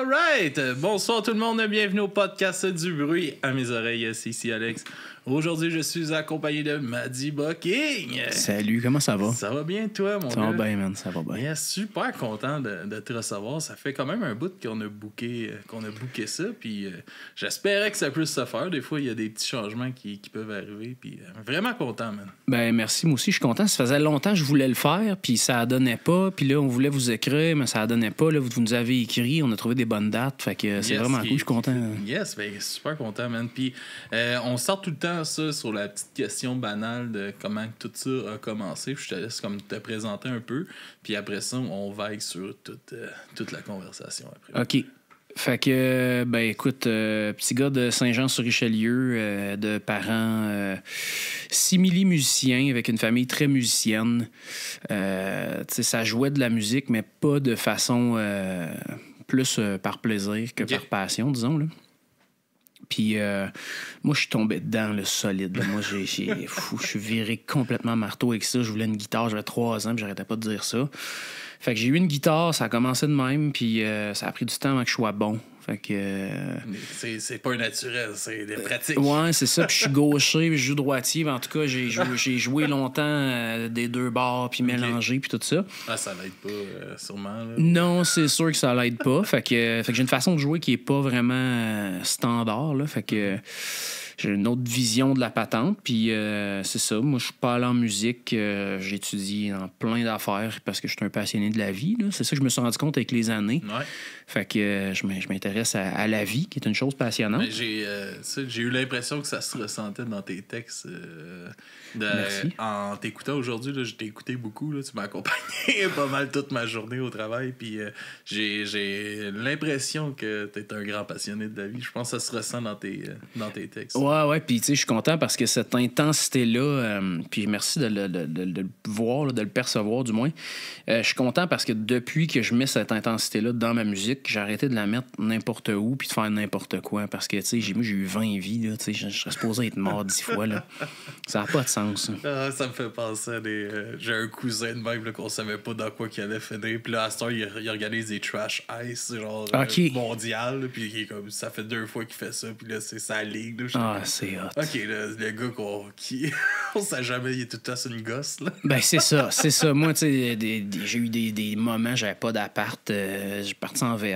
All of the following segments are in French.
Alright! Bonsoir tout le monde, bienvenue au podcast du bruit. À mes oreilles, c'est ici Alex. Aujourd'hui, je suis accompagné de Maddy Bucking. Salut, comment ça va? Ça va bien, toi, mon gars? Ça va bien, man, ça va bien. Yes, super content de te recevoir. Ça fait quand même un bout qu'on a booké ça, puis j'espérais que ça puisse se faire. Des fois, il y a des petits changements qui peuvent arriver, puis vraiment content, man. Ben merci, moi aussi, je suis content. Ça faisait longtemps que je voulais le faire, puis ça donnait pas. Puis là, on voulait vous écrire, mais ça donnait pas. Là, vous nous avez écrit, on a trouvé des bonnes dates, fait que c'est vraiment cool, je suis content. Yes, ben super content, man. Puis on sort tout le temps ça sur la petite question banale de comment tout ça a commencé. Je te laisse comme te présenter un peu, puis après ça, on vague sur toute la conversation après. OK. Fait que, ben écoute, petit gars de Saint-Jean-sur-Richelieu, de parents simili-musiciens, avec une famille très musicienne. Tu sais, ça jouait de la musique, mais pas de façon plus par plaisir que par passion, disons, là. Puis moi, je suis tombé dedans, le solide. Là. Moi, je suis viré complètement marteau avec ça. Je voulais une guitare, j'avais 3 ans, puis j'arrêtais pas de dire ça. Fait que j'ai eu une guitare, ça a commencé de même, puis ça a pris du temps avant que je sois bon. Fait que... C'est pas naturel, c'est des pratiques. Ouais, c'est ça. Puis je suis gaucher, puis je joue droitier. Mais en tout cas, j'ai joué longtemps des deux bords, puis mélangé, puis tout ça. Ah, ça l'aide pas, sûrement. Là. Non, c'est sûr que ça l'aide pas. Fait que j'ai une façon de jouer qui est pas vraiment standard, là. Fait que... j'ai une autre vision de la patente, puis c'est ça. Moi, je suis pas allé en musique. J'étudie dans plein d'affaires parce que je suis un passionné de la vie. Là. C'est ça que je me suis rendu compte avec les années. Ouais. Fait que je m'intéresse à la vie, qui est une chose passionnante. Mais j'ai eu l'impression que ça se ressentait dans tes textes. Merci. En t'écoutant aujourd'hui, là, je t'ai écouté beaucoup. Là, tu m'as accompagné pas mal toute ma journée au travail. Puis j'ai l'impression que tu es un grand passionné de la vie. Je pense que ça se ressent dans tes textes. Ouais, puis tu sais, je suis content parce que cette intensité-là, puis merci de le voir, là, de le percevoir du moins. Je suis content parce que depuis que je mets cette intensité-là dans ma musique, j'ai arrêté de la mettre n'importe où puis de faire n'importe quoi. Parce que, tu sais, j'ai eu 20 vies, là, tu sais, je serais supposé être mort 10 fois, là. Ça n'a pas de sens. Ça me fait penser à des... j'ai un cousin de même là, qu'on savait pas dans quoi qu'il allait finir. Puis là, à ce temps, il organise des trash ice, genre mondial. Là, puis comme, ça fait 2 fois qu'il fait ça. Puis là, c'est sa ligue. Là, c'est hot. OK, là, le gars qui... on sait jamais, il est tout le temps sur une gosse, là. Ben, c'est ça. Moi, tu sais, j'ai eu des moments, j'avais pas d'appart. J'ai parti en VR.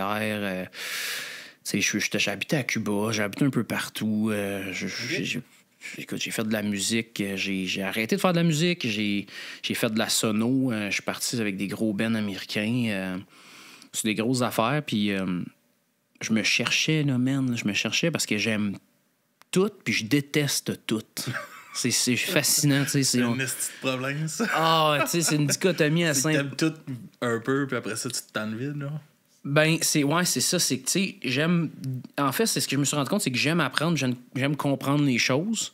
Tu sais, j'habitais à Cuba, j'habitais un peu partout. Écoute, j'ai fait de la musique. J'ai arrêté de faire de la musique. J'ai fait de la sono. Je suis parti avec des gros bands américains. C'est des grosses affaires. Puis je me cherchais, là, man. Je me cherchais parce que j'aime tout, puis je déteste tout. C'est fascinant, tu sais. C'est un esti de problème, ça. Ah, tu sais, c'est une dichotomie à simple. T'aimes tout un peu, puis après ça, tu te tannes vide, là. Ben, c'est ça. C'est que, tu sais, j'aime... En fait, c'est ce que je me suis rendu compte, c'est que j'aime apprendre, j'aime comprendre les choses.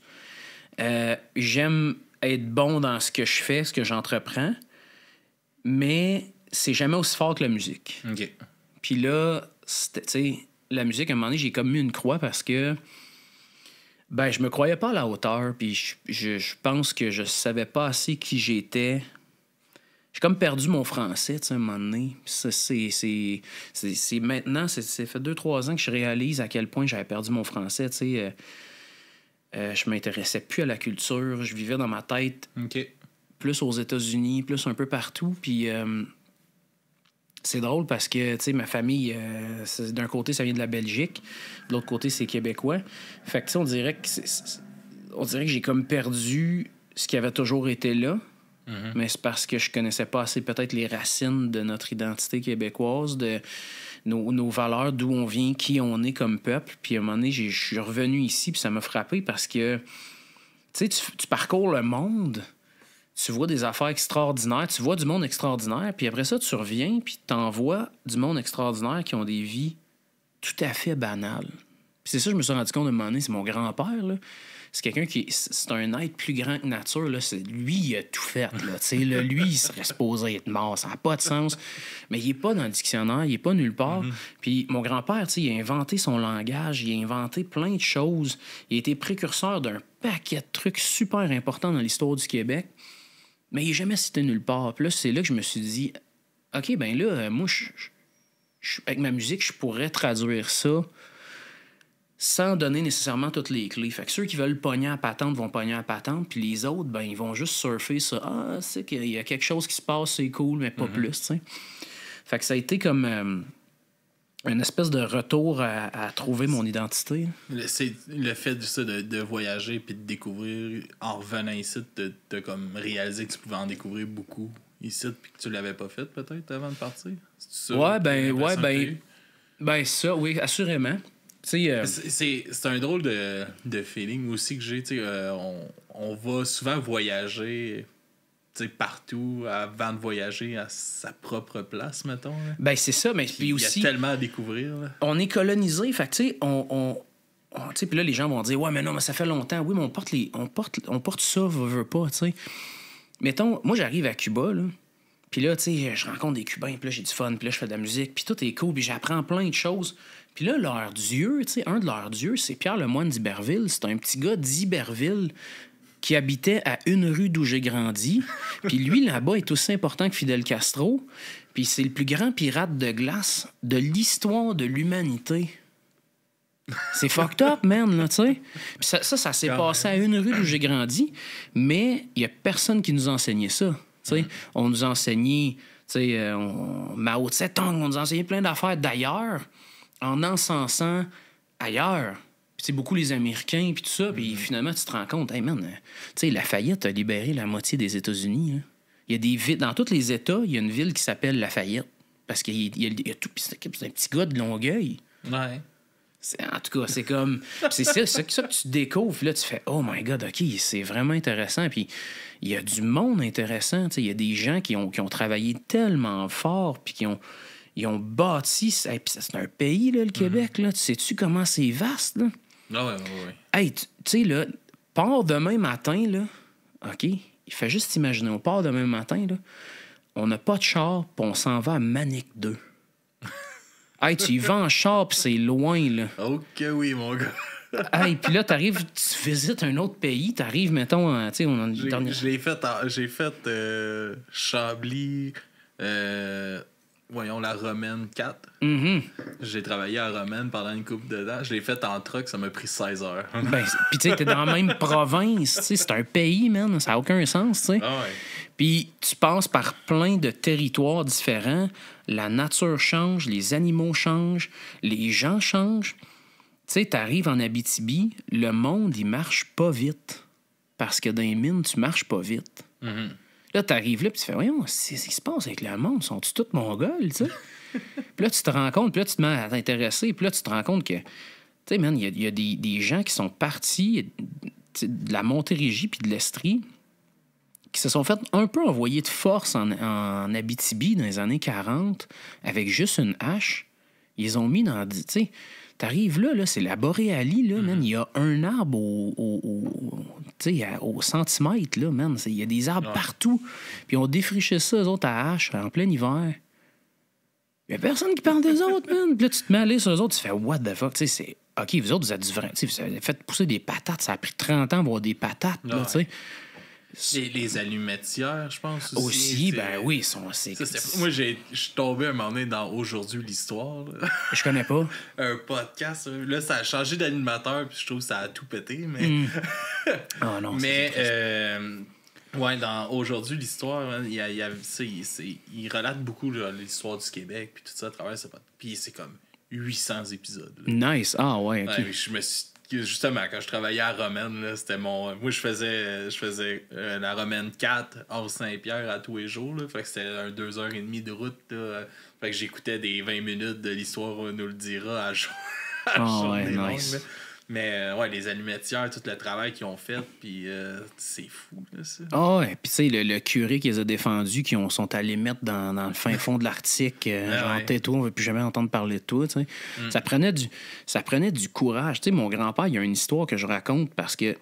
J'aime être bon dans ce que je fais, ce que j'entreprends. Mais c'est jamais aussi fort que la musique. OK. Puis là, tu sais, la musique, à un moment donné, j'ai comme mis une croix parce que... Ben, je me croyais pas à la hauteur, puis je pense que je savais pas assez qui j'étais. J'ai comme perdu mon français, tu sais, à un moment donné. Ça, c'est maintenant, ça fait 2-3 ans que je réalise à quel point j'avais perdu mon français, tu sais. Je m'intéressais plus à la culture, je vivais dans ma tête plus aux États-Unis, plus un peu partout, puis... c'est drôle parce que, tu sais, ma famille, d'un côté, ça vient de la Belgique, de l'autre côté, c'est québécois. Fait que, tu sais, on dirait que j'ai comme perdu ce qui avait toujours été là, mais c'est parce que je connaissais pas assez peut-être les racines de notre identité québécoise, de nos valeurs, d'où on vient, qui on est comme peuple. Puis à un moment donné, je suis revenu ici, puis ça m'a frappé parce que, tu sais, tu parcours le monde... Tu vois des affaires extraordinaires, tu vois du monde extraordinaire, puis après ça, tu reviens, puis t'en vois du monde extraordinaire qui ont des vies tout à fait banales. Puis c'est ça que je me suis rendu compte de un moment donné, c'est mon grand-père, là. C'est quelqu'un c'est un être plus grand que nature, là. Lui, il a tout fait, là. Là, lui, il serait supposé être mort, ça n'a pas de sens. Mais il est pas dans le dictionnaire, il est pas nulle part. Puis mon grand-père, il a inventé son langage, il a inventé plein de choses. Il a été précurseur d'un paquet de trucs super importants dans l'histoire du Québec. Mais il n'est jamais cité nulle part. Puis là, c'est là que je me suis dit, OK, ben là, moi, je avec ma musique, je pourrais traduire ça sans donner nécessairement toutes les clés. Fait que ceux qui veulent pogner à patente vont pogner à patente, puis les autres, ben, ils vont juste surfer ça. Ah, c'est qu'il y a quelque chose qui se passe, c'est cool, mais pas plus, tu sais. Fait que ça a été comme une espèce de retour à trouver mon identité. C'est le fait de voyager puis de découvrir, en revenant ici, de comme réaliser que tu pouvais en découvrir beaucoup ici puis que tu l'avais pas fait peut-être avant de partir. C'est ça, Ça, oui, assurément. C'est un drôle de feeling aussi que j'ai. On va souvent voyager partout avant de voyager à sa propre place, mettons. Là. Ben, c'est ça, mais puis aussi. Il y a tellement à découvrir. Là. On est colonisé, fait que tu sais, puis là, les gens vont dire, ouais, mais non, mais ça fait longtemps. Oui, mais on porte ça, veut pas, tu sais. Mettons, moi, j'arrive à Cuba, là. Puis là, tu sais, je rencontre des Cubains, puis là, j'ai du fun, puis là, je fais de la musique, puis tout est cool, puis j'apprends plein de choses. Puis là, leur dieu, tu sais, un de leurs dieux, c'est Pierre Lemoine d'Iberville. C'est un petit gars d'Iberville qui habitait à une rue d'où j'ai grandi. Puis lui, là-bas, est aussi important que Fidel Castro. Puis c'est le plus grand pirate de glace de l'histoire de l'humanité. C'est fucked up, man, là, tu sais. Puis ça s'est passé à une rue d'où j'ai grandi, mais il y a personne qui nous enseignait ça. On nous enseignait, Mao Tse-tung, on nous enseignait plein d'affaires d'ailleurs, en encensant ailleurs. Puis beaucoup les Américains, puis tout ça, puis finalement, tu te rends compte, hey man, Lafayette a libéré la moitié des États-Unis. Hein. Il y a des villes, dans tous les États, il y a une ville qui s'appelle Lafayette, parce qu'il y a tout, c'est un petit gars de Longueuil. Ouais. En tout cas, c'est comme... C'est ça que tu découvres. Puis là, tu fais « Oh my God, OK, c'est vraiment intéressant. » Puis il y a du monde intéressant. Il y a des gens qui ont travaillé tellement fort puis ils ont bâti... Puis c'est un pays, là, le Québec. Là. Tu sais-tu comment c'est vaste? Là? Ouais. Hey, tu sais, là, pars demain matin, là, OK? Il fait juste imaginer, on part demain matin, là, on n'a pas de char, puis on s'en va à Manic 2. Hey, tu y vas en char, puis c'est loin, là. OK, oui, mon gars. Hey, puis là, t'arrives, tu visites un autre pays, t'arrives, mettons, tu sais, j'ai fait Chambly, la Romaine 4. Mm-hmm. J'ai travaillé à Romaine pendant une couple de temps. Je l'ai fait en truck, ça m'a pris 16 heures. Ben, puis tu sais, t'es dans la même province, tu sais, c'est un pays, man, ça n'a aucun sens, tu sais. Ah ouais. Puis tu passes par plein de territoires différents, la nature change, les animaux changent, les gens changent. Tu sais, t'arrives en Abitibi, le monde, il marche pas vite. Parce que dans les mines, tu marches pas vite. Mm-hmm. Là, t'arrives là, puis tu fais, voyons, c'est ce qui se passe avec le monde? Sont-ils tous mongols, tu sais? Puis là, tu te rends compte, puis là, tu te mets à t'intéresser, puis là, tu te rends compte que, tu sais, man, il y a des gens qui sont partis de la Montérégie puis de l'Estrie, qui se sont fait un peu envoyer de force en Abitibi dans les années 40 avec juste une hache. Ils ont mis dans... Tu sais, t'arrives là, c'est la Boréalie, là, man. Il y a un arbre au centimètre, là, man. Il y a des arbres partout. Puis on défrichait ça, eux autres, à hache, en plein hiver. Il y a personne qui parle des autres, man. Puis là, tu te mets à aller sur eux autres, tu fais « What the fuck? » Tu sais, c'est... OK, vous autres, vous êtes du vrai. Tu sais, vous avez fait pousser des patates. Ça a pris 30 ans pour avoir des patates, là, tu sais. Les allumettières, je pense aussi. Aussi, ben oui, moi, je suis tombé un moment donné dans Aujourd'hui l'histoire. Là. Je connais pas. Un podcast. Là, ça a changé d'animateur, puis je trouve que ça a tout pété. Mais, oh non, mais dans Aujourd'hui l'histoire, il relate beaucoup là, l'histoire du Québec, puis tout ça à travers ce podcast. Puis c'est comme 800 épisodes. Là. Nice. Ah ouais, OK. Je me suis... Justement, quand je travaillais à Romaine, là, c'était mon... Moi, je faisais la Romaine 4 hors Saint-Pierre à tous les jours. Là. Fait que c'était 2h30 de route. Là. Fait que j'écoutais des 20 minutes de l'histoire, on nous le dira, à jour. Nice. Longues, mais les allumettières, tout le travail qu'ils ont fait, puis c'est fou, là, ça. Ah ouais, puis tu sais, le curé qui les a défendus, qui sont allés mettre dans le fin fond de l'Arctique, genre, tais-toi, on ne veut plus jamais entendre parler de toi, tu sais. Ça prenait du courage. Tu sais, mon grand-père, il y a une histoire que je raconte parce que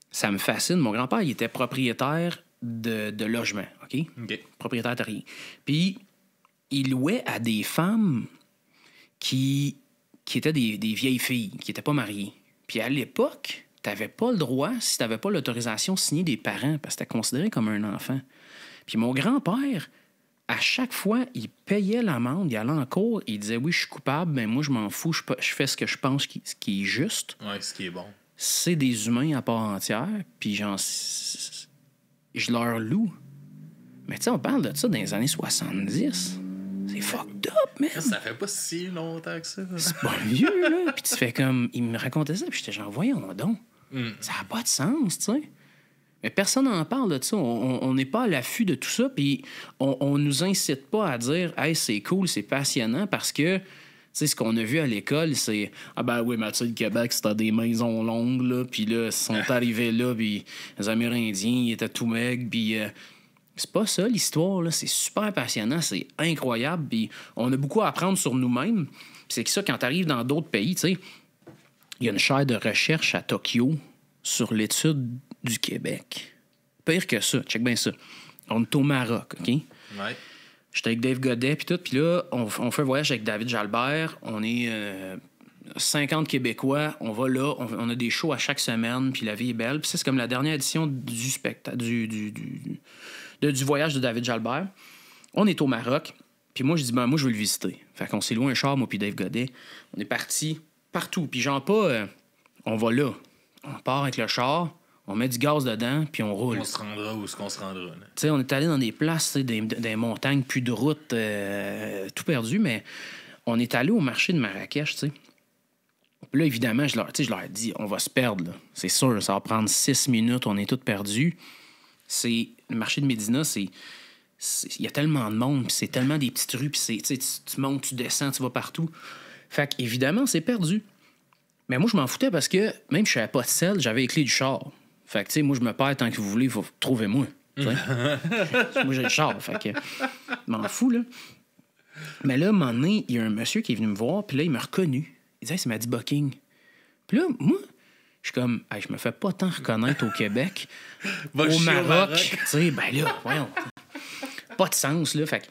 ça me fascine. Mon grand-père, il était propriétaire de logement, OK? Propriétaire terrien. Puis, il louait à des femmes qui étaient des vieilles filles, qui n'étaient pas mariées. Puis à l'époque, tu n'avais pas le droit, si tu n'avais pas l'autorisation signée des parents, parce que c'était considéré comme un enfant. Puis mon grand-père à chaque fois, il payait l'amende, il allait en cours, il disait oui, je suis coupable, mais moi, je m'en fous, je fais ce que je pense qui est juste. Ouais, ce qui est bon. C'est des humains à part entière, puis genre, je leur loue. Mais tu sais, on parle de ça dans les années 70. C'est fucked up, man. Ça fait pas si longtemps que ça. C'est pas vieux, là. Puis tu fais comme... Il me racontait ça, puis j'étais genre, voyons donc. Ça n'a pas de sens, tu sais. Mais personne n'en parle de ça. On n'est pas à l'affût de tout ça, puis on nous incite pas à dire « Hey, c'est cool, c'est passionnant », parce que, tu sais, ce qu'on a vu à l'école, c'est « Ah ben oui, mais tu sais, le Québec, c'était des maisons longues, là, puis là, ils sont arrivés là, puis les Amérindiens, ils étaient tout maigres, puis... c'est pas ça, l'histoire, là. C'est super passionnant, c'est incroyable, puis on a beaucoup à apprendre sur nous-mêmes. Puis c'est que ça, quand t'arrives dans d'autres pays, tu sais, il y a une chaire de recherche à Tokyo sur l'étude du Québec. Pire que ça, check bien ça. On est au Maroc, OK? Ouais. J'étais avec Dave Godet, puis tout, puis là, on fait un voyage avec David Jalbert. On est 50 Québécois. On va là, on a des shows à chaque semaine, puis la vie est belle. Puis c'est comme la dernière édition du spectacle, du voyage de David Jalbert. On est au Maroc, puis moi, je dis, ben, moi, je veux le visiter. Fait qu'on s'est loué un char, moi, puis Dave Godet. On est parti partout. Puis genre pas, on va là. On part avec le char, on met du gaz dedans, puis on roule. On se rendra où est-ce qu'on se rendra. Tu sais, on est allé dans des places, des montagnes, plus de route, tout perdu, mais on est allé au marché de Marrakech, tu sais. Puis là, évidemment, je leur dis, on va se perdre, là. C'est sûr, ça va prendre 6 minutes, on est tous perdus. Le marché de Médina, il y a tellement de monde, puis c'est tellement des petites rues, puis tu montes, tu descends, tu vas partout. Fait qu'évidemment, c'est perdu. Mais moi, je m'en foutais parce que même si je n'avais pas de sel, j'avais les clés du char. Fait que, tu sais, moi, je me perds tant que vous voulez, il faut trouver moi. Moi, j'ai le char, fait que je m'en fous, là. Mais là, à un moment donné, il y a un monsieur qui est venu me voir, puis là, il m'a reconnu. Il disait, hey, c'est Maddie Bucking. Puis là, moi, je suis comme, hey, je me fais pas tant reconnaître au Québec. Au Maroc, tu sais, ben là, voyons. Pas de sens, là. Fait que...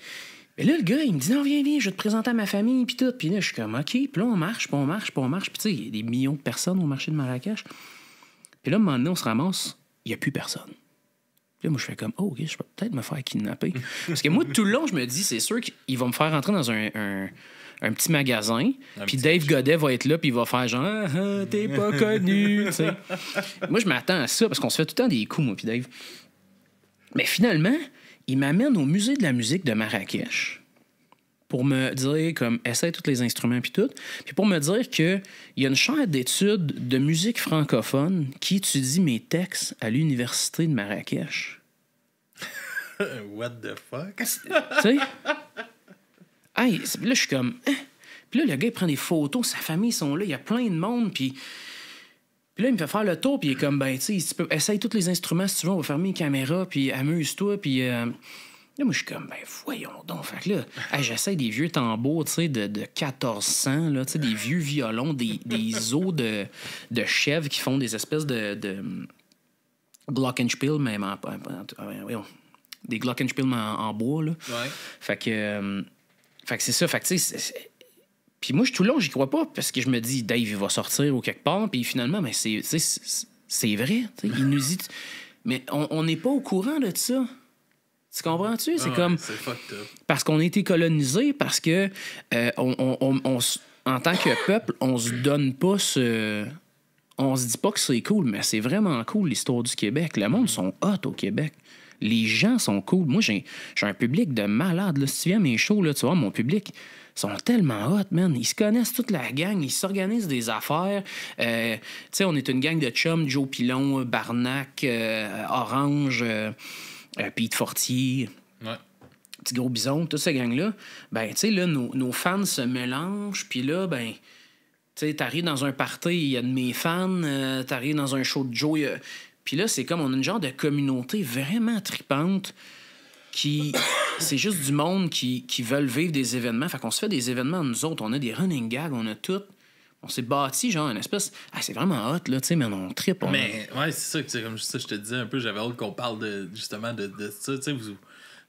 Mais là, le gars, il me dit, non, viens, je vais te présenter à ma famille, puis tout. Puis là, je suis comme, OK. Puis là, on marche. Puis tu sais, il y a des millions de personnes au marché de Marrakech. Puis là, à un moment donné, on se ramasse, il n'y a plus personne. Puis là, moi, je fais comme, oh, OK, je vais peut-être me faire kidnapper. Parce que moi, tout le long, je me dis, c'est sûr qu'il va me faire rentrer dans un petit magasin, puis Dave Godet va être là, puis il va faire genre, ah, t'es pas connu, tu sais. Moi, je m'attends à ça, parce qu'on se fait tout le temps des coups, moi, puis Dave. Mais finalement, il m'amène au musée de la musique de Marrakech pour me dire, comme, essaie tous les instruments, puis tout, puis pour me dire qu'il y a une chaire d'études de musique francophone qui étudie mes textes à l'université de Marrakech. What the fuck? Tu sais? Hey, là, je suis comme... Hein? Puis là, le gars, il prend des photos, sa famille sont là, il y a plein de monde, puis là, il me fait faire le tour, puis il est comme, ben, tu sais, tu peux essayer tous les instruments, si tu veux, on va fermer les caméras, puis amuse-toi, puis... Là, moi, je suis comme, ben, voyons donc. Fait que là, hey, j'essaye des vieux tambours, tu sais, de 1400, là, tu sais, des vieux violons, des os de chèvres qui font des espèces de glockenspiel, même des glockenspiel en bois, là. Ouais. Fait que c'est ça. Fait que, tu sais, puis moi, tout le long, j'y crois pas parce que je me dis, Dave, il va sortir ou quelque part. Puis finalement, ben, c'est vrai. Il nous dit. Mais on n'est pas au courant de ça. Tu comprends-tu? C'est comme. C'est fucked up. Parce qu'on a été colonisés, parce que en tant que peuple, on se donne pas ce. On se dit pas que c'est cool, mais c'est vraiment cool, l'histoire du Québec. Le monde sont hot au Québec. Les gens sont cool. Moi, j'ai un public de malades. Là. Si tu viens à mes shows, là, tu vois, mon public sont tellement hot, man. Ils se connaissent toute la gang. Ils s'organisent des affaires. Tu sais, on est une gang de chums. Joe Pilon, Barnac, Orange, Pete Fortier. Ouais. Petit Gros Bison, toute cette gang-là. Ben, tu sais, là, nos fans se mélangent. Puis là, ben... Tu sais, t'arrives dans un party, il y a de mes fans. T'arrives dans un show de Joe, Puis là, c'est comme on a une genre de communauté vraiment tripante qui... c'est juste du monde qui veulent vivre des événements. Fait qu'on se fait des événements, nous autres. On a des running gags, on a tout. On s'est bâti, genre, une espèce... Ah, c'est vraiment hot, là, tu sais, mais on trippe. Mais, ouais, c'est ça, comme ça, je te disais un peu, j'avais hâte qu'on parle justement de ça, tu sais,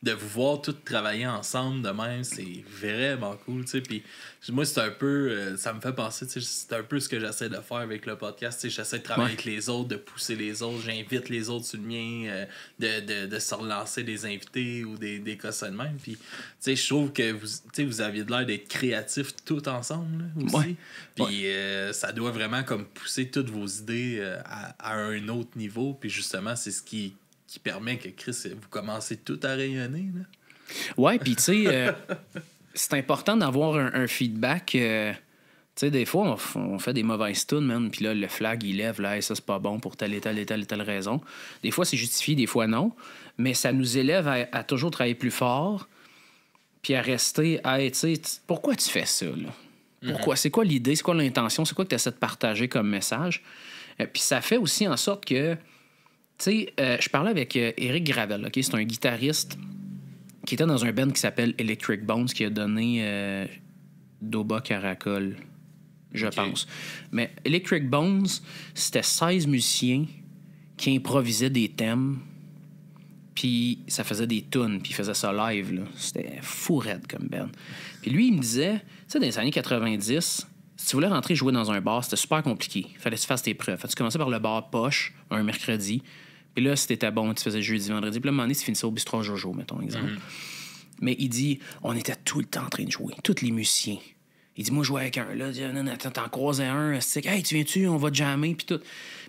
de vous voir tous travailler ensemble de même, c'est vraiment cool, tu sais. Puis moi, c'est un peu, ça me fait penser, tu sais, c'est un peu ce que j'essaie de faire avec le podcast, tu sais, j'essaie de travailler avec les autres, de pousser les autres, j'invite les autres sur le mien, de se relancer des invités ou des cas de même. Puis, tu sais, je trouve que vous aviez de l'air d'être créatifs tout ensemble, là, aussi. Puis ça doit vraiment comme pousser toutes vos idées à un autre niveau. Puis justement, c'est ce qui permet que Chris, vous commencez tout à rayonner. Là. Ouais, puis tu sais, c'est important d'avoir un feedback. Tu sais, des fois, on fait des mauvaises tunes, man, puis là, le flag, il lève, là, hey, ça, c'est pas bon pour telle et telle raison. Des fois, c'est justifié, des fois, non. Mais ça nous élève à toujours travailler plus fort, puis à rester, hey, tu sais, pourquoi tu fais ça, là? Pourquoi? C'est quoi l'idée? C'est quoi l'intention? C'est quoi que tu essaies de partager comme message? Puis ça fait aussi en sorte que, tu sais, je parlais avec Éric Gravel, OK? C'est un guitariste qui était dans un band qui s'appelle Electric Bones, qui a donné Doba Caracol, je pense. Mais Electric Bones, c'était 16 musiciens qui improvisaient des thèmes, puis ça faisait des tunes, puis ils faisaient ça live, là. C'était fou raide comme band. Puis lui, il me disait, tu sais, dans les années 90, si tu voulais rentrer jouer dans un bar, c'était super compliqué. Il fallait que tu fasses tes preuves. Tu commençais par le bar poche, un mercredi, puis là, si t'étais bon, tu faisais jeudi, vendredi, puis là, à un moment donné, tu finissais au bistrot Jojo, mettons, exemple. Mais il dit, on était tout le temps en train de jouer, tous les musiciens. Il dit, moi, je jouais avec un, là, t'en croisais un, c'est hey, tu viens-tu, on va jammer, puis tout.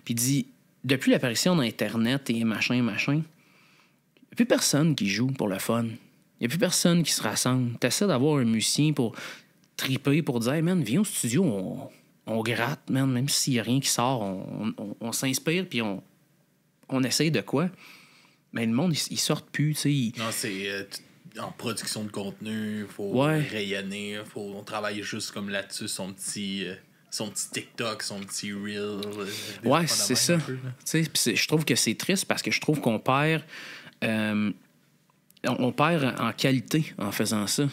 Puis il dit, depuis l'apparition d'Internet et machin, il n'y a plus personne qui joue pour le fun. Il n'y a plus personne qui se rassemble. T'essaies d'avoir un musicien pour triper, pour dire, hey, man, viens au studio, on gratte, man, même s'il n'y a rien qui sort, on s'inspire, puis on essaye de quoi. Mais le monde, ils sortent plus, tu sais. Non, c'est en production de contenu, il faut rayonner, on travaille juste comme là-dessus, son petit TikTok, son petit Reel. Ouais, c'est ça. Je trouve que c'est triste parce que je trouve qu'on perd... on perd en qualité en faisant ça.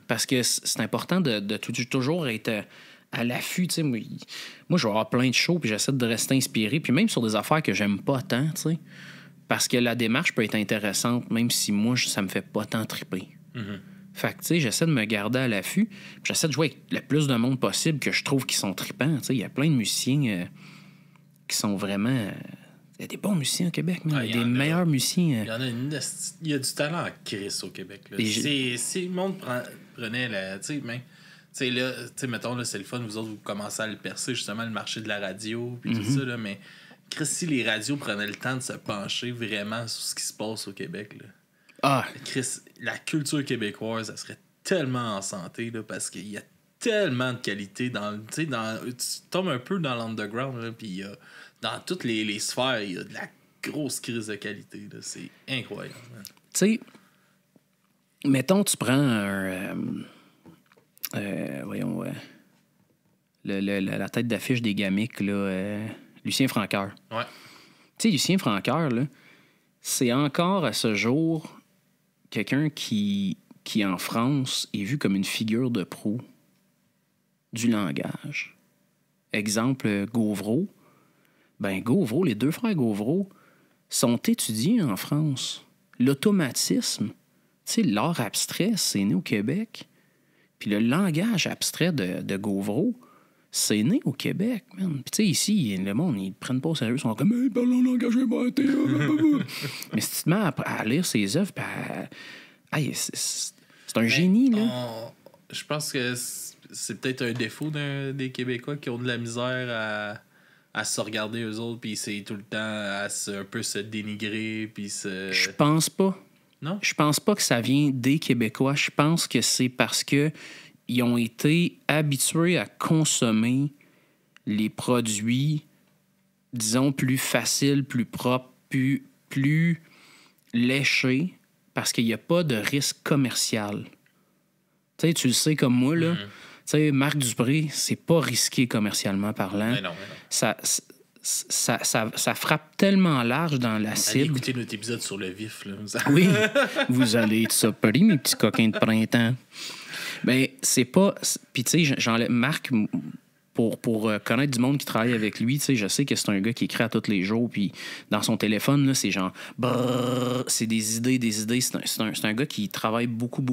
Parce que c'est important de toujours être à l'affût. Moi, je vais avoir plein de shows puis j'essaie de rester inspiré. Puis même sur des affaires que j'aime pas tant, t'sais, parce que la démarche peut être intéressante, même si moi, ça me fait pas tant triper. Fait que, tu sais, j'essaie de me garder à l'affût. Puis j'essaie de jouer avec le plus de monde possible que je trouve qui sont tripants. Il y a plein de musiciens qui sont vraiment... Il y a des bons musiciens au Québec, il y a des meilleurs musiciens. Il y a du talent à Chris au Québec. Là. Si le monde prenait la... Tu sais, là, mettons, là, c'est le fun, vous autres, vous commencez à le percer, justement, le marché de la radio, puis tout ça, là, mais Chris, si les radios prenaient le temps de se pencher vraiment sur ce qui se passe au Québec, là, Chris, la culture québécoise, elle serait tellement en santé, là, parce qu'il y a tellement de qualité tu tombes un peu dans l'underground, là, puis dans toutes les sphères, il y a de la grosse crise de qualité, là, c'est incroyable. Tu sais, mettons, tu prends la tête d'affiche des Gamiques, là, Lucien Francoeur. Ouais. Tu sais, Lucien Francoeur, là, c'est encore à ce jour quelqu'un qui, en France, est vu comme une figure de proue du langage. Exemple, Gauvreau. Ben, Gauvreau, les deux frères Gauvreau sont étudiés en France. L'automatisme, tu sais, l'art abstrait, c'est né au Québec. Puis le langage abstrait de Gauvreau, c'est né au Québec, man. Puis tu sais, ici, le monde, ils prennent pas au sérieux. Ils sont comme, hey, parlons langage inventé. Mais si tu te mets à lire ses œuvres, c'est un génie, là. Je pense que c'est peut-être un défaut des Québécois qui ont de la misère à se regarder eux autres, puis c'est tout le temps à un peu se dénigrer, puis Je pense pas. Non? Je pense pas que ça vient des Québécois. Je pense que c'est parce que ils ont été habitués à consommer les produits, disons, plus faciles, plus propres, plus léchés, parce qu'il n'y a pas de risque commercial. Tu sais, tu le sais comme moi, là. Tu sais, Marc Dupré, c'est pas risqué commercialement parlant. Mais non. Ça frappe tellement large dans la cible. Allez écouter notre épisode sur le vif, là. Oui, vous allez être surpris, mes petits coquins de printemps. Mais c'est pas... Puis tu sais, Marc, pour connaître du monde qui travaille avec lui, tu sais, je sais que c'est un gars qui écrit à tous les jours, puis dans son téléphone, là, c'est genre... brrr, c'est des idées. C'est un gars qui travaille beaucoup.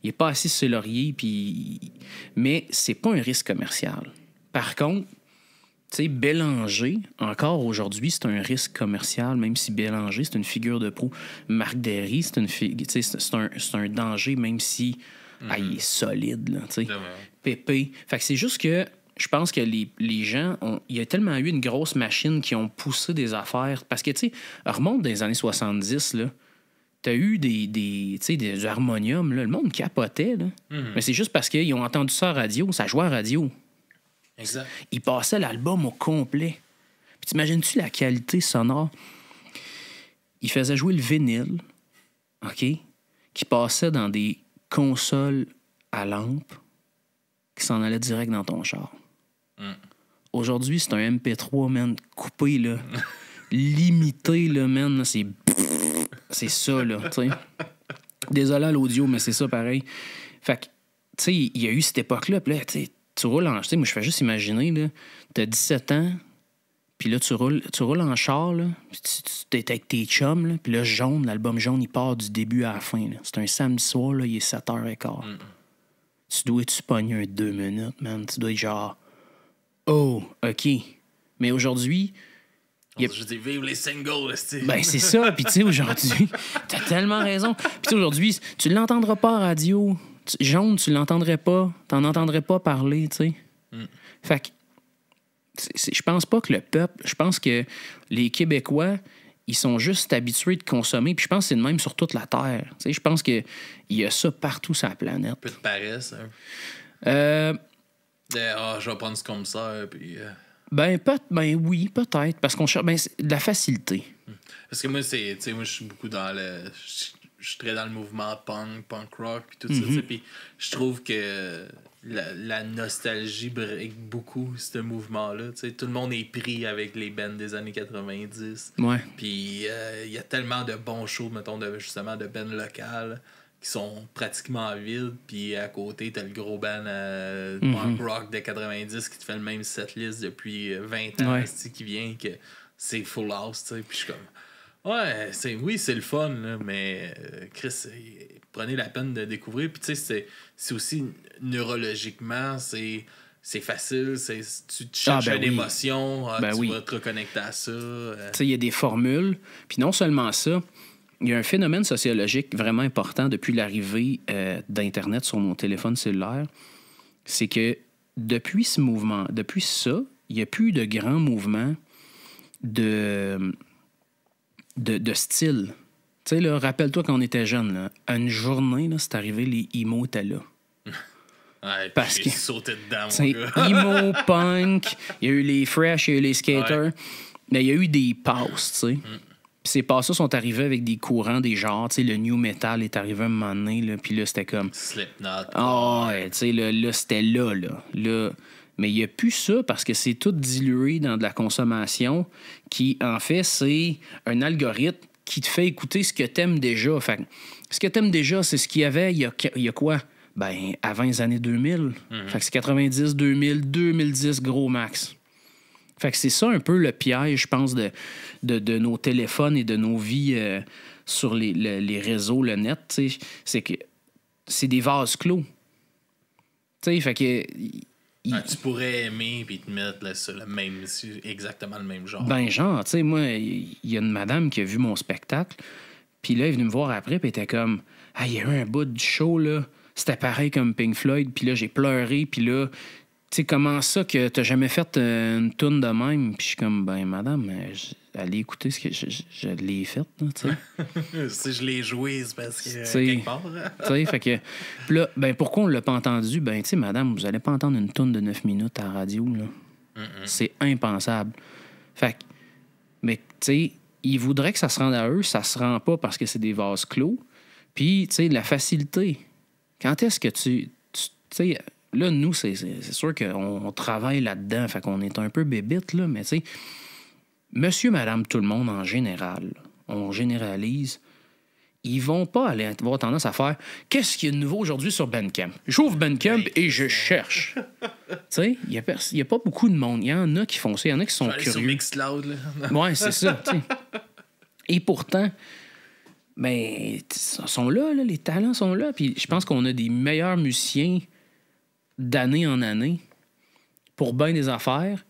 Il est pas assis sur ses lauriers, puis... Mais c'est pas un risque commercial. Par contre, tu sais, Bélanger, encore aujourd'hui, c'est un risque commercial, même si Bélanger, c'est une figure de proue. Marc Derry, c'est un danger, même si il est solide, là, tu sais. Pépé. Fait que c'est juste que je pense que les gens, il y a tellement eu une grosse machine qui ont poussé des affaires. Parce que, tu sais, remonte dans les années 70, là, t'as eu des harmoniums, là, le monde capotait, là. Mais c'est juste parce qu'ils ont entendu ça à radio, ça jouait à radio. Exact. Ils passaient l'album au complet. Puis t'imagines-tu la qualité sonore? Ils faisaient jouer le vinyle, OK? Qui passait dans des consoles à lampe qui s'en allait direct dans ton char. Aujourd'hui, c'est un MP3, man, coupé, là. Limité, là, man. C'est ça, là, tu sais. Désolé à l'audio, mais c'est ça, pareil. Fait que, tu sais, il y a eu cette époque-là, puis là, tu sais, tu roules en... Tu sais, moi, je fais juste imaginer, là, t'as 17 ans, puis là, tu roules en char, là, puis tu t'es avec tes chums, là, puis là, Jaune, l'album Jaune, il part du début à la fin, là. C'est un samedi soir, là, il est 7h15. Tu dois-tu pogner un 2 minutes, man? Tu dois être genre... Oh, OK. Mais aujourd'hui... Je dis, vive les singles, ben, c'est ça. Puis, tu sais, aujourd'hui, t'as tellement raison. Puis, tu sais, aujourd'hui, tu l'entendras pas à radio. Jaune, tu l'entendrais pas. T'en entendrais pas parler, tu sais. Fait que, je pense pas que le peuple... Je pense que les Québécois, ils sont juste habitués de consommer. Puis, je pense que c'est le même sur toute la Terre. Tu sais, je pense qu'il y a ça partout sur la planète. Un peu de paresse, hein? Je vais prendre ce comme ça, puis... Ben oui, peut-être, parce qu'on cherche de la facilité. Parce que moi, je suis beaucoup dans le... Je suis très dans le mouvement punk rock, puis tout ça, puis je trouve que la nostalgie brique beaucoup, ce mouvement-là. T'sais. Tout le monde est pris avec les bands des années 90. Ouais. Puis il y a tellement de bons shows, mettons, justement, de bands locales qui sont pratiquement vides, puis à côté, t'as le gros band punk rock de 90 qui te fait le même setlist depuis 20 ans, qui vient, que c'est full house, tu sais, puis je suis comme... Ouais, c'est le fun, là, mais Chris, prenez la peine de découvrir, puis tu sais, c'est aussi neurologiquement, c'est facile, tu cherches une émotion, tu vas te reconnecter à ça. Tu sais, il y a des formules, puis non seulement ça, il y a un phénomène sociologique vraiment important depuis l'arrivée d'Internet sur nos téléphones cellulaires. C'est que depuis ça, il n'y a plus de grands mouvements de style. Tu sais, là, rappelle-toi quand on était jeune, là, à une journée, là, c'est arrivé, les emo étaient là. Ouais, parce que sauté dedans, mon gars. Emo, punk, il y a eu les fresh, il y a eu les skaters, mais il y a eu des passes, tu sais. Puis ces passes sont arrivés avec des courants, des genres. Tu sais, le new metal est arrivé à un moment donné, là, puis là, c'était comme... Slipknot. Ouais, tu sais, là, c'était là. Mais il n'y a plus ça parce que c'est tout dilué dans de la consommation qui, en fait, c'est un algorithme qui te fait écouter ce que t'aimes déjà. Fait que, ce que t'aimes déjà, c'est ce qu'il y avait il y a quoi? Ben, avant les années 2000. Fait que c'est 90, 2000, 2010, gros max. Fait que c'est ça un peu le piège, je pense, de nos téléphones et de nos vies sur les réseaux, le net. T'sais. C'est que c'est des vases clos. Tu sais, fait que... tu pourrais aimer et te mettre là, sur exactement le même genre. Ben, genre, tu sais, moi, il y a une madame qui a vu mon spectacle, puis là, elle est venue me voir après, puis elle était comme... Ah, il y a eu un bout du show, là. C'était pareil comme Pink Floyd, puis là, j'ai pleuré, puis là... Tu sais, comment ça que t'as jamais fait une toune de même? Puis je suis comme, ben, madame, allez écouter ce que je l'ai fait, tu sais. Si je l'ai joué, c'est parce que quelque part. Tu sais, fait que... Puis là, ben, pourquoi on l'a pas entendu? Ben, tu sais, madame, vous allez pas entendre une toune de 9 minutes à la radio, là. C'est impensable. Fait que... Mais, tu sais, ils voudraient que ça se rende à eux, ça se rend pas parce que c'est des vases clos. Puis, tu sais, la facilité. Quand est-ce que tu sais... Là, nous, c'est sûr qu'on travaille là-dedans, fait qu'on est un peu bébite, là, mais tu sais, monsieur, madame, tout le monde en général, on généralise, ils vont pas avoir tendance à faire « Qu'est-ce qu'il y a de nouveau aujourd'hui sur Bandcamp? » J'ouvre Bandcamp et je cherche. Tu sais, il y a pas beaucoup de monde. Il y en a qui font ça, il y en a qui sont curieux. Sur Mixcloud, là. Ouais, c'est ça, tu sais. Et pourtant, ben, ils sont là, les talents sont là. Puis je pense qu'on a des meilleurs musiciens d'année en année pour bien des affaires.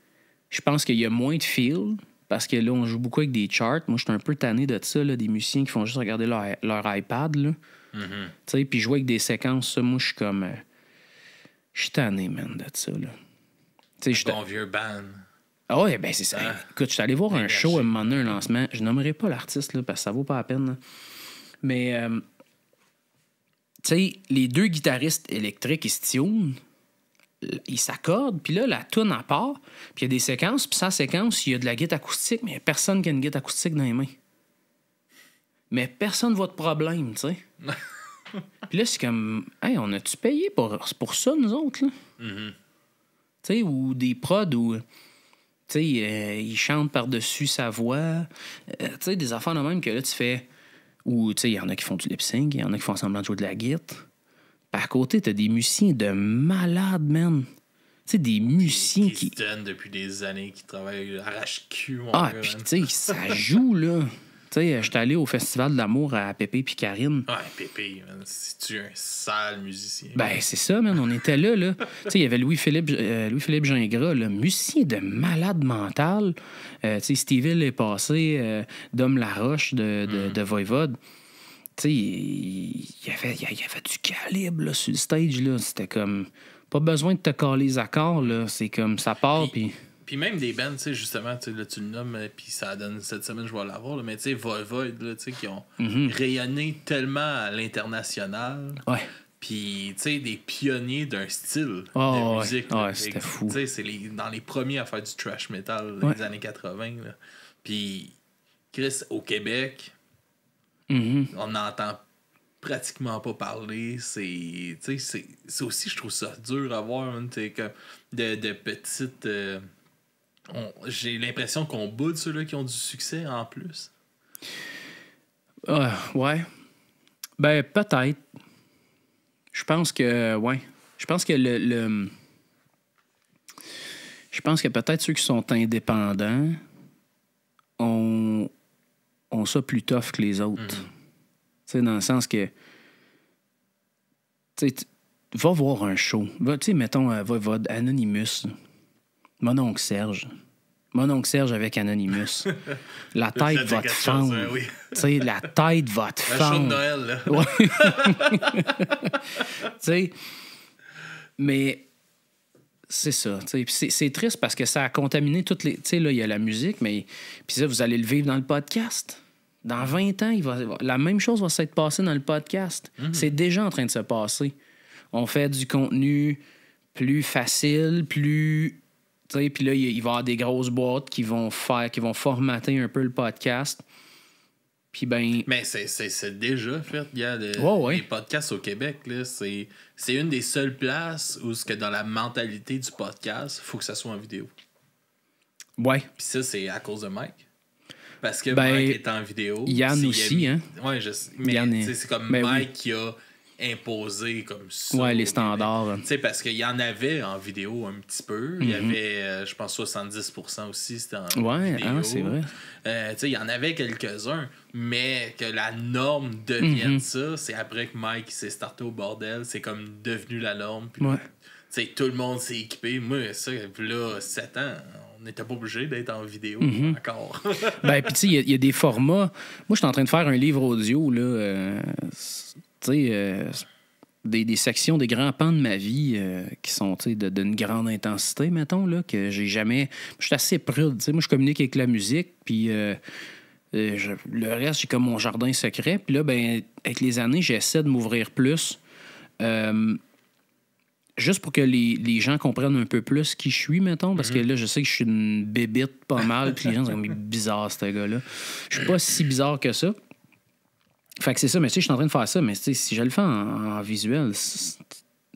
Je pense qu'il y a moins de feel. Parce que là, on joue beaucoup avec des charts. Moi, je suis un peu tanné de ça, là, des musiciens qui font juste regarder leur iPad. Là. Tu sais, puis jouer avec des séquences, ça, moi, je suis comme. Je suis tanné, man, de ça. Là. Bon vieux band. Ah ouais, ben c'est ça. Écoute, je suis allé voir un show à un moment donné, un lancement. Je nommerai pas l'artiste, là, parce que ça vaut pas la peine. Là. Mais, tu sais, les deux guitaristes électriques, ils se tunent. Ils s'accordent, puis là, la toune en part, puis il y a des séquences, puis sans séquence, il y a de la guitare acoustique, mais il n'y a personne qui a une guitare acoustique dans les mains. Mais personne ne voit de problème, tu sais. Puis là, c'est comme, hey, on a-tu payé pour ça, nous autres, là? Tu sais, ou des prods où, tu sais, ils chantent par-dessus sa voix. Tu sais, des affaires de même que là, tu fais, ou, tu sais, il y en a qui font du lip-sync, il y en a qui font semblant de jouer de la guitare. À côté, t'as des musiciens de malades, man. Tu sais, des musiciens qui se donnent depuis des années, qui travaillent arrache-cul, mon Ah, gars, puis man. tu sais, ça joue, là. Tu sais, j'étais allé au Festival de l'amour à Pépé puis Karine. Ouais, Pépé, man. C'est-tu un sale musicien? Ben, c'est ça, man. On était là, là. Tu sais, il y avait Louis-Philippe Gingras, là, musicien de malade mental. Tu sais, Steve Hill est passé, Dom Laroche de Voivode. Tu sais, il y avait du calibre là, sur le stage. Là. C'était comme... Pas besoin de te caler les accords. Là. C'est comme ça part. Puis même des bands, tu sais, justement, tu sais, là, tu le nommes, puis ça donne cette semaine, je vais l'avoir, là, mais tu sais, Voivode, là, tu sais, qui ont rayonné tellement à l'international. Ouais. Puis, tu sais, des pionniers d'un style de musique. Ouais, c'était fou. Tu sais, c'est dans les premiers à faire du thrash metal des années 80. Là. Puis, Chris, au Québec... On n'entend pratiquement pas parler. C'est aussi, je trouve ça dur à voir. Hein, comme de petites... j'ai l'impression qu'on boude ceux-là qui ont du succès en plus. Ouais. Ben, peut-être. Je pense que... Ouais. Je pense que Je pense que peut-être ceux qui sont indépendants ont ça plus tough que les autres. Tu sais, dans le sens que... Tu sais, va voir un show. Tu sais, mettons, va Anonymous. Mon oncle Serge avec Anonymous. La tête va te fendre. Oui. Tu sais, la tête va te fendre. Un show de Noël, là. Ouais. Tu sais, mais... C'est ça. C'est triste parce que ça a contaminé toutes les... Tu sais, là, il y a la musique, mais... Puis ça, vous allez le vivre dans le podcast. Dans 20 ans, la même chose va s'être passée dans le podcast. C'est déjà en train de se passer. On fait du contenu plus facile, plus... Tu sais, puis là, il va y avoir des grosses boîtes qui vont formater un peu le podcast. Puis ben... Mais c'est déjà fait. Il y a les podcasts au Québec, là, c'est une des seules places où ce que dans la mentalité du podcast, il faut que ça soit en vidéo. Ouais. Puis ça, c'est à cause de Mike. Parce que Mike est en vidéo. Yann aussi, hein? Ouais, mais c'est comme Mike qui a imposé comme ça. Ouais, les standards. Tu sais, parce qu'il y en avait en vidéo un petit peu. Il y avait, je pense, 70% aussi, c'était en vidéo. C'est vrai. Tu sais, il y en avait quelques-uns, mais que la norme devienne ça, c'est après que Mike s'est starté au bordel, c'est comme devenu la norme. Puis, tu sais, tout le monde s'est équipé. Moi, ça, là, 7 ans, on n'était pas obligé d'être en vidéo encore. Ben, puis tu sais, il y a des formats. Moi, je suis en train de faire un livre audio, là. Tu sais, des sections, des grands pans de ma vie qui sont, tu sais, d'une grande intensité, mettons, là, que j'ai jamais... Je suis assez prude, tu sais. Moi, je communique avec la musique, puis le reste, j'ai comme mon jardin secret. Puis là, ben, avec les années, j'essaie de m'ouvrir plus. Juste pour que les gens comprennent un peu plus qui je suis, mettons, parce que là, je sais que je suis une bébite pas mal, puis les gens sont comme bizarre, ce gars-là. Je suis pas si bizarre que ça. Fait que c'est ça, mais tu sais, je suis en train de faire ça, mais tu sais, si je le fais en visuel,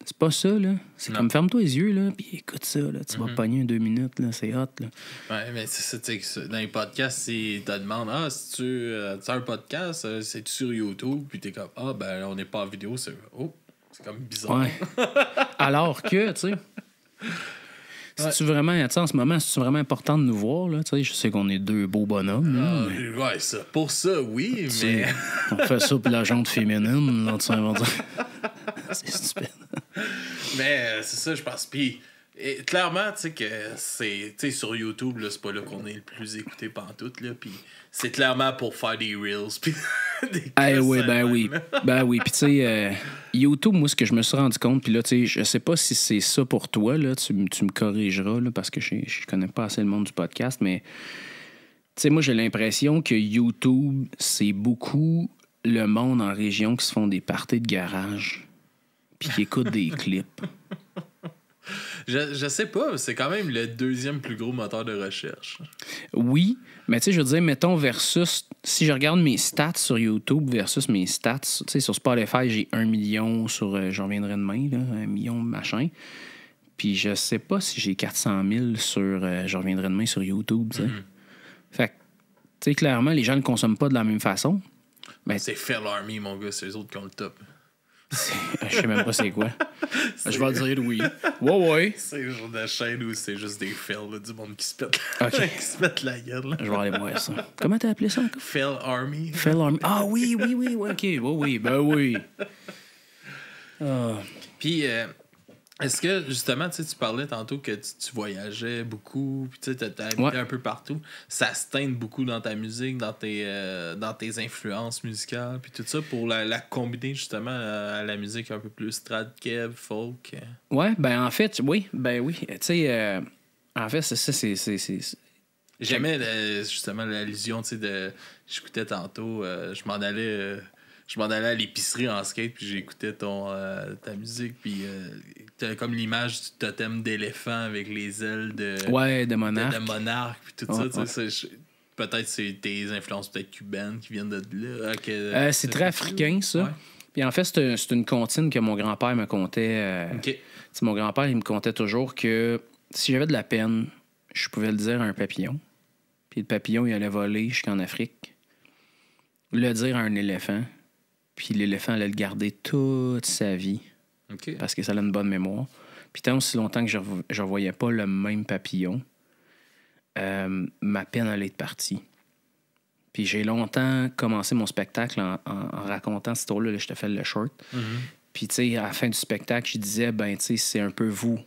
C'est pas ça, là. C'est Non. comme ferme-toi les yeux, là, puis écoute ça, là. Tu vas pogner 2 minutes, là. C'est hot, là. Ouais, mais c'est ça, tu sais, dans les podcasts, ils te demandent, ah, si tu as un podcast, c'est-tu sur YouTube? Puis t'es comme, ah, ben, on n'est pas en vidéo, c'est comme bizarre. Ouais. Alors que, tu sais. C'est-tu vraiment, tu sais, en ce moment, c'est-tu vraiment important de nous voir, là? Tu sais, je sais qu'on est 2 beaux bonhommes, là, mais, Ouais, ça, pour ça, oui, tu sais, mais. on fait ça pour la jante féminine, là, tu sais, on va dire. C'est stupide. Mais c'est ça, je pense. Puis, clairement, tu sais, que c'est. Tu sais, sur YouTube, là, c'est pas là qu'on est le plus écouté pantoute, là. Puis, c'est clairement pour faire des reels. Puis, des Oui, clips, oui. là. Ben oui. Puis, tu sais, YouTube, moi, ce que je me suis rendu compte, puis là, tu sais, je sais pas si c'est ça pour toi, là, tu me corrigeras, là, parce que je connais pas assez le monde du podcast, mais, tu sais, moi, j'ai l'impression que YouTube, c'est beaucoup le monde en région qui se font des parties de garage, puis qui écoutent des clips. Je sais pas, c'est quand même le 2e plus gros moteur de recherche. Oui, mais tu sais, je veux dire, mettons, versus, si je regarde mes stats sur YouTube versus mes stats, tu sais, sur Spotify, j'ai 1 million sur, j'en reviendrai demain, là, 1 million machin. Puis je sais pas si j'ai 400 000 sur, j'en reviendrai demain sur YouTube, tu sais. Fait que, tu sais, clairement, les gens ne consomment pas de la même façon. Ben, C'est Fell Army, mon gars, c'est eux autres qui ont le top. je sais même pas c'est quoi. Je vais dire oui. Ouais. C'est le genre de chaîne où c'est juste des fails, là, du monde qui se pète, Ok. qui se pète la gueule. Là. Je vais aller voir ça. Comment t'as appelé ça encore? Fell Army. Fell Army. Ah oui, ok. Oui, ben oui. Puis, est-ce que, justement, tu sais, tu parlais tantôt que tu voyageais beaucoup, puis tu sais, t'as habité Ouais. un peu partout. Ça se teinte beaucoup dans ta musique, dans tes influences musicales, puis tout ça, pour la combiner, justement, à la musique un peu plus trad, kev, folk. Ouais, ben en fait, oui. Tu sais, en fait, c'est ça, c'est... J'aimais, justement, l'allusion, tu sais, de... J'écoutais tantôt, je m'en allais à l'épicerie en skate, puis j'écoutais ta musique, puis t'as comme l'image du totem d'éléphant avec les ailes de monarque. de monarque, puis tout Ouais, ça. Tu sais, peut-être c'est tes influences peut-être cubaines qui viennent de là. C'est très africain, ça. Ouais. Puis en fait, c'est une comptine que mon grand-père me contait. OK. Tu sais, mon grand-père, il me contait toujours que si j'avais de la peine, je pouvais le dire à un papillon. Puis le papillon, il allait voler jusqu'en Afrique. Le dire à un éléphant. Puis l'éléphant allait le garder toute sa vie. OK. Parce que ça a une bonne mémoire. Puis tant aussi longtemps que je ne voyais pas le même papillon, ma peine allait être partie. Puis j'ai longtemps commencé mon spectacle en racontant cette histoire-là. Là, je te fais le short. Puis tu sais, à la fin du spectacle, je disais, ben tu sais, c'est un peu vous,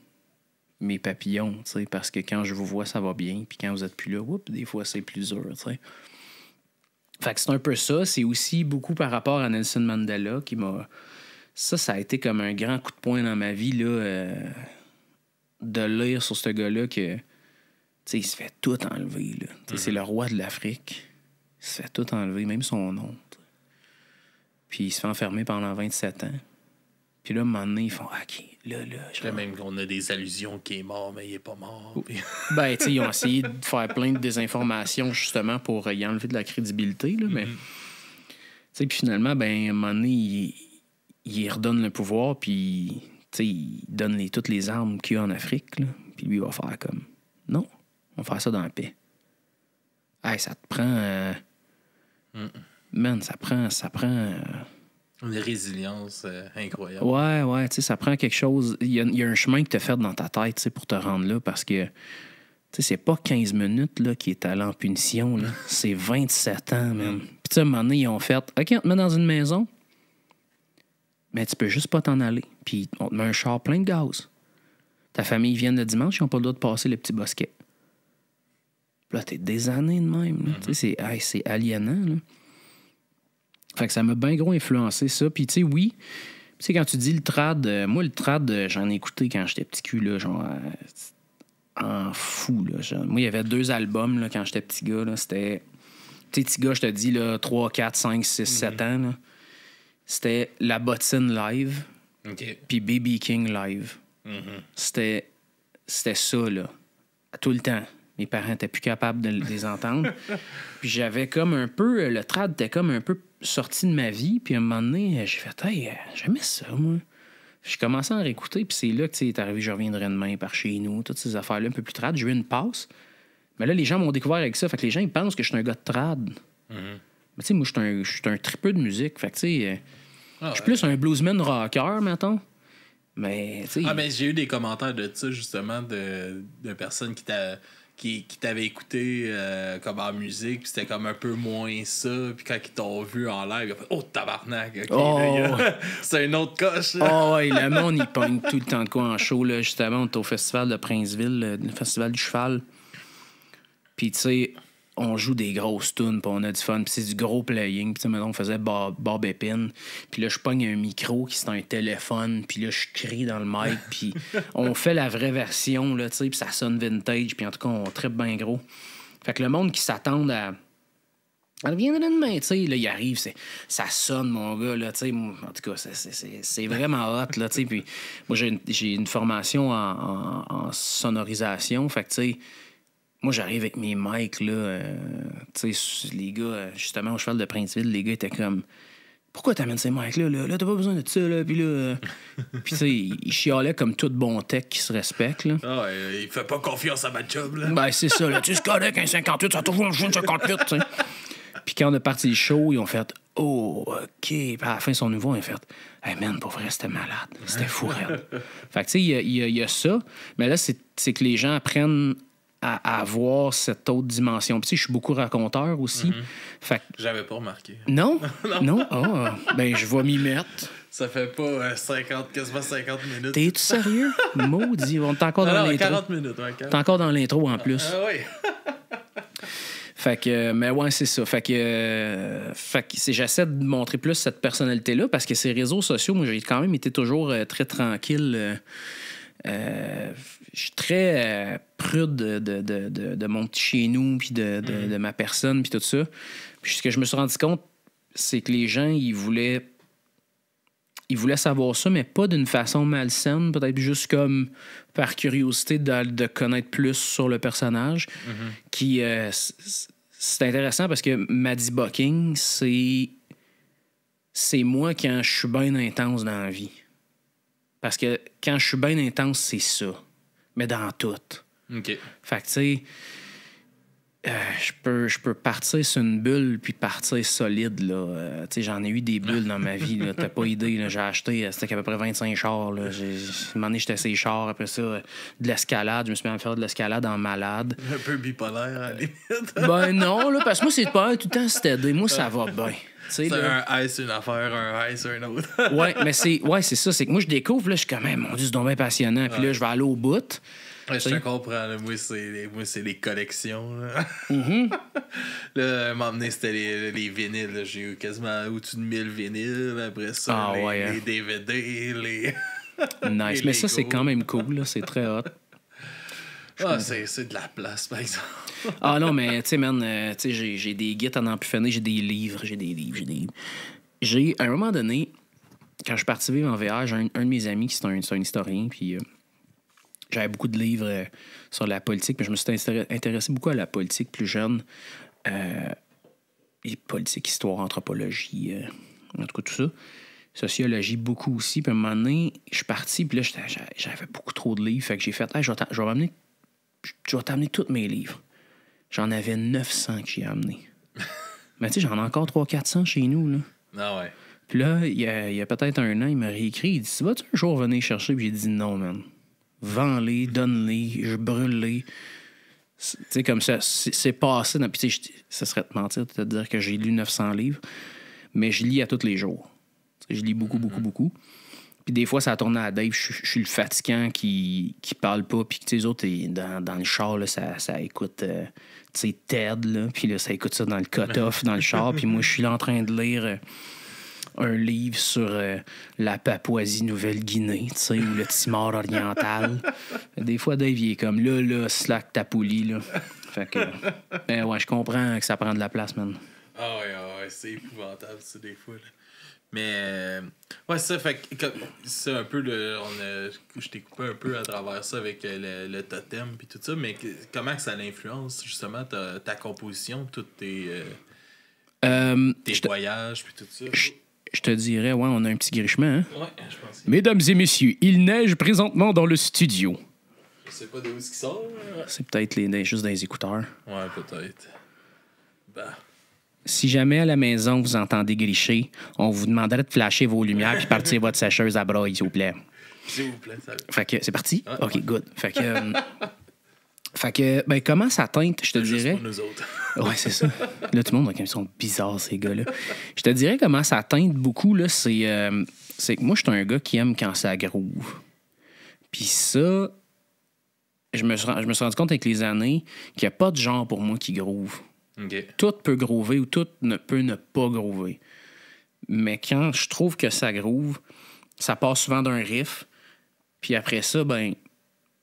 mes papillons, tu sais, parce que quand je vous vois, ça va bien. Puis quand vous êtes plus là, des fois, c'est plus dur, tu sais. Fait que c'est un peu ça. C'est aussi beaucoup par rapport à Nelson Mandela qui m'a... Ça a été comme un grand coup de poing dans ma vie, là, de lire sur ce gars-là que, tu sais, il se fait tout enlever, là. C'est le roi de l'Afrique. Il se fait tout enlever, même son nom. T'sais. Puis il se fait enfermer pendant 27 ans. Puis là, un moment donné, ils font « OK, là... » Là, même qu'on a des allusions qu'il est mort, mais il est pas mort. Puis... Ben, tu sais, ils ont essayé de faire plein de désinformations, justement, pour y enlever de la crédibilité, là, mais... Tu sais, puis finalement, ben, à un moment donné, il redonne le pouvoir, puis, tu sais, il donne toutes les armes qu'il y a en Afrique, là. Puis lui, il va faire comme... Non, on va faire ça dans la paix. Hey, ça te prend... Man, ça prend... Une résilience incroyable. Ouais, tu sais, ça prend quelque chose... Il y a un chemin que tu as fait dans ta tête, tu sais, pour te rendre là, parce que, tu sais, c'est pas 15 minutes, là, qui est allé en punition, là. C'est 27 ans, man. Puis, tu sais, à un moment donné, ils ont fait... OK, on te met dans une maison, mais tu peux juste pas t'en aller. Puis, on te met un char plein de gaz. Ta famille vient le dimanche, ils n'ont pas le droit de passer le petit bosquet. Puis là, t'es des années de même, là. Tu sais, c'est aliénant, là. Fait que ça m'a bien gros influencé, ça. Puis, tu sais, oui. Tu sais, quand tu dis le trad, moi, le trad, j'en ai écouté quand j'étais petit cul, là, genre, en fou, là. Moi, il y avait 2 albums, là, quand j'étais petit gars, là. C'était, tu sais, petit gars, je te dis, là, 3, 4, 5, 6, 7 ans, là. C'était La Bottine live, puis BB King live. C'était ça, là, tout le temps. Mes parents n'étaient plus capables de les entendre. Puis j'avais comme un peu... Le trad était comme un peu sorti de ma vie. Puis à un moment donné, j'ai fait « Hey, j'aimais ça, moi. » J'ai commencé à en réécouter, puis c'est là que, tu sais, est arrivé Je reviendrai demain par chez nous, toutes ces affaires-là un peu plus trad. J'ai eu une passe. Mais là, les gens m'ont découvert avec ça. Fait que les gens, ils pensent que je suis un gars de trad. Mais tu sais, moi, je suis un tripeux de musique. Fait que, tu sais, je suis plus un bluesman rocker, mettons. Mais, tu sais... Ah, ben, j'ai eu des commentaires de ça, justement, de personnes qui t'avaient écouté comme en musique, puis c'était comme un peu moins ça, puis quand ils t'ont vu en live, ils ont fait « Oh, tabarnak! » OK, là, c'est une autre coche. Oh, ouais, le monde, il pogne tout le temps de quoi en show, là. Justement, on était au festival de Princeville, le festival du cheval. Puis, tu sais, on joue des grosses tunes, puis on a du fun, puis c'est du gros playing. Puis, tu sais, maintenant, on faisait Bob Épine. Puis là, je pogne un micro qui c'est un téléphone, puis là, je crie dans le mic, puis on fait la vraie version, là, tu sais, puis ça sonne vintage, puis en tout cas, on trippe bien gros. Fait que le monde qui s'attend à... Elle viendrait demain, tu sais, là, il arrive, ça sonne, mon gars, là, tu sais, en tout cas, c'est vraiment hot, là, tu sais, puis moi, j'ai une formation en sonorisation, fait que, tu sais, moi, j'arrive avec mes mics, là, tu sais, les gars, justement, au cheval de Princeville, les gars étaient comme, pourquoi t'amènes ces mics-là, là? Là, t'as pas besoin de ça, là, puis là... Puis, tu sais, ils chialaient comme tout bon tech qui se respecte, là. Ah, il fait pas confiance à ma job, là. Ben, c'est ça, là, tu sais, c'est correct, un 58, ça a toujours joué un 58, tu sais. Puis quand on a parti le show, ils ont fait « Oh, OK. » Puis à la fin, son nouveau, ils ont fait « Hey man, pour vrai, c'était malade. C'était fou, raide. » Fait que tu sais, il y a ça. Mais là, c'est que les gens apprennent à avoir cette autre dimension. Puis tu sais, je suis beaucoup raconteur aussi. Fait que... J'avais pas remarqué. Non? Non? Oh, ben, je vais m'y mettre. Ça fait pas quasiment 50 minutes. T'es-tu sérieux? Maudit. On est encore dans l'intro. 40 minutes, ouais. T'es encore dans l'intro, en plus. Ah oui. Fait que, mais ouais, c'est ça. Fait que j'essaie de montrer plus cette personnalité-là parce que ces réseaux sociaux, moi, j'ai quand même été toujours très tranquille. Je suis très prude de mon petit chez nous, puis de ma personne, puis tout ça. Puis ce que je me suis rendu compte, c'est que les gens, ils voulaient savoir ça, mais pas d'une façon malsaine, peut-être juste comme par curiosité de connaître plus sur le personnage. Qui c'est intéressant parce que Maddie Bucking, c'est moi quand je suis bien intense dans la vie. Parce que quand je suis bien intense, c'est ça. Mais dans tout. OK. Fait que, tu sais, je peux partir sur une bulle puis partir solide, là. Tu sais, j'en ai eu des bulles dans ma vie, là. T'as pas idée, là. J'ai acheté, c'était à peu près 25 chars, là. Un moment donné, j'étais ces chars. Après ça, de l'escalade. Je me suis mis à faire de l'escalade en malade. Un peu bipolaire, à la limite. Ben non, là, parce que moi, c'est pas tout le temps stédé. Moi, ça va bien. C'est là, un high, c'est une affaire, un high, c'est un autre. Ouais, mais c'est ça. C'est que moi, je découvre, là, je suis quand même, mon Dieu, c'est donc bien passionnant. Puis là, je vais aller au bout. Ouais, je te comprends. Là. Moi, c'est les collections. Là, là à un moment donné, c'était les vinyles. Là. J'ai eu quasiment au-dessus de 1000 vinyles. Après ça, les DVD, les... Nice. Mais ça, c'est quand même cool. Là. C'est très hot. C'est de la place, par exemple. Ah non, mais tu sais, man, j'ai des guides à n'en plus finir. J'ai des livres. À un moment donné, quand je suis parti vivre en VR, j'ai un de mes amis qui c'est un historien, puis... j'avais beaucoup de livres sur la politique, mais je me suis intéressé beaucoup à la politique plus jeune. Et politique, histoire, anthropologie, en tout cas tout ça. Sociologie, beaucoup aussi. Puis à un moment donné, je suis parti, puis là, j'avais beaucoup trop de livres. Fait que j'ai fait, hey, je vais t'amener tous mes livres. J'en avais 900 que j'ai amenés. Mais tu sais, j'en ai encore 300-400 chez nous, là. Ah ouais. Puis là, il y a peut-être un an, il m'a réécrit. Il dit, tu vas-tu un jour venir chercher? Puis j'ai dit, non, man. Vends-les, donne-les, je brûle-les. Tu sais, comme ça, c'est passé. Puis tu sais, ça serait te mentir de te dire que j'ai lu 900 livres, mais je lis à tous les jours. T'sais, je lis beaucoup. Puis des fois, ça a tourné à Dave. Je suis le fatigant qui parle pas. Puis les autres, dans le char, là, ça écoute tu sais, TED. Là, puis là, ça écoute ça dans le cut-off, dans le char. Puis moi, je suis là en train de lire... un livre sur la Papouasie-Nouvelle-Guinée, tu sais, ou le Timor oriental. Des fois, Dave, il est comme là, slack ta poulie, là. Fait que, ben ouais, je comprends que ça prend de la place, man. Ah ouais, c'est épouvantable, ça, des fois, là. Mais, ouais, ça, fait que, c'est un peu je t'ai coupé un peu à travers ça avec le totem puis tout ça, mais comment que ça influence, justement, ta composition, tous tes voyages puis tout ça? je te dirais, ouais, on a un petit grichement, hein? Ouais, je pense. Mesdames et messieurs, il neige présentement dans le studio. Je sais pas d'où est-ce qu'il sort. C'est peut-être les neiges juste dans les écouteurs. Ouais, peut-être. Bah. Si jamais à la maison vous entendez gricher, on vous demanderait de flasher vos lumières puis partir votre sécheuse à broye, s'il vous plaît. S'il vous plaît, ça. Fait que c'est parti? Ouais, OK, ouais. good. Fait que, ben, comment ça teinte, je te Juste dirais? pour nous autres. Ouais, c'est ça. Là, tout le monde, ils sont bizarres, ces gars-là. Je te dirais comment ça teinte beaucoup, là, c'est que moi, je suis un gars qui aime quand ça groove. Puis ça, je me suis rendu compte avec les années qu'il n'y a pas de genre pour moi qui groove. OK. Tout peut groover ou tout ne peut ne pas groover. Mais quand je trouve que ça groove, ça passe souvent d'un riff. Puis après ça, ben,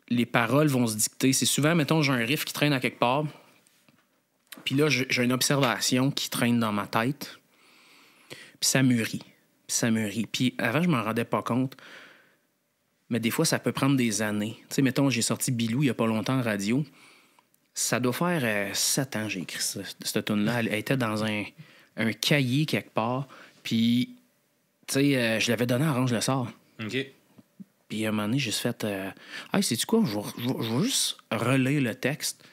les paroles vont se dicter. C'est souvent, mettons, j'ai un riff qui traîne à quelque part. Puis là, j'ai une observation qui traîne dans ma tête. Puis ça mûrit. Puis avant, je m'en rendais pas compte. Mais des fois, ça peut prendre des années. Tu sais, mettons, j'ai sorti Bilou il y a pas longtemps en radio. Ça doit faire 7 ans que j'ai écrit cette tune-là. Elle était dans un cahier quelque part. Puis, tu sais, je l'avais donné à Orange Le Sort. OK. Puis à un moment donné, j'ai juste fait hey, sais-tu quoi? Je vais juste relire le texte.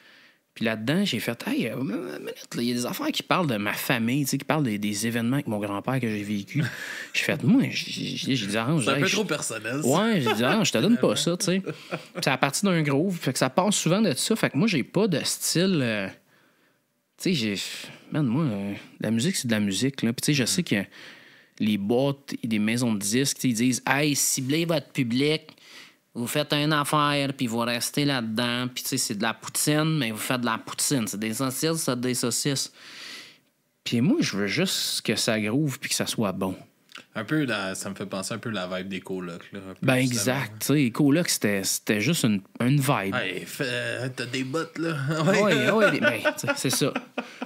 Puis là-dedans, j'ai fait hey, une minute, il y a des affaires qui parlent de ma famille, tu sais, qui parlent des événements avec mon grand-père que j'ai vécu. J'ai fait moi, j'ai dit Orange. C'est un peu trop personnel. Ça. Ouais, j'ai dit Orange, je te donne pas ça, tu sais. Puis c'est à partir d'un groove. Fait que ça passe souvent de ça. Fait que moi, j'ai pas de style. Tu sais, moi, la musique, c'est de la musique, là. Puis tu sais, je sais que les boîtes et des maisons de disques, ils disent hey, ciblez votre public, vous faites une affaire, puis vous restez là-dedans, puis tu sais, c'est de la poutine, mais vous faites de la poutine. C'est des saucisses, c'est des saucisses. Puis moi, je veux juste que ça groove puis que ça soit bon. Un peu, ça me fait penser un peu la vibe des colocs. Là, Ben exact. Tu sais, coloc, c'était juste une vibe. Hey, t'as des bottes, là. Ouais, ben, c'est ça.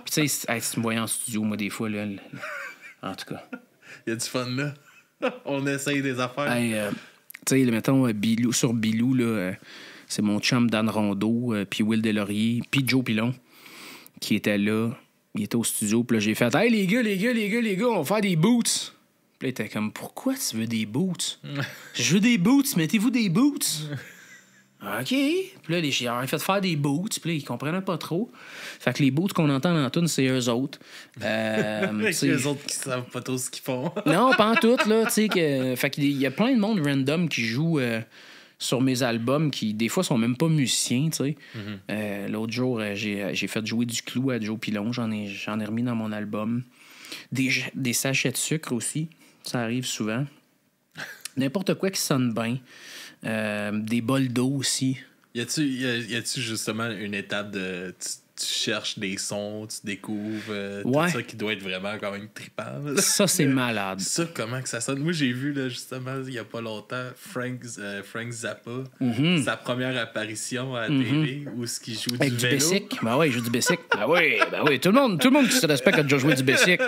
Puis tu sais, si tu me voyais en studio, moi, des fois, là, en tout cas. Il y a du fun, là. On essaye des affaires. Hey, tu sais, mettons, Bilou, sur Bilou, là, c'est mon chum Dan Rondeau, puis Will Delaurier, puis Joe Pilon, qui était là. Il était au studio, puis là, j'ai fait hey, les gars, on va faire des boots. Puis là, il était comme pourquoi tu veux des boots? Je veux des boots, mettez-vous des boots. OK. Puis là, j'ai fait faire des boots, puis là, ils comprenaient pas trop. Fait que les boots qu'on entend dans la tune, c'est eux autres. Les autres qui savent pas trop ce qu'ils font. Non, pas en tout, là. Tu sais que. Fait qu'il y a plein de monde random qui joue sur mes albums qui, des fois, sont même pas musiciens, tu sais. Mm-hmm. L'autre jour, j'ai fait jouer du clou à Joe Pilon. J'en ai remis dans mon album. Des sachets de sucre aussi. Ça arrive souvent. N'importe quoi qui sonne bien. Des bols d'eau aussi. Y a-tu justement une étape de. Tu cherches des sons, tu découvres tout ça qui doit être vraiment quand même trippant. Là. Ça, c'est malade. Ça, comment que ça sonne? Moi, j'ai vu, là, justement, il y a pas longtemps, Frank Zappa, sa première apparition à la TV, où ce qu'il joue avec du vélo. Bessic. Ben oui, il joue du Bessic. Ben oui. Tout le monde qui se respecte a déjà joué du Bessic.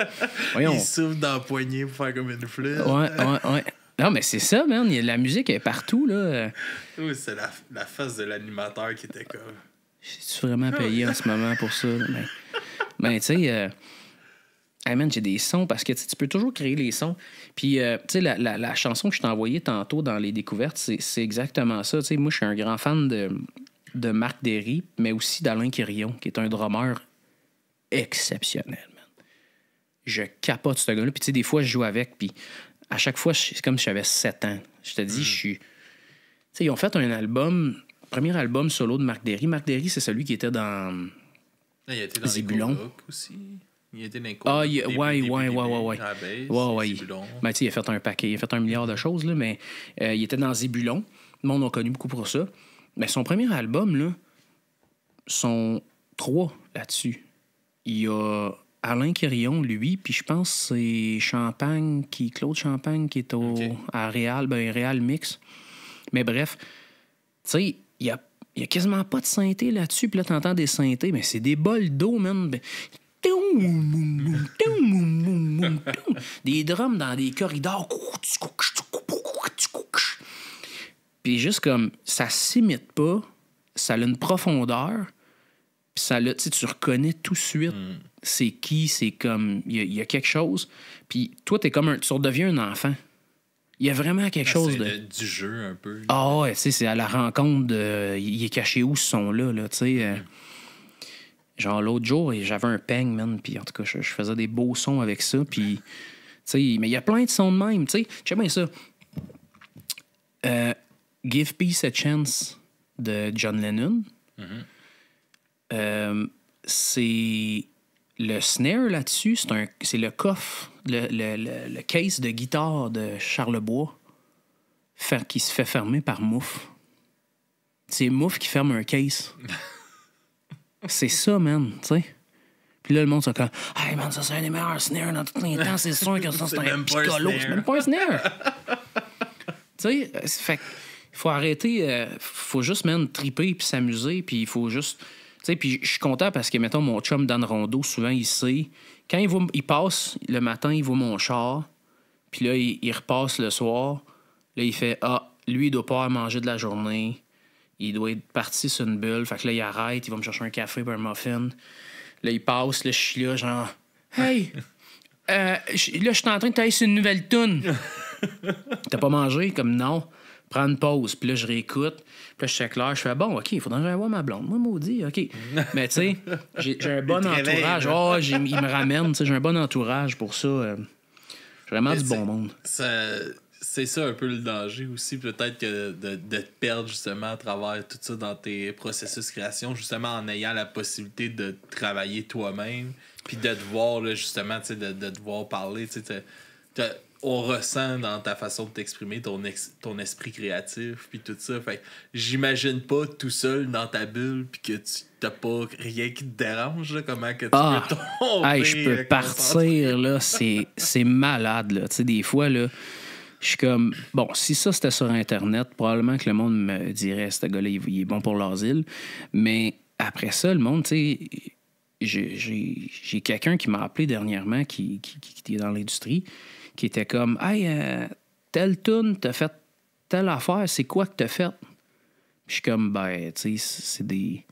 Voyons. Il souffle dans la poignée pour faire comme une flûte. Ouais. Non, mais c'est ça, man. La musique est partout, là. Oui, c'est la face de l'animateur qui était comme... J'ai-tu vraiment payé en ce moment pour ça? Mais tu sais, hey man, j'ai des sons parce que tu peux toujours créer les sons. Puis, tu sais, la chanson que je t'ai envoyée tantôt dans les découvertes, c'est exactement ça. Tu sais, moi, je suis un grand fan de Marc Derry, mais aussi d'Alain Quirion, qui est un drummer exceptionnel, man. Je capote ce gars-là. Puis, tu sais, des fois, je joue avec, puis à chaque fois, c'est comme si j'avais 7 ans. Je te dis, je suis... Tu sais, ils ont fait un album... Premier album solo de Marc Derry. Marc Derry, c'est celui qui était dans il a été dans Zébulon. Les colocs aussi. Il était dans les Ah, colocs. Ouais. Ben, tu sais, il a fait un paquet, il a fait 1 milliard de choses, là, mais il était dans Zébulon. Le monde a connu beaucoup pour ça. Mais son premier album, là, sont 3 là-dessus. Il y a Alain Quirion, lui, puis je pense que c'est Claude Champagne qui est à Réal, Réal Mix. Mais bref, tu sais, il y a quasiment pas de synthé là-dessus. Puis là, t'entends des synthés, mais c'est des bols d'eau, man. Des drums dans des corridors. Puis juste comme, ça s'imite pas, ça a une profondeur. Puis ça, là, tu reconnais tout de suite c'est qui, c'est comme... Il y a quelque chose. Puis toi, t'es comme tu redeviens un enfant. Il y a vraiment quelque chose de... du jeu, un peu. Ah ouais, tu sais, c'est à la rencontre de... Il est caché où, ce son-là, là, tu sais... Genre, l'autre jour, j'avais un peigne, man, puis en tout cas, je faisais des beaux sons avec ça, puis... Tu sais, mais il y a plein de sons de même, tu sais. J'aime bien ça. Give Peace a Chance de John Lennon. C'est... Le snare là-dessus, c'est le coffre, le case de guitare de Charlebois qui se fait fermer par Mouf. C'est Mouf qui ferme un case. C'est ça, man, tu sais. Puis là, le monde, c'est comme « Hey, man, ça, c'est un des meilleurs snares dans tous les temps. C'est sûr que ça, c'est un piccolo. C'est même pas un snare. » Tu sais, fait il faut arrêter. Faut juste, man, triper puis s'amuser. Puis il faut juste... Tu sais, puis je suis content parce que, mettons, mon chum Dan Rondeau, souvent, il sait. Quand il passe le matin, il voit mon char. Puis là, il repasse le soir. Là, il fait « Ah, lui, il doit pas avoir mangé de la journée. Il doit être parti sur une bulle. » Fait que là, il arrête. Il va me chercher un café et un muffin. Là, il passe. Là, je suis là, genre « Hey! Là, je suis en train de tailler sur une nouvelle toune. T'as pas mangé? » Comme non. Prends une pause. Puis là, je réécoute. Puis là, je suis clair. Je fais bon, OK, il faudrait que j'aille voir ma blonde. Moi, maudit, OK. Mais tu sais, j'ai un bon entourage. Oh, il me ramène. J'ai un bon entourage pour ça. J'ai vraiment du bon monde. C'est ça un peu le danger aussi, peut-être que de te perdre justement à travers tout ça dans tes processus de création, justement en ayant la possibilité de travailler toi-même, puis de te voir, là, justement, de te voir parler. On ressent dans ta façon de t'exprimer ton esprit créatif, puis tout ça. Fait que j'imagine pas tout seul dans ta bulle, puis que tu t'as pas rien qui te dérange, là, comment que tu peux tomber. Hey, je peux partir, là, c'est malade, là. Tu sais, des fois, là, je suis comme... Bon, si ça, c'était sur Internet, probablement que le monde me dirait, ce gars-là, il est bon pour l'asile. Mais après ça, le monde, tu sais... J'ai quelqu'un qui m'a appelé dernièrement, qui est dans l'industrie, qui était comme « Hey, telle toune, t'as fait telle affaire, c'est quoi que t'as fait? » Puis je suis comme « Ben, tu sais,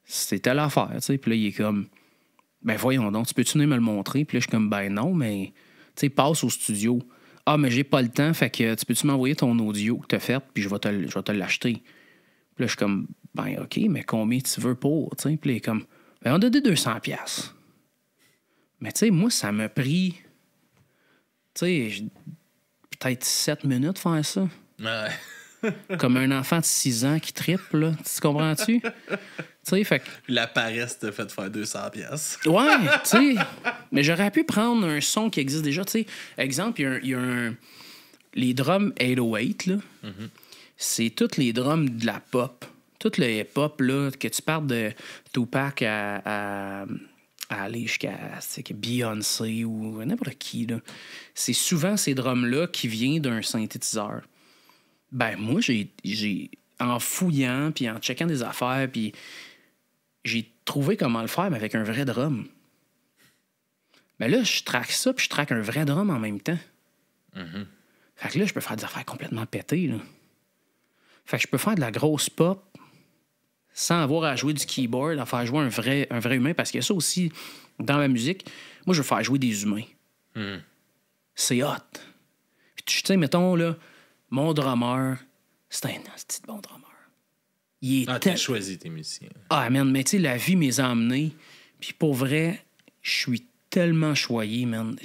c'est telle affaire, tu sais. » Puis là, il est comme « Ben, voyons donc, tu peux-tu venir me le montrer? » Puis là, je suis comme « Ben non, mais, tu sais, passe au studio. » « Ah, mais j'ai pas le temps, fait que tu peux-tu m'envoyer ton audio que t'as fait, puis je vais te l'acheter. » Puis là, je suis comme « Ben, OK, mais combien tu veux pour? » Tu sais, puis là, il est comme « Ben, on a donné 200$. » Mais tu sais, moi, ça m'a pris... Tu sais, peut-être 7 minutes faire ça. Ouais. Comme un enfant de 6 ans qui trippe, là. Tu comprends-tu? Tu sais, fait que... La paresse t'a fait faire 200$. Ouais, tu sais. Mais j'aurais pu prendre un son qui existe déjà. Tu sais, exemple, il y a un... Les drums 808, là, c'est tous les drums de la pop. Tout le hip-hop, là, que tu parles de Tupac à aller jusqu'à Beyoncé ou n'importe qui, là. C'est souvent ces drums-là qui viennent d'un synthétiseur. Ben, moi, j'ai en fouillant, puis en checkant des affaires, puis j'ai trouvé comment le faire, mais avec un vrai drum. Ben là, je traque ça, puis je traque un vrai drum en même temps. Fait que là, je peux faire des affaires complètement pétées, là. Fait que je peux faire de la grosse pop sans avoir à jouer du keyboard, à faire jouer un vrai humain, parce que ça aussi, dans ma musique, moi, je veux faire jouer des humains. C'est hot. Puis tu sais, mettons, là, mon drummer, c'est un petit bon drummer. T'as choisi tes musiciens. Ah, man, mais tu sais, la vie m'est emmenée. Puis pour vrai, je suis tellement choyé, man.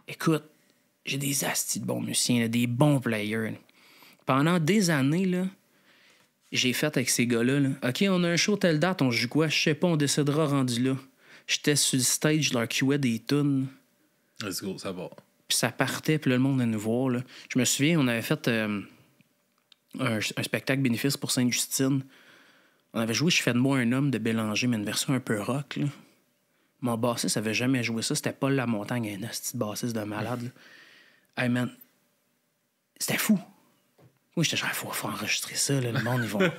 Écoute, j'ai des astis de bons musiciens, là, des bons players. Pendant des années, là, j'ai fait avec ces gars-là. Là. OK, on a un show telle date, on joue quoi? Je sais pas, on décidera rendu là. J'étais sur le stage, je leur cuais des tunes. Let's go, ça va. Puis ça partait, puis là, le monde venait nous voir. Là. Je me souviens, on avait fait un spectacle bénéfice pour Sainte-Justine. On avait joué Je fais de moi un homme de Bélanger, mais une version un peu rock. Là. Mon bassiste avait jamais joué ça. C'était Paul Lamontagne, un petit bassiste de malade. Là. Hey, man, c'était fou. Moi, j'étais genre, faut enregistrer ça. Là. Le monde, ils vont...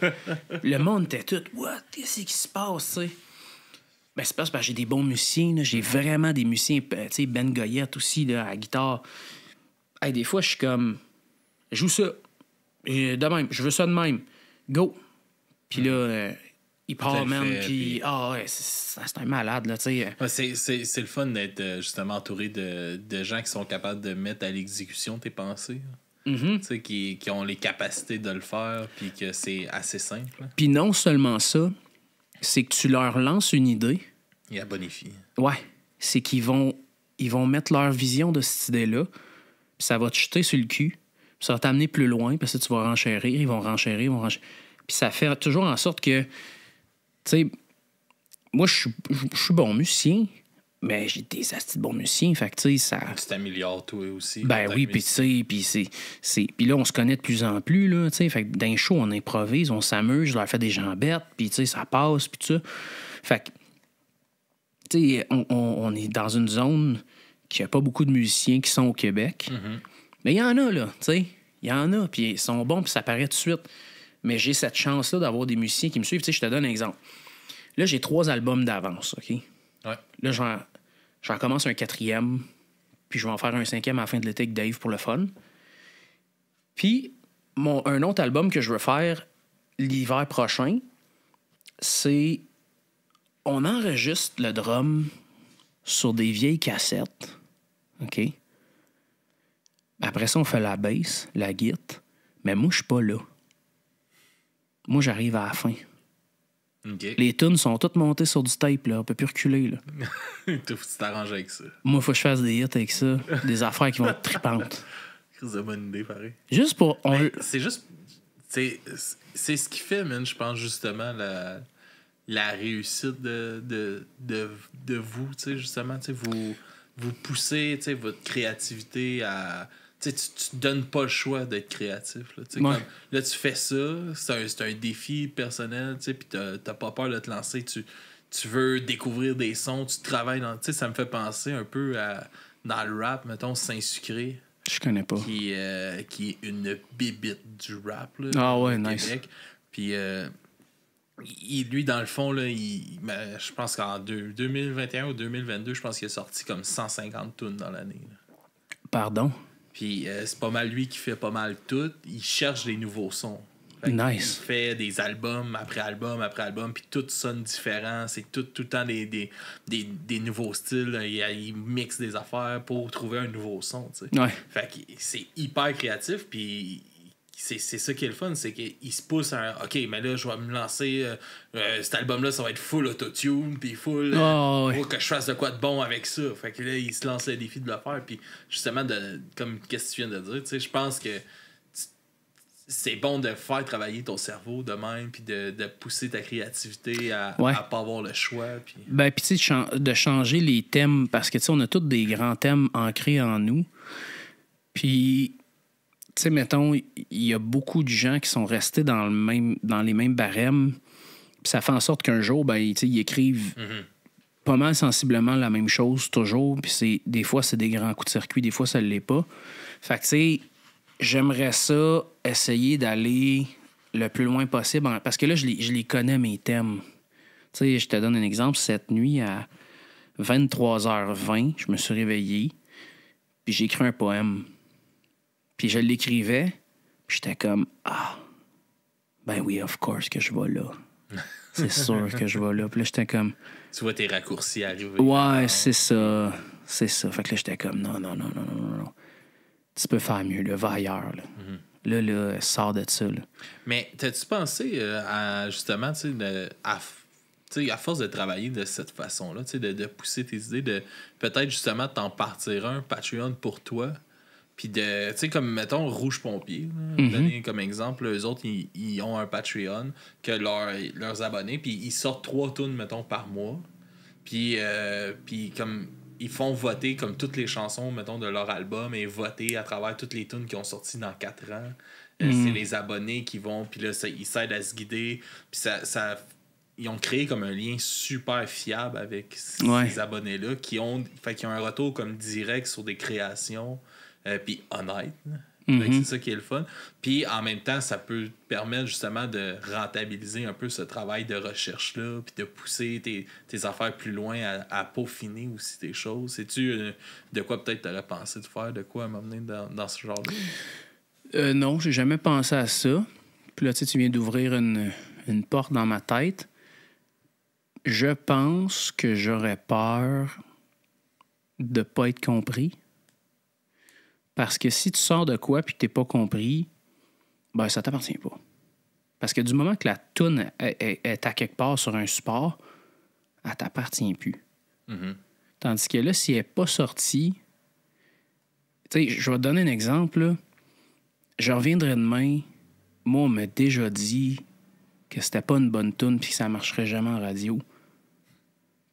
Le monde était tout, what? Qu'est-ce qui se passe, tu sais? Ben, c'est parce que j'ai des bons musiciens. Là. J'ai vraiment des musiciens. Tu sais, Ben Goyette aussi, là, à la guitare. Hey, des fois, je suis comme, joue ça. De même, je veux ça de même. Go. Puis là, il part, man, fait, puis... Ah ouais, c'est un malade, là, tu sais. Ouais, c'est le fun d'être justement entouré de gens qui sont capables de mettre à l'exécution tes pensées. Tu sais, qui ont les capacités de le faire, puis que c'est assez simple. Puis non seulement ça, c'est que tu leur lances une idée. Il a bonifié. Ouais. C'est ils vont mettre leur vision de cette idée-là, puis ça va te jeter sur le cul, puis ça va t'amener plus loin, parce que tu vas renchérir, ils vont renchérir. Puis ça fait toujours en sorte que, tu sais, moi, je suis bon musicien, mais j'ai des astis de bons musiciens, fait que, tu sais, ça... Tu t'améliores toi aussi. Ben oui, puis tu sais, puis là, on se connaît de plus en plus, là, tu sais, fait que dans les shows, on improvise, on s'amuse, je leur fais des jambettes, puis tu sais, ça passe, puis tout ça. Fait que, tu sais, on est dans une zone qui a pas beaucoup de musiciens qui sont au Québec, mais il y en a, là, tu sais, il y en a, puis ils sont bons, puis ça paraît tout de suite. Mais j'ai cette chance-là d'avoir des musiciens qui me suivent. Tu sais, je te donne un exemple. Là, j'ai 3 albums d'avance, OK? Ouais. Là, j'en commence un 4e, puis je vais en faire un 5e à la fin de l'été avec Dave pour le fun. Puis, un autre album que je veux faire l'hiver prochain, c'est... On enregistre le drum sur des vieilles cassettes, OK? Après ça, on fait la bass, la guitare, mais moi, je suis pas là. Moi, j'arrive à la fin. OK. Les tunes sont toutes montées sur du tape, là. On peut plus reculer, là. Tu t'arranges avec ça. Moi, il faut que je fasse des hits avec ça. Des affaires qui vont être tripantes. C'est une bonne idée, pareil. Juste pour... C'est juste... C'est ce qui fait, man, je pense, justement, la réussite de vous, tu sais, justement. Tu sais, vous poussez, tu sais, votre créativité à... Tu sais, tu te donnes pas le choix d'être créatif. Là, tu sais, Ouais. comme, là, tu fais ça, c'est un défi personnel, tu sais, puis t'as pas peur de te lancer. Tu veux découvrir des sons, tu travailles dans... Tu sais, ça me fait penser un peu dans le rap, mettons, Saint-Sucré, Je connais pas. qui est une bébite du rap, là, Ah ouais, au nice. Québec. Puis lui, dans le fond, là, je pense qu'en 2021 ou 2022, je pense qu'il a sorti comme 150 tunes dans l'année. Là. Pardon? Puis c'est pas mal lui qui fait pas mal tout. Il cherche des nouveaux sons. Nice. Il fait des albums après album après album, puis tout sonne différent. C'est tout le temps des nouveaux styles. Là. Il mixe des affaires pour trouver un nouveau son. Tu sais. Ouais. Fait que c'est hyper créatif, puis c'est ça qui est le fun, c'est qu'il se pousse à un OK, mais là, je vais me lancer. Cet album-là, ça va être full autotune, puis full. Oh, ouais. Faut que je fasse de quoi de bon avec ça. Fait que là, il se lance le défi de le faire, puis justement, comme qu'est-ce que tu viens de dire, tu sais, je pense que c'est bon de faire travailler ton cerveau de même, puis de pousser ta créativité à pas avoir le choix. Puis... Ben, puis tu sais, de changer les thèmes, parce que tu sais, on a tous des grands thèmes ancrés en nous. Puis, tu sais, mettons, il y a beaucoup de gens qui sont restés dans les mêmes barèmes. Puis ça fait en sorte qu'un jour, ben, tu sais, ils écrivent pas mal sensiblement la même chose toujours. Puis des fois, c'est des grands coups de circuit, des fois, ça ne l'est pas. Fait que, tu sais, j'aimerais ça essayer d'aller le plus loin possible. Parce que là, je les connais, mes thèmes. Tu sais, je te donne un exemple. Cette nuit, à 23h20, je me suis réveillé, puis j'ai écrit un poème. Puis je l'écrivais, puis j'étais comme « Ah, ben oui, of course que je vais là. C'est sûr que je vais là. » Puis là, j'étais comme... Tu vois tes raccourcis arriver. Ouais, c'est ça. C'est ça. Fait que là, j'étais comme « Non. Tu peux faire mieux, là. Va ailleurs, là. Là, sors de ça, là. » Mais t'as-tu pensé à, justement, tu sais, à force de travailler de cette façon-là, tu sais, de pousser tes idées, de peut-être justement t'en partir un Patreon pour toi, puis de, tu sais, comme, mettons, Rouge Pompier, là, donner comme exemple, eux autres, ils ont un Patreon que leurs abonnés, puis ils sortent 3 tunes, mettons, par mois, puis comme, ils font voter, comme, toutes les chansons, mettons, de leur album, et voter à travers toutes les tunes qui ont sorti dans 4 ans. C'est les abonnés qui vont, puis là, ils s'aident à se guider, puis ils ont créé comme un lien super fiable avec ces abonnés-là qui ont un retour comme direct sur des créations, puis honnête. C'est ça qui est le fun. Puis en même temps, ça peut te permettre justement de rentabiliser un peu ce travail de recherche-là, puis de pousser tes affaires plus loin à peaufiner aussi tes choses. Sais-tu de quoi peut-être t'aurais pensé de faire, de quoi m'amener dans ce genre-là? Non, j'ai jamais pensé à ça. Puis là, tu viens d'ouvrir une porte dans ma tête. Je pense que j'aurais peur de pas être compris. Parce que si tu sors de quoi puis que t'es pas compris, ben ça t'appartient pas. Parce que du moment que la toune est à quelque part sur un support, elle t'appartient plus. Mhm. Tandis que là, si elle n'est pas sortie, tu sais, je vais te donner un exemple. Là. Je reviendrai demain. Moi, on m'a déjà dit que c'était pas une bonne toune puis que ça marcherait jamais en radio.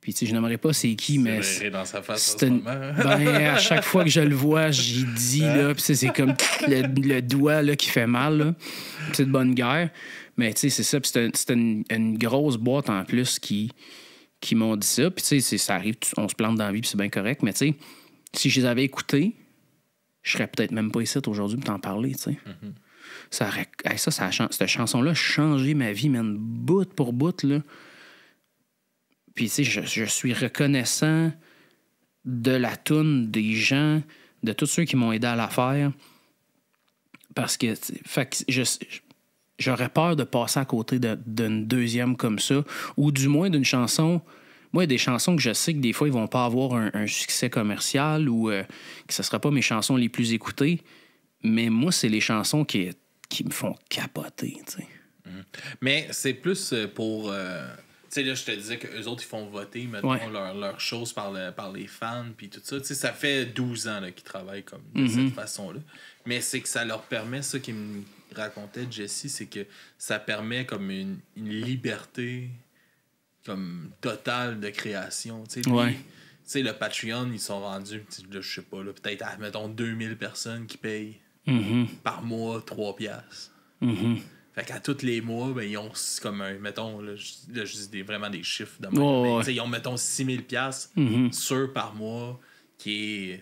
Puis, tu sais, je n'aimerais pas c'est qui, mais. C'est dans sa face en c'est ce une- moment. Ben, à chaque fois que je le vois, j'y dis, là. Puis, c'est comme le doigt là, qui fait mal, là. Puis c'est de bonne guerre. Mais, tu sais, c'est ça. Puis, c'était une grosse boîte en plus qui m'ont dit ça. Puis, tu sais, ça arrive, on se plante dans la vie, puis c'est bien correct. Mais, tu sais, si je les avais écoutés, je serais peut-être même pas ici aujourd'hui pour t'en parler, tu sais. Mm-hmm. Cette chanson-là a changé ma vie, man, bout pour bout, là. Puis, tu sais, je suis reconnaissant de la toune, des gens, de tous ceux qui m'ont aidé à la faire. Parce que, fait que j'aurais peur de passer à côté d'une deuxième comme ça, ou du moins d'une chanson. Moi, il y a des chansons que je sais que des fois, ils vont pas avoir un succès commercial ou que ce ne sera pas mes chansons les plus écoutées. Mais moi, c'est les chansons qui me font capoter, tu sais. Mais c'est plus pour. Tu sais, là, je te disais qu'eux autres, ils font voter, mettons, Ouais. leurs choses par les fans, puis tout ça. Tu sais, ça fait 12 ans là, qu'ils travaillent comme de cette façon-là. Mais c'est que ça leur permet, ça qu'il me racontait Jesse, c'est que ça permet comme une liberté comme totale de création. Tu sais, lui, Ouais. tu sais, le Patreon, ils sont rendus, là, je sais pas, là, peut-être, mettons, 2000 personnes qui payent par mois 3 piastres. Fait qu'à tous les mois, ben, ils ont comme un, mettons, là, je dis vraiment des chiffres de même, mais, tu sais, ils ont, mettons, 6000 piastres sur par mois qui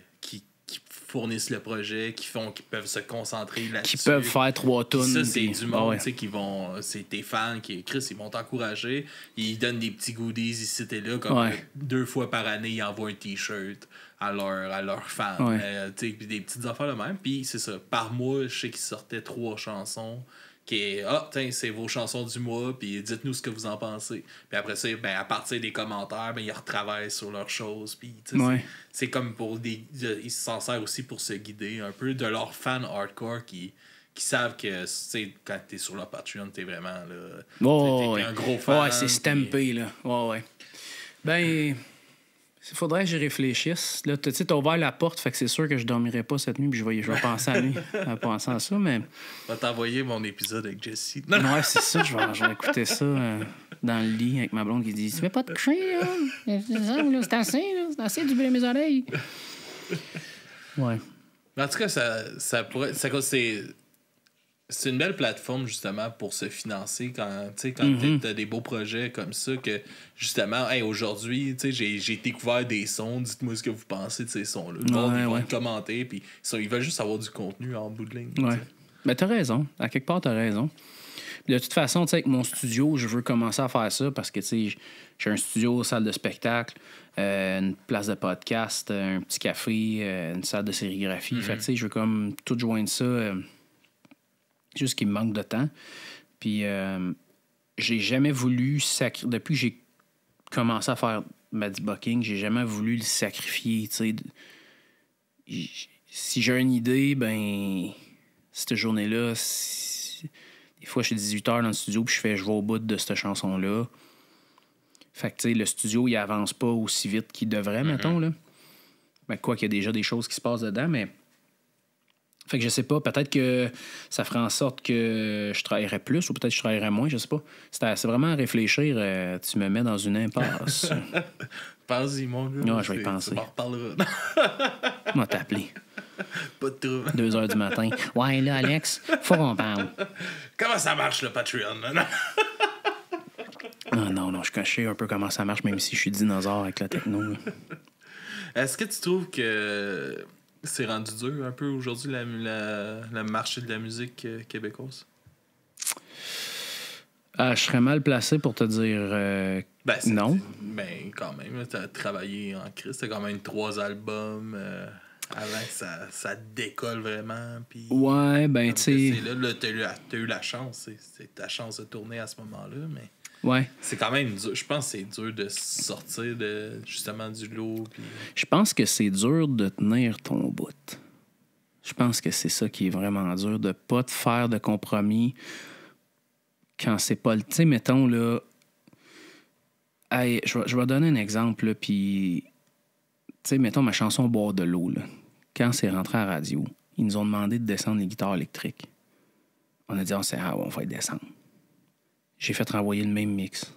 fournissent le projet, qui peuvent se concentrer là-dessus. Qui peuvent faire 3 Puis tonnes. ça, c'est du monde, ouais. tu sais, qui vont... C'est tes fans qui Chris, ils vont t'encourager. Ils donnent des petits goodies ici et là, comme Ouais. 2 fois par année, ils envoient un T-shirt à leurs fans. Ouais. Tu sais, puis des petites affaires de même. Puis c'est ça, par mois, je sais qu'ils sortaient 3 chansons qui est tiens, c'est vos chansons du mois, puis dites-nous ce que vous en pensez. Puis après ça, ben, à partir des commentaires, ben, ils retravaillent sur leurs choses. Puis Ouais. c'est comme pour ils s'en servent aussi pour se guider un peu de leurs fans hardcore qui savent que quand t'es sur leur Patreon, t'es vraiment là. Oh, t'es ouais. un gros fan. Ouais, c'est stampé, là. Ouais, ouais. Ben, il faudrait que j'y réfléchisse. Là, tu sais, t'as ouvert la porte, fait que c'est sûr que je dormirai pas cette nuit, puis je vais penser à lui, en pensant à ça, mais... Je vais t'envoyer mon épisode avec Jesse. Ouais, c'est ça, je vais écouter ça dans le lit avec ma blonde qui dit « Tu veux pas te coucher, là? C'est assez, là. C'est assez du mes oreilles. » Ouais. En tout cas, ça pourrait... C'est une belle plateforme, justement, pour se financer quand t'as des beaux projets comme ça, que, justement, hey, aujourd'hui, j'ai découvert des sons, dites-moi ce que vous pensez de ces sons-là. Ils vont commenter, puis ils veulent juste avoir du contenu en bout de ligne. Ouais. Ben, t'as raison. À quelque part, t'as raison. Puis de toute façon, tu sais, avec mon studio, je veux commencer à faire ça parce que, tu sais, j'ai un studio, salle de spectacle, une place de podcast, un petit café, une salle de sérigraphie. Fait que, tu sais, je veux comme tout joindre ça... juste qu'il me manque de temps. Puis, j'ai jamais voulu depuis que j'ai commencé à faire ma debugging, j'ai jamais voulu le sacrifier. Tu sais, si j'ai une idée, ben, cette journée-là, des fois, je suis 18 heures dans le studio, puis je vais au bout de cette chanson-là. Fait que, tu sais, le studio, il avance pas aussi vite qu'il devrait, mettons, là. Ben, quoi qu'il y a déjà des choses qui se passent dedans, mais. Fait que je sais pas, peut-être que ça ferait en sorte que je travaillerais plus ou peut-être que je travaillerais moins, je sais pas. C'est vraiment à réfléchir, tu me mets dans une impasse. Pense-y, mon gars. Ouais, je vais y penser. Tu m'en reparleras. On va t'appeler. Pas de trouble. 2 heures du matin. Ouais, là, Alex, faut qu'on parle. Comment ça marche, le Patreon? Non, je sais un peu comment ça marche, même si je suis dinosaure avec la techno. Là. Est-ce que tu trouves que c'est rendu dur un peu aujourd'hui, le marché de la musique québécoise? Je serais mal placé pour te dire non. Ben, quand même, tu as travaillé en crise. Tu as quand même 3 albums avant que ça décolle vraiment. Pis, ouais, ben, tu sais. Là, tu as eu la chance. C'est ta chance de tourner à ce moment-là. Mais... Ouais. c'est quand même dur. Je pense que c'est dur de sortir justement du lot. Puis... Je pense que c'est dur de tenir ton bout. Je pense que c'est ça qui est vraiment dur, de pas te faire de compromis quand c'est pas le... Tu sais, mettons, là... Hey, je vais donner un exemple, là, puis... Tu sais, mettons ma chanson « Boire de l'eau », là. Quand c'est rentré à la radio, ils nous ont demandé de descendre les guitares électriques. On a dit, on va les descendre. J'ai fait renvoyer le même mix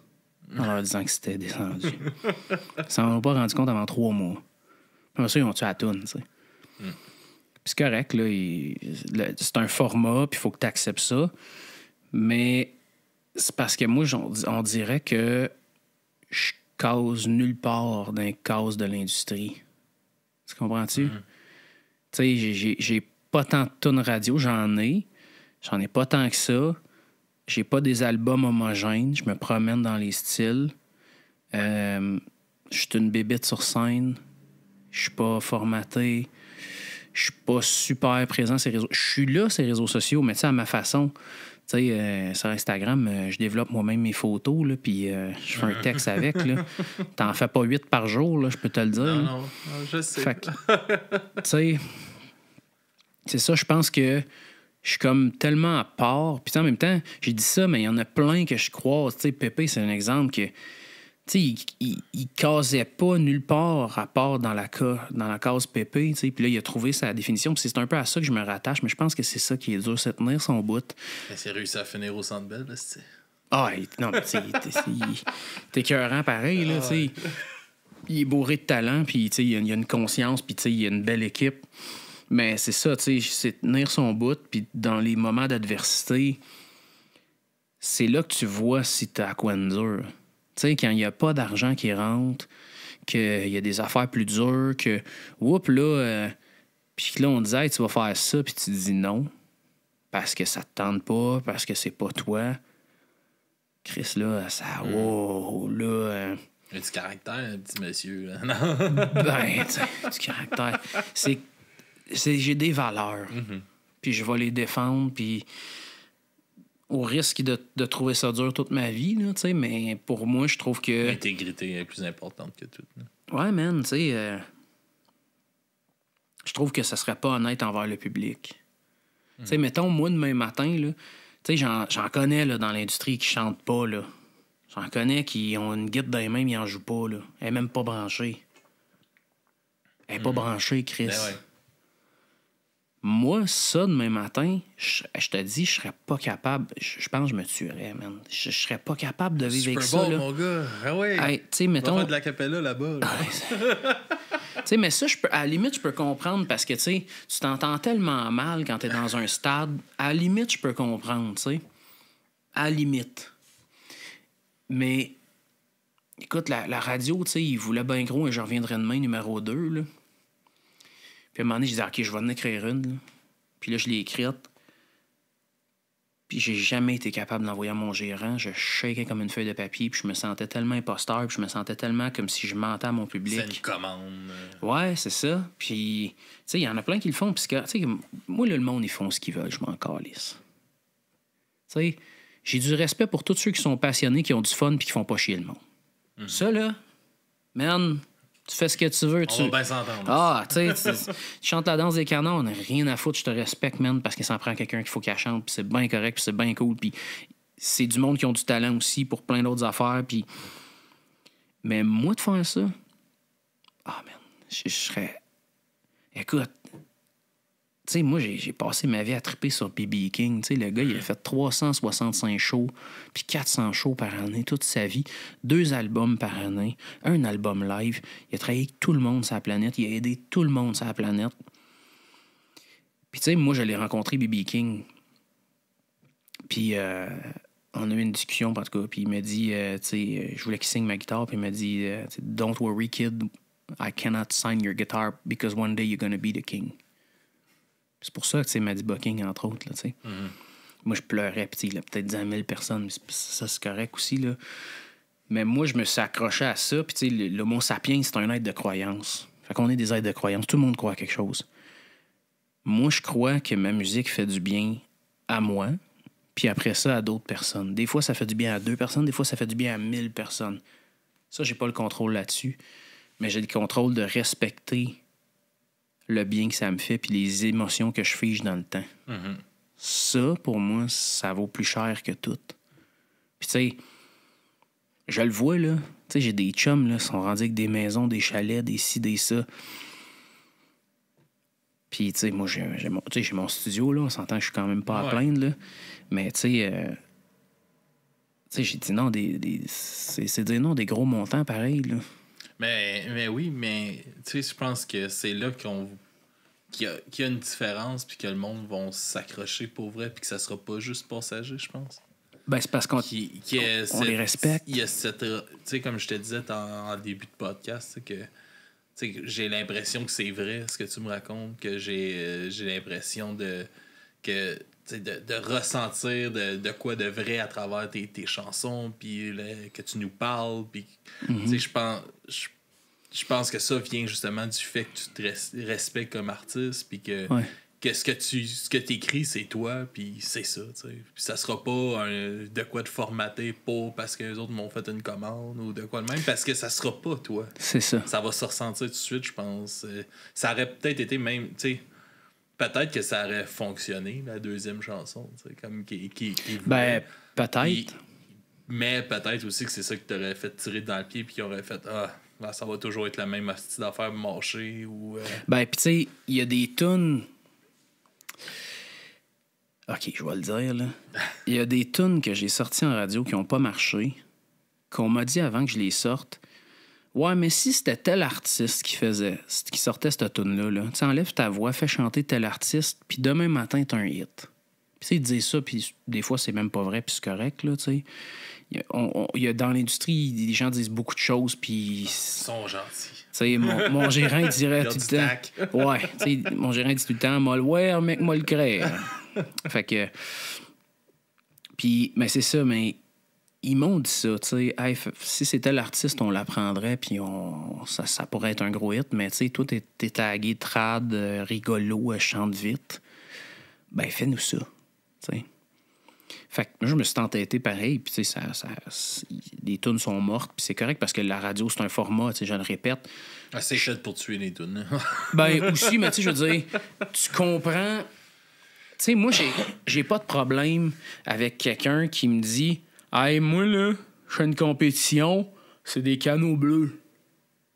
en leur disant que c'était descendu. Ils s'en ont pas rendu compte avant 3 mois. Après ça, ils ont tué la toune, tu sais. Puis c'est correct, là. C'est un format, puis il faut que tu acceptes ça. Mais c'est parce que moi, on dirait que je cause nulle part d'un cause de l'industrie. Tu comprends-tu? Tu sais, j'ai pas tant de tunes radio, j'en ai pas tant que ça. J'ai pas des albums homogènes, je me promène dans les styles. Je suis une bébête sur scène. Je suis pas formaté. Je suis pas super présent sur les réseaux. Je suis là sur les réseaux sociaux, mais tu sais, à ma façon. Tu sais, sur Instagram, je développe moi-même mes photos, là, puis je fais un texte avec. Là. T'en fais pas 8 par jour, là, je peux te le dire. Non, je sais. Fait que, tu sais, c'est ça, je pense que je suis comme tellement à part. Puis en même temps, j'ai dit ça, mais il y en a plein que je croise. Tu sais, Pépé, c'est un exemple que... Tu sais, il casait pas nulle part à part dans la case Pépé, tu sais. Puis là, il a trouvé sa définition. Puis c'est un peu à ça que je me rattache. Mais je pense que c'est ça qui est dur, c'est tenir son bout. Mais c'est réussi à finir au Centre Bell, là, c'est... Ah, non, mais tu sais, t'es écœurant pareil, là, tu sais. Il est bourré de talent, puis tu sais, il y a une conscience, puis tu sais, il y a une belle équipe. Mais c'est ça, tu sais, c'est tenir son bout, puis dans les moments d'adversité, c'est là que tu vois si t'as à quoi de dur. Tu sais, quand il n'y a pas d'argent qui rentre, qu'il y a des affaires plus dures, que, oups, là, puis là, on disait, hey, tu vas faire ça, puis tu dis non, parce que ça te tente pas, parce que c'est pas toi. Chris, là, ça, wow, là... Il y a du caractère, petit monsieur, là. Non. Ben, tu sais, du caractère. J'ai des valeurs, puis je vais les défendre, puis... Au risque de trouver ça dur toute ma vie, là, tu sais, mais pour moi, je trouve que... L'intégrité est plus importante que tout. Là. Ouais, man, tu sais... je trouve que ça serait pas honnête envers le public. Tu sais, mettons, moi, demain matin, là, tu sais, j'en connais, là, dans l'industrie qui chantent pas, là. J'en connais qui ont une guitare dans les mains, mais ils en jouent pas, là. Elle est même pas branchée. Elle est pas branchée, Chris. Ben ouais. Moi, ça, demain matin, je te dis, je serais pas capable. Je pense que je me tuerais, man. Je serais pas capable de vivre avec ça. Super Là. mon gars. Ah ouais. Hey, tu sais, mettons. On va faire de la capella là-bas. Là. Tu sais, mais ça, à la limite, je peux comprendre parce que, tu sais, tu t'entends tellement mal quand t'es dans un stade. À la limite, je peux comprendre, tu sais. À la limite. Mais, écoute, la radio, tu sais, il voulait bien gros et je reviendrai demain, numéro 2, là. Puis à un moment donné, je disais, OK, je vais en écrire une. Là. Puis là, je l'ai écrite. Puis j'ai jamais été capable de l'envoyer à mon gérant. Je shakeais comme une feuille de papier. Puis je me sentais tellement imposteur. Puis je me sentais tellement comme si je mentais à mon public. C'est une commande. Ouais, c'est ça. Puis, tu sais, il y en a plein qui le font. Puis, tu sais, moi, là, le monde, ils font ce qu'ils veulent. Je m'en calisse. Tu sais, j'ai du respect pour tous ceux qui sont passionnés, qui ont du fun, puis qui font pas chier le monde. Ça, là, man... Tu fais ce que tu veux. On va bien s'entendre. Ah, tu sais, tu chantes la danse des canons, on n'a rien à foutre, je te respecte, man, parce que ça en prend quelqu'un qu'il faut qu'elle chante, puis c'est bien correct, puis c'est bien cool, puis c'est du monde qui ont du talent aussi pour plein d'autres affaires, puis... Mais moi, de faire ça... Ah, man, je serais... Écoute, tu sais, moi, j'ai passé ma vie à triper sur B.B. King. Tu sais, le gars, il a fait 365 shows, puis 400 shows par année, toute sa vie. 2 albums par année, un album live. Il a travaillé avec tout le monde sur la planète. Il a aidé tout le monde sur la planète. Puis, tu sais, moi, je l'ai rencontré, B.B. King. Puis, on a eu une discussion, en tout cas. Puis, il m'a dit, tu sais, je voulais qu'il signe ma guitare. Puis, il m'a dit, Don't worry, kid. I cannot sign your guitar because one day you're gonna be the king. C'est pour ça que c'est Maddie Bucking, entre autres. Là, moi, je pleurais, puis il y a peut-être 10 000 personnes, mais ça, c'est correct aussi. Là. Mais moi, je me suis accroché à ça, puis l'homo sapiens, c'est un être de croyance. Fait qu'on est des êtres de croyance. Tout le monde croit à quelque chose. Moi, je crois que ma musique fait du bien à moi, puis après ça, à d'autres personnes. Des fois, ça fait du bien à 2 personnes, des fois, ça fait du bien à 1000 personnes. Ça, j'ai pas le contrôle là-dessus, mais j'ai le contrôle de respecter le bien que ça me fait puis les émotions que je fige dans le temps. Mm-hmm. Ça, pour moi, ça vaut plus cher que tout. Puis, tu sais, je le vois, là. Tu sais, j'ai des chums, là, sont rendus avec des maisons, des chalets, des ci, des ça. Puis, tu sais, moi, j'ai mon studio, là. On s'entend que je suis quand même pas à plaindre, là. Mais, tu sais, j'ai dit non, c'est dire non des gros montants pareil, là. Mais oui, mais tu sais, je pense que c'est là qu'il y a une différence, puis que le monde va s'accrocher pour vrai, puis que ça sera pas juste passager, je pense. Ben, c'est parce qu'on on les respecte. Il y a cette. Tu sais, comme je te disais en début de podcast, que j'ai l'impression que c'est vrai ce que tu me racontes, que j'ai l'impression de ressentir de quoi de vrai à travers tes chansons, puis que tu nous parles, puis je pense que ça vient justement du fait que tu te respectes comme artiste, puis que ce que t'écris, c'est toi, puis c'est ça, tu sais. Puis ça sera pas de quoi te formater parce que les autres m'ont fait une commande ou de quoi de même, parce que ça sera pas toi. C'est ça. Ça va se ressentir tout de suite, je pense. Ça aurait peut-être été même, tu sais, peut-être que ça aurait fonctionné, la deuxième chanson, tu sais, comme qui ben, peut-être. Mais peut-être aussi que c'est ça qui t'aurait fait tirer dans le pied, puis qui aurait fait ben, ça va toujours être la même astuce d'affaire marcher ou. Ben, puis tu sais, il y a des tunes. OK, je vais le dire, là. Il y a des tunes que j'ai sorties en radio qui n'ont pas marché, qu'on m'a dit avant que je les sorte. Ouais, mais si c'était tel artiste qui sortait cette tune-là, là, tu enlèves ta voix, fais chanter tel artiste, puis demain matin, t'as un hit. Puis tu sais, ils disent ça, puis des fois, c'est même pas vrai, puis c'est correct, là, tu sais. Il y a dans l'industrie, les gens disent beaucoup de choses, puis... Ils sont gentils. Tu sais, mon gérant, il dirait tout le temps... Ouais, tu sais, mon gérant dit tout le temps, « Moi le wear, mec, moi le crée. » Fait que... Puis, mais c'est ça, mais... Ils m'ont dit ça, tu sais, hey, si c'était l'artiste, on l'apprendrait, puis ça pourrait être un gros hit, mais tu sais, toi, t'es tagué trad, rigolo, chante vite. Ben, fais-nous ça, tu sais. Fait que je me suis entêté pareil, puis tu sais, les tunes sont mortes, puis c'est correct parce que la radio, c'est un format, tu sais, je le répète. C'est chouette pour tuer les tunes. Ben, aussi, mais tu sais, je veux dire, tu comprends. Tu sais, moi, j'ai pas de problème avec quelqu'un qui me dit. Hey, moi, là, je fais une compétition, c'est des canaux bleus.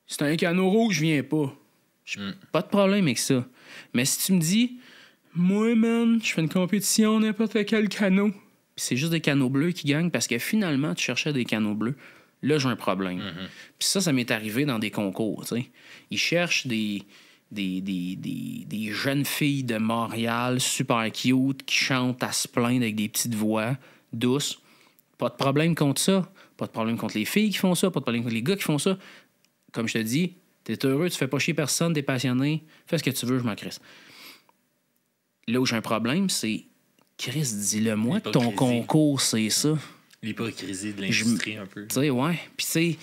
Si t'as un canot rouge, je viens pas. Pas de problème avec ça. Mais si tu me dis, moi, man, je fais une compétition, n'importe quel canot, pis c'est juste des canaux bleus qui gagnent parce que finalement, tu cherchais des canaux bleus, là, j'ai un problème. Puis ça m'est arrivé dans des concours, tu sais. Ils cherchent des jeunes filles de Montréal super cute qui chantent à se plaindre avec des petites voix douces. Pas de problème contre ça. Pas de problème contre les filles qui font ça. Pas de problème contre les gars qui font ça. Comme je te dis, t'es heureux, tu fais pas chier personne, t'es passionné. Fais ce que tu veux, je m'en crisse. Là où j'ai un problème, c'est... Chris, dis-le-moi, ton concours, c'est ça. L'hypocrisie de l'industrie, un peu. Tu sais, ouais. Puis tu sais,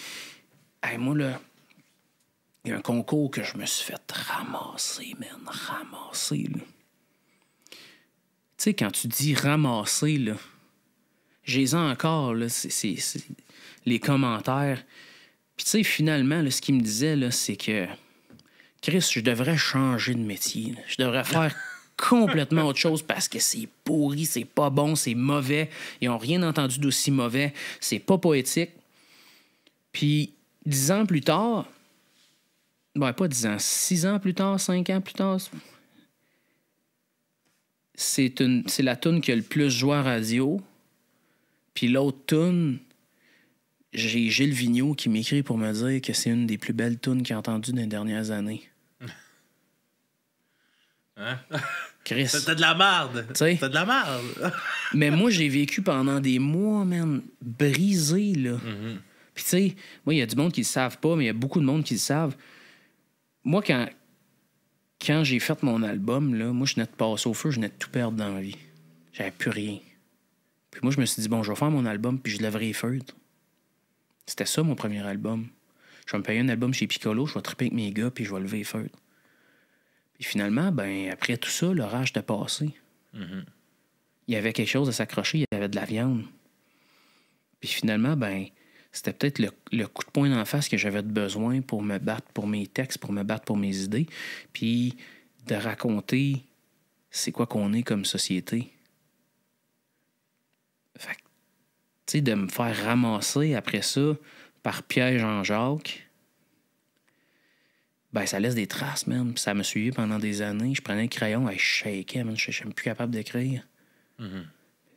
hey, moi, là, il y a un concours que je me suis fait ramasser, man. Ramasser, là. Tu sais, quand tu dis ramasser, là... J'ai encore, là, c'est les commentaires. Puis, tu sais, finalement, là, ce qu'il me disait, là, c'est que Chris, je devrais changer de métier. Là. Je devrais faire complètement autre chose parce que c'est pourri, c'est pas bon, c'est mauvais. Ils n'ont rien entendu d'aussi mauvais. C'est pas poétique. Puis, 10 ans plus tard, ben, pas 10 ans, 6 ans plus tard, 5 ans plus tard, c'est la toune qui a le plus joué à radio. Puis l'autre toune, j'ai Gilles Vigneault qui m'écrit pour me dire que c'est une des plus belles tounes qu'il a entendues dans les dernières années. Hein? Chris. T'as de la merde. T'sais? T'as de la merde. Mais moi, j'ai vécu pendant des mois, man, brisé, là. Mm-hmm. Puis tu sais, moi, il y a du monde qui le savent pas, mais il y a beaucoup de monde qui le savent. Moi, quand j'ai fait mon album, là, moi, je venais de passer au feu, je venais de tout perdre dans la vie. J'avais plus rien. Puis moi, je me suis dit, bon, je vais faire mon album, puis je lèverai les feutres. C'était ça, mon premier album. Je vais me payer un album chez Piccolo, je vais triper avec mes gars, puis je vais lever les feutres. Puis finalement, ben après tout ça, l'orage était passé. Mm-hmm. il y avait quelque chose à s'accrocher, il y avait de la viande. Puis finalement, ben, c'était peut-être le coup de poing d'en face que j'avais besoin pour me battre pour mes textes, pour me battre pour mes idées, puis de raconter c'est quoi qu'on est comme société. Fait que, tu sais, de me faire ramasser après ça par Pierre Jean-Jacques, ben, ça laisse des traces, man. Puis ça me suivait pendant des années. Je prenais le crayon, je shakeais, man. Je suis plus capable d'écrire. Mm-hmm.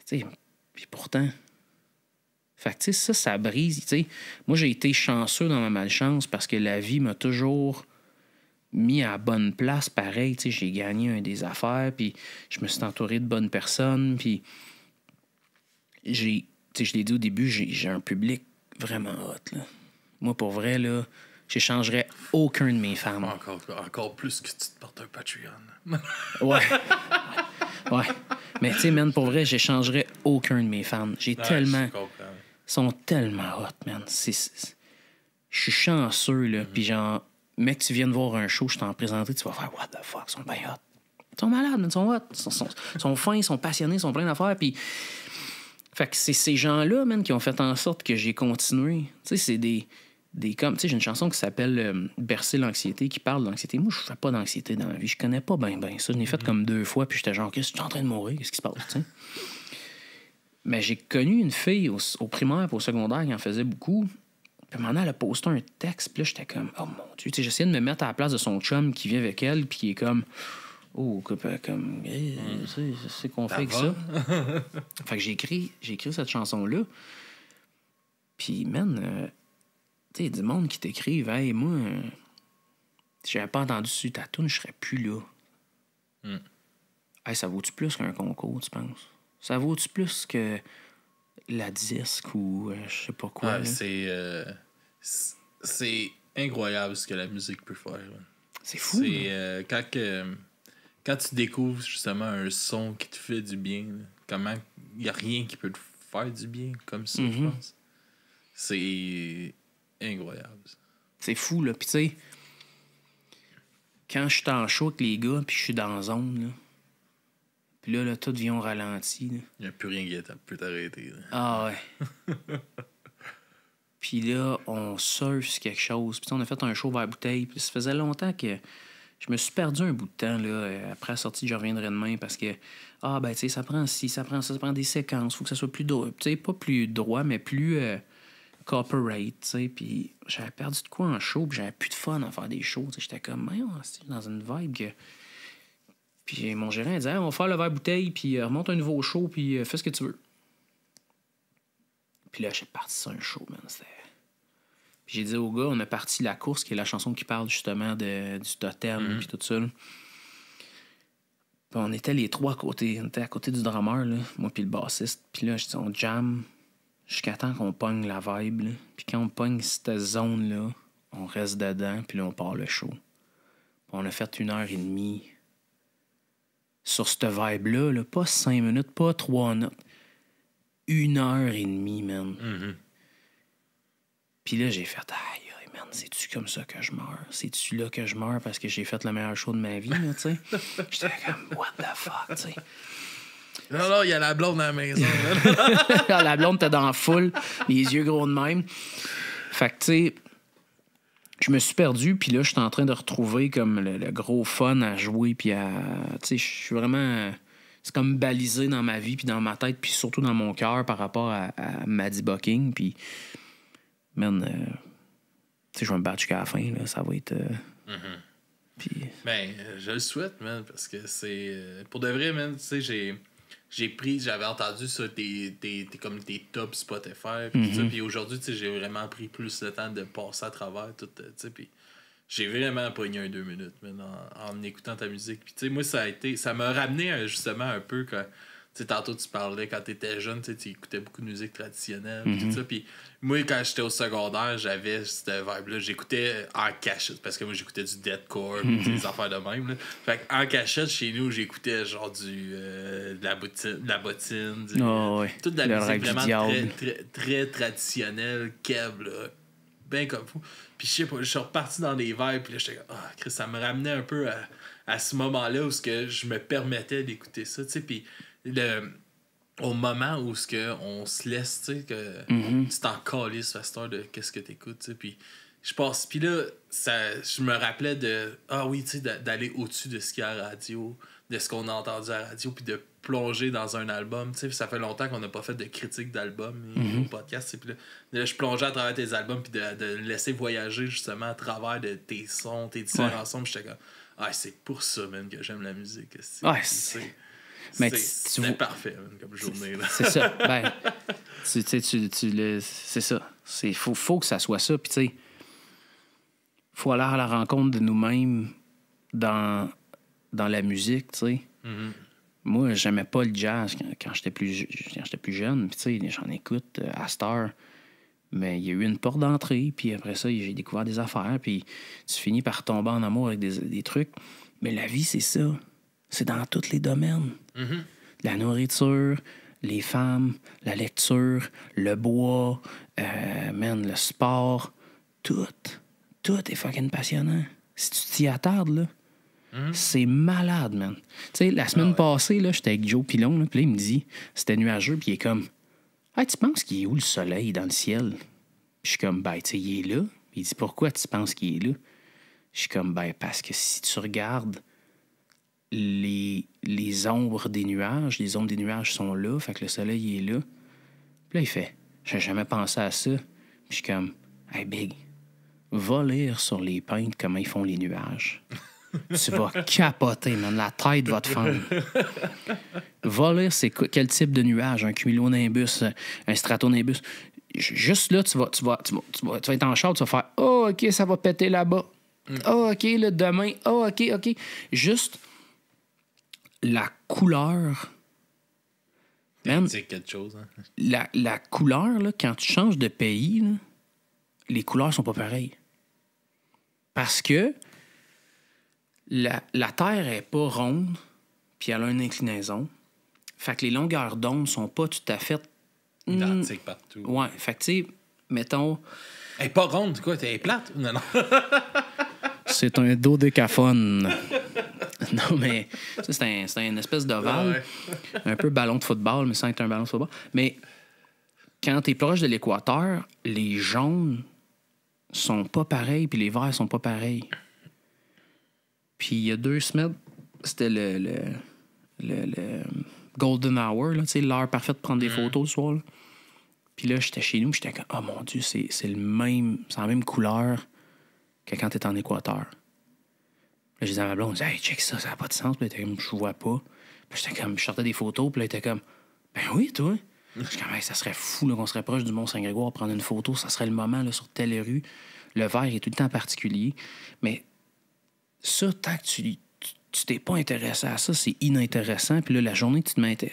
Tu sais, puis pourtant... Fait que, tu sais, ça brise. Tu sais, moi, j'ai été chanceux dans ma malchance parce que la vie m'a toujours mis à la bonne place, pareil. Tu sais, j'ai gagné des affaires, puis je me suis entouré de bonnes personnes, puis j'ai... Tu sais, je l'ai dit au début, j'ai un public vraiment hot, là. Moi, pour vrai, là... J'échangerais aucun de mes fans. Encore plus que tu te portes un Patreon. Ouais. Ouais. Mais tu sais, man, pour vrai, j'échangerais aucun de mes fans. J'ai tellement... Ils sont tellement hot, man. Je suis chanceux, là. Puis genre, mec, tu viens de voir un show, je t'en présenté, tu vas faire « What the fuck? Ils sont bien hot. » Ils sont malades, mais ils sont hot. Ils sont fins, ils sont passionnés, ils sont pleins d'affaires. Puis... Fait que c'est ces gens-là, man, qui ont fait en sorte que j'ai continué. Tu sais, c'est des comme, tu sais, j'ai une chanson qui s'appelle Bercer l'anxiété, qui parle d'anxiété. Moi, je fais pas d'anxiété dans la vie. Je connais pas bien ça. Je l'ai fait comme 2 fois, puis j'étais genre, qu'est-ce que tu es en train de mourir? Qu'est-ce qui se passe, tu sais? Mais j'ai connu une fille au primaire et au secondaire qui en faisait beaucoup. Puis maintenant, elle a posté un texte, puis là, j'étais comme, oh mon Dieu. Tu sais, j'essayais de me mettre à la place de son chum qui vient avec elle, puis qui est comme, oh, comme, hey, c'est qu'on fait avec ça. Fait que j'ai écrit cette chanson-là. Puis, man, tu sais, du monde qui t'écrivent, hey, moi, si j'avais pas entendu sur ta toune, je serais plus là. Hey, ça vaut-tu plus qu'un concours, tu penses? Ça vaut-tu plus que la disque ou je sais pas quoi? Ouais, c'est incroyable ce que la musique peut faire. Là. C'est fou. C'est quand tu découvres justement un son qui te fait du bien, là, comment il n'y a rien qui peut te faire du bien comme ça, je pense. C'est incroyable. C'est fou, là. Puis tu sais, quand je suis en show avec les gars, puis je suis dans la zone, là, puis là, tout vient au ralenti. Il n'y a plus rien qui peut t'arrêter. Là. Ah ouais. Puis là, on surfe sur quelque chose. Puis on a fait un show vers bouteille. Puis ça faisait longtemps que je me suis perdu un bout de temps. Là, après la sortie, je reviendrai demain parce que, ben tu sais, ça prend ci, ça prend ça, ça prend des séquences. Faut que ça soit plus droit. Tu sais, pas plus droit, mais plus corporate, tu sais. Puis j'avais perdu de quoi en show, puis j'avais plus de fun à faire des shows. T'sais. J'étais comme, dans une vibe que... Puis mon gérant disait, on va faire le verre bouteille, puis remonte un nouveau show, puis fais ce que tu veux. Puis là, j'ai parti sur un show, man. Puis j'ai dit au gars, on a parti La Course, qui est la chanson qui parle justement du totem, puis tout ça. Là. Puis on était les 3 à côté. On était à côté du drummer, là, moi puis le bassiste. Puis là, je dis, on jam jusqu'à temps qu'on pogne la vibe. Là. Puis quand on pogne cette zone-là, on reste dedans, puis là, on part le show. Puis on a fait 1h30 sur cette vibe-là, là, pas 5 minutes, pas 3 notes. 1h30, man. Puis là, j'ai fait, aïe, man, c'est-tu comme ça que je meurs? C'est-tu là que je meurs parce que j'ai fait le meilleur show de ma vie, là, tu sais? J'étais comme, what the fuck, tu sais? Non, il y a la blonde à la maison. La blonde était dans la foule, les yeux gros de même. Fait que, tu sais, je me suis perdu, puis là, je suis en train de retrouver comme le gros fun à jouer, puis à... Tu sais, je suis vraiment... C'est comme balisé dans ma vie, puis dans ma tête, puis surtout dans mon cœur par rapport à Maddie Bucking, puis... Man, tu sais, je vais me battre jusqu'à la fin, là, ça va être... Puis... Ben, je le souhaite, man, parce que c'est... pour de vrai, man, tu sais, j'avais entendu ça, comme tes tops Spotify, pis tout ça, puis aujourd'hui, tu sais, j'ai vraiment pris plus le temps de passer à travers tout, tu sais, puis j'ai vraiment pogné un 2 minutes, man, en écoutant ta musique. Puis, tu sais, moi, ça m'a ramené justement un peu quand... Tu sais, tantôt, tu parlais, quand t'étais jeune, tu écoutais beaucoup de musique traditionnelle, pis tout ça. Puis moi, quand j'étais au secondaire, j'avais cette vibe-là. J'écoutais en cachette, parce que moi, j'écoutais du deathcore, des affaires de même. Là. Fait qu'en cachette, chez nous, j'écoutais genre de la bottine, toute de la musique vraiment très traditionnelle, keb, là. Ben comme fou. Puis je sais pas, je suis reparti dans des vibes, puis là, j'étais comme, Chris, ça me ramenait un peu à ce moment-là où je me permettais d'écouter ça, tu sais. Puis au moment où on se laisse, tu sais, que tu t'en calisses à cette heure de qu'est-ce que t'écoutes, tu sais, puis je passe, puis là, je me rappelais de, ah oui, tu sais, d'aller au-dessus de ce qu'il y a à la radio, de ce qu'on a entendu à la radio, puis de plonger dans un album, tu sais, ça fait longtemps qu'on n'a pas fait de critique d'album au podcast, tu sais, puis là, je plongeais à travers tes albums, puis de laisser voyager, justement, à travers de tes sons, tes différents sons, j'étais comme, ah, c'est pour ça, même, que j'aime la musique, c'était parfait, man, comme journée. Là. C'est ça. Ben, c'est ça. Faut que ça soit ça. Puis, tu sais, faut aller à la rencontre de nous-mêmes dans la musique, tu sais. Moi, j'aimais pas le jazz quand j'étais plus jeune. Puis, tu sais, j'en écoute à cette heure. Mais il y a eu une porte d'entrée. Puis après ça, j'ai découvert des affaires. Puis tu finis par tomber en amour avec des trucs. Mais la vie, c'est ça. C'est dans tous les domaines. La nourriture, les femmes, la lecture, le bois, le sport. Tout est fucking passionnant. Si tu t'y attardes, là, c'est malade, man. Tu sais, la semaine passée, là, j'étais avec Joe Pilon, là, puis là, il me dit, c'était nuageux, puis il est comme, hey, tu penses qu'il est où le soleil dans le ciel? Puis je suis comme, ben, tu sais, il est là. Il dit, pourquoi tu penses qu'il est là? Je suis comme, ben, parce que si tu regardes les ombres des nuages, les ombres des nuages sont là, fait que le soleil est là. Puis là, il fait, j'ai jamais pensé à ça. Puis je suis comme, hey, Big, va lire sur les peintres comment ils font les nuages. Tu vas capoter, man. La tête va te fendre. Va lire quel type de nuage, un cumulonimbus, un stratonimbus. Juste là, tu vas être en char, tu vas faire, oh, OK, ça va péter là-bas. Oh, OK, là, demain. Oh, OK. Juste la couleur. Man, c'est quelque chose, hein? La couleur, là, quand tu changes de pays, là, les couleurs sont pas pareilles. Parce que la Terre est pas ronde, puis elle a une inclinaison. Fait que les longueurs d'onde sont pas tout à fait identiques partout. Ouais, fait que tu sais, mettons. Elle est pas ronde, quoi? Elle est plate? Non. C'est un dodécaphone. Non, mais ça, c'est une espèce d'ovale. Un peu ballon de football, mais sans être un ballon de football. Mais quand t'es proche de l'équateur, les jaunes sont pas pareils, puis les verts sont pas pareils. Puis il y a 2 semaines, c'était le golden hour, là, l'heure parfaite de prendre des photos le soir. Là. Puis là, j'étais chez nous, j'étais comme, oh mon Dieu, c'est la même couleur que quand t'es en équateur. Là, j'ai dit à ma blonde, hey, check ça n'a pas de sens. Puis elle était comme, je vois pas. Puis j'étais comme, je sortais des photos, puis là, elle était comme, ben oui, toi. J'étais comme, hey, ça serait fou là, qu'on serait proche du Mont-Saint-Grégoire, prendre une photo, ça serait le moment là, sur telle rue. Le vert est tout le temps particulier. Mais ça, tant que tu t'es pas intéressé à ça, c'est inintéressant. Puis là, la journée que tu te mets... Tu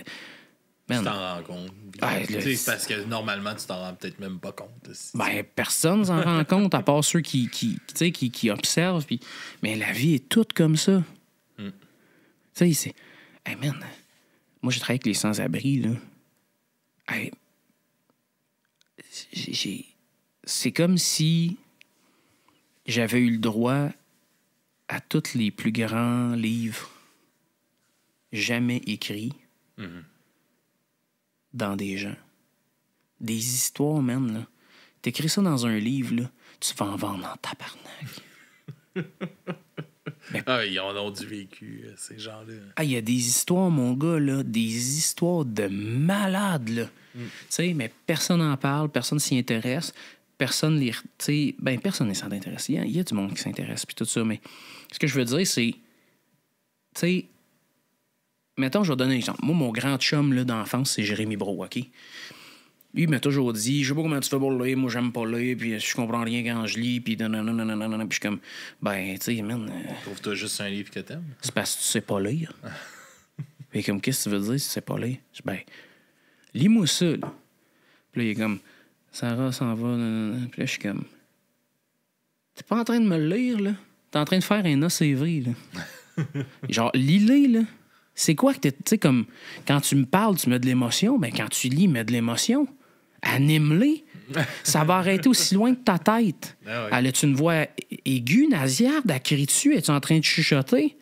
t'en rends compte. C'est parce que normalement, tu t'en rends peut-être même pas compte. Ben, personne s'en rend compte, à part ceux qui observent. Puis... Mais la vie est toute comme ça. Tu sais, c'est... Hey, man, moi, j'ai travaillé avec les sans-abri, là. Hey, c'est comme si j'avais eu le droit à tous les plus grands livres jamais écrits dans des gens. Des histoires, man, là. T'écris ça dans un livre, là, tu vas en vendre en tabarnak. Ils en ont du vécu, ces gens-là. Il y a des histoires, mon gars, là, des histoires de malades, là. Tu sais, mais personne n'en parle, personne s'y intéresse. Personne les... personne n'est sans intéresse. Il y a du monde qui s'intéresse, puis tout ça, mais ce que je veux dire, c'est... Tu sais, mettons, je vais donner un exemple. Moi, mon grand chum là, d'enfance, c'est Jérémy Brault, OK? Lui, il m'a toujours dit, je sais pas comment tu fais pour lire, moi, j'aime pas lire, puis je comprends rien quand je lis, puis nanana, puis je suis comme, ben, tu sais, man... Trouve-toi juste un livre que t'aimes. C'est parce que tu sais pas lire. Puis comme, qu'est-ce que tu veux dire si tu sais pas lire? Je dis, ben, lis-moi ça, là. Puis là, il est comme... Sarah s'en va. Puis là, je suis comme... T'es pas en train de me le lire, là? T'es en train de faire un ACV, là. Genre, lis-les, là. C'est quoi que t'es... Tu sais, comme... Quand tu me parles, tu mets de l'émotion. Ben, quand tu lis, mets de l'émotion. Anime-les. Ça va arrêter aussi loin que ta tête. Ah oui. Elle a-tu une voix aiguë, nasillarde? Elle crie dessus? Es-tu en train de chuchoter?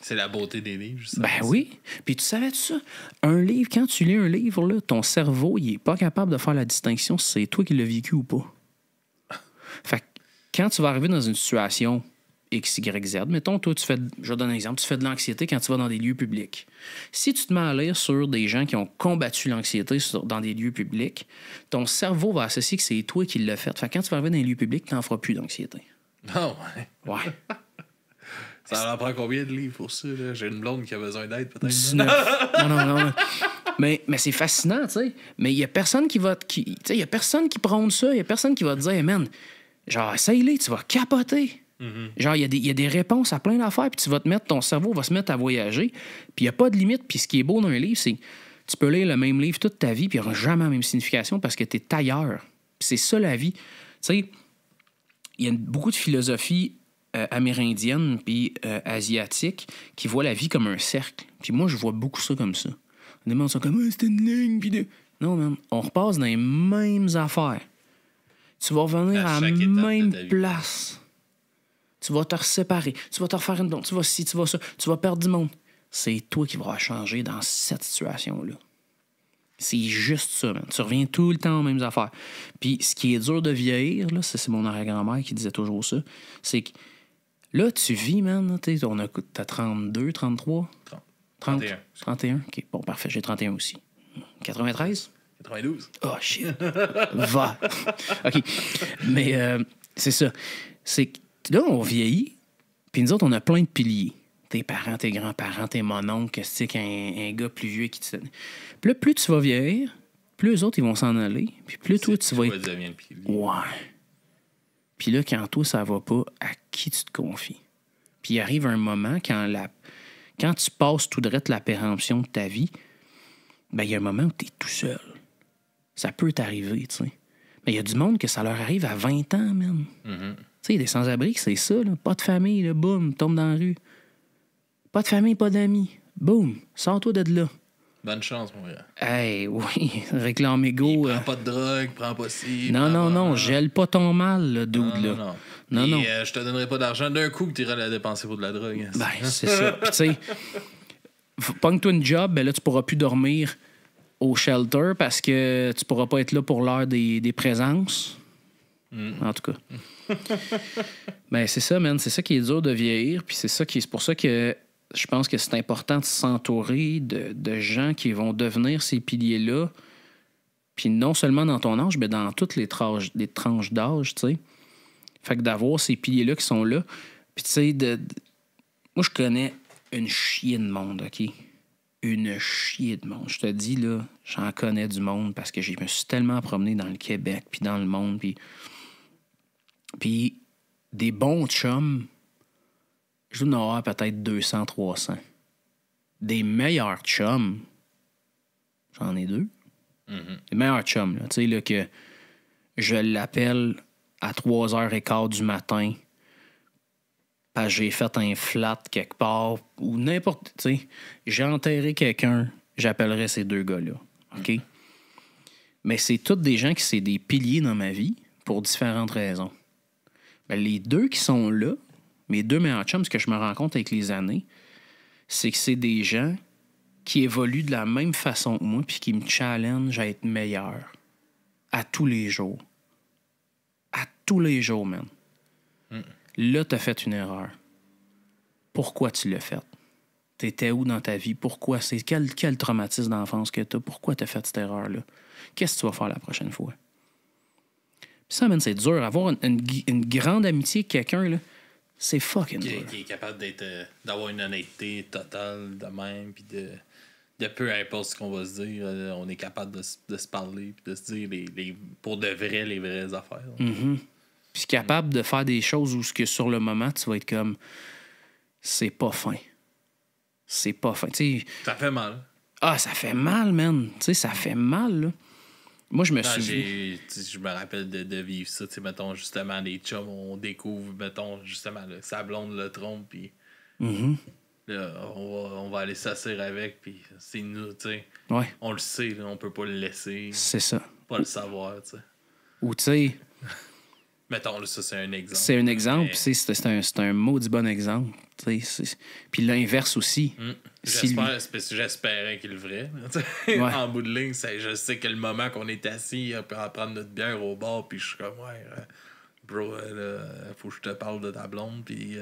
C'est la beauté des livres, justement. Ben oui. Puis tu savais-tu ça? Un livre, quand tu lis un livre, là, ton cerveau, il est pas capable de faire la distinction si c'est toi qui l'as vécu ou pas. Fait que quand tu vas arriver dans une situation X, Y, Z, mettons, toi, je vais donner un exemple, tu fais de l'anxiété quand tu vas dans des lieux publics. Si tu te mets à lire sur des gens qui ont combattu l'anxiété dans des lieux publics, ton cerveau va associer que c'est toi qui l'as fait. Fait que quand tu vas arriver dans les lieux publics, tu n'en feras plus d'anxiété. Non, ouais. Ouais. Ça en prend combien de livres pour ça? Là? J'ai une blonde qui a besoin d'aide, peut-être. 19. Non. Mais c'est fascinant, tu sais. Mais il y a personne qui va... Il y a personne qui prône ça. Il y a personne qui va te dire, hey, man, genre, essaye-les, tu vas capoter. Genre, il y a des réponses à plein d'affaires, puis tu vas te mettre, ton cerveau va se mettre à voyager, puis il n'y a pas de limite. Puis ce qui est beau dans un livre, c'est tu peux lire le même livre toute ta vie, puis il n'y aura jamais la même signification parce que tu es ailleurs. Puis c'est ça la vie. Tu sais, il y a beaucoup de philosophie amérindienne puis asiatique qui voient la vie comme un cercle. Puis moi, je vois beaucoup ça comme ça. On demande ça comme c'est une ligne, puis non, man, on repasse dans les mêmes affaires. Tu vas revenir à la même place. Tu vas te séparer. Tu vas te refaire une blonde. Tu vas ci, tu vas ça. Tu vas perdre du monde. C'est toi qui vas changer dans cette situation-là. C'est juste ça, man. Tu reviens tout le temps aux mêmes affaires. Puis ce qui est dur de vieillir, là, c'est mon arrière-grand-mère qui disait toujours ça, c'est que là, tu vis, man. T'as 32, 33? 31. 31? OK, bon, parfait. J'ai 31 aussi. 93? 92. Oh, shit. Va. OK. Mais c'est ça. C'est que là, on vieillit, puis nous autres, on a plein de piliers. Tes parents, tes grands-parents, tes mononcles, c'est qu'un gars plus vieux qui te... Puis là, plus tu vas vieillir, plus eux autres, ils vont s'en aller, puis plus toi, tu vas être... Le pilier. Ouais. Puis là, quand toi, ça va pas, à qui tu te confies? Puis il arrive un moment, quand tu passes tout droit la péremption de ta vie, ben il y a un moment où tu es tout seul. Ça peut t'arriver, tu sais. Mais il y a du monde que ça leur arrive à 20 ans, même. Mm-hmm. Tu sais, des sans-abri, c'est ça, là. Pas de famille, là, boum, tombe dans la rue. Pas de famille, pas d'amis. Boum, sors-toi de là. Bonne chance, mon gars. Hey, oui, réclame égo. Prends pas de drogue, prends pas ci. Non, gèle pas ton mal, le dude, là. Non. Je te donnerai pas d'argent d'un coup que tu iras la dépenser pour de la drogue. Ben, c'est ça. Puis, tu sais, pogne-toi une job, ben là, tu pourras plus dormir au shelter parce que tu pourras pas être là pour l'heure des présences. En tout cas. Ben, c'est ça, man. C'est ça qui est dur de vieillir. Puis c'est pour ça que je pense que c'est important de s'entourer de gens qui vont devenir ces piliers-là. Puis non seulement dans ton âge, mais dans toutes les tranches d'âge, tu sais. Fait que d'avoir ces piliers-là qui sont là. Puis tu sais, moi, je connais une chier de monde, OK? Une chier de monde. Je te dis, là, j'en connais du monde parce que je me suis tellement promené dans le Québec, puis dans le monde, puis des bons chums, je dois en avoir peut-être 200, 300. Des meilleurs chums, j'en ai 2. Mm-hmm. Les meilleurs chums, là, tu sais, là, que je l'appelle à 3h15 du matin parce que j'ai fait un flat quelque part ou n'importe, tu sais, j'ai enterré quelqu'un, j'appellerais ces 2 gars-là, OK? Mais c'est tous des gens qui sont des piliers dans ma vie pour différentes raisons. Ben, les 2 qui sont là, mes 2 meilleurs chums, ce que je me rends compte avec les années, c'est que c'est des gens qui évoluent de la même façon que moi puis qui me challenge à être meilleur à tous les jours. À tous les jours, man. Là, t'as fait une erreur. Pourquoi tu l'as fait? T'étais où dans ta vie? Pourquoi? C'est quel traumatisme d'enfance que t'as? Pourquoi t'as fait cette erreur-là? Qu'est-ce que tu vas faire la prochaine fois? Puis ça, man, c'est dur. Avoir une grande amitié avec quelqu'un, là, c'est fucking dur. Qui est capable d'avoir une honnêteté totale de même, puis de peu importe ce qu'on va se dire, on est capable de se parler, puis de se dire pour de vrai les vraies affaires. Mm-hmm. Puis capable de faire des choses où sur le moment, tu vas être comme c'est pas fin. C'est pas fin. T'sais, ça fait mal. Ah, ça fait mal, man. Tu sais, ça fait mal, là. Moi, je me suis... Je me rappelle de vivre ça. Mettons, justement, les chums, on découvre, mettons, justement, sa blonde le trompe, puis là, on va aller s'asseoir avec, puis c'est nous, tu sais. Ouais. On le sait, là, on peut pas le laisser. C'est ça. Pas le savoir, tu sais. Ou, tu sais, Mettons, là, ça, c'est un exemple. C'est un exemple, mais... c'est un maudit bon exemple. Puis l'inverse aussi. J'espérais qu'il le ferait. Ouais. En bout de ligne, je sais que le moment qu'on est assis, on peut en prendre notre bière au bar, puis je suis comme, bro, faut que je te parle de ta blonde, puis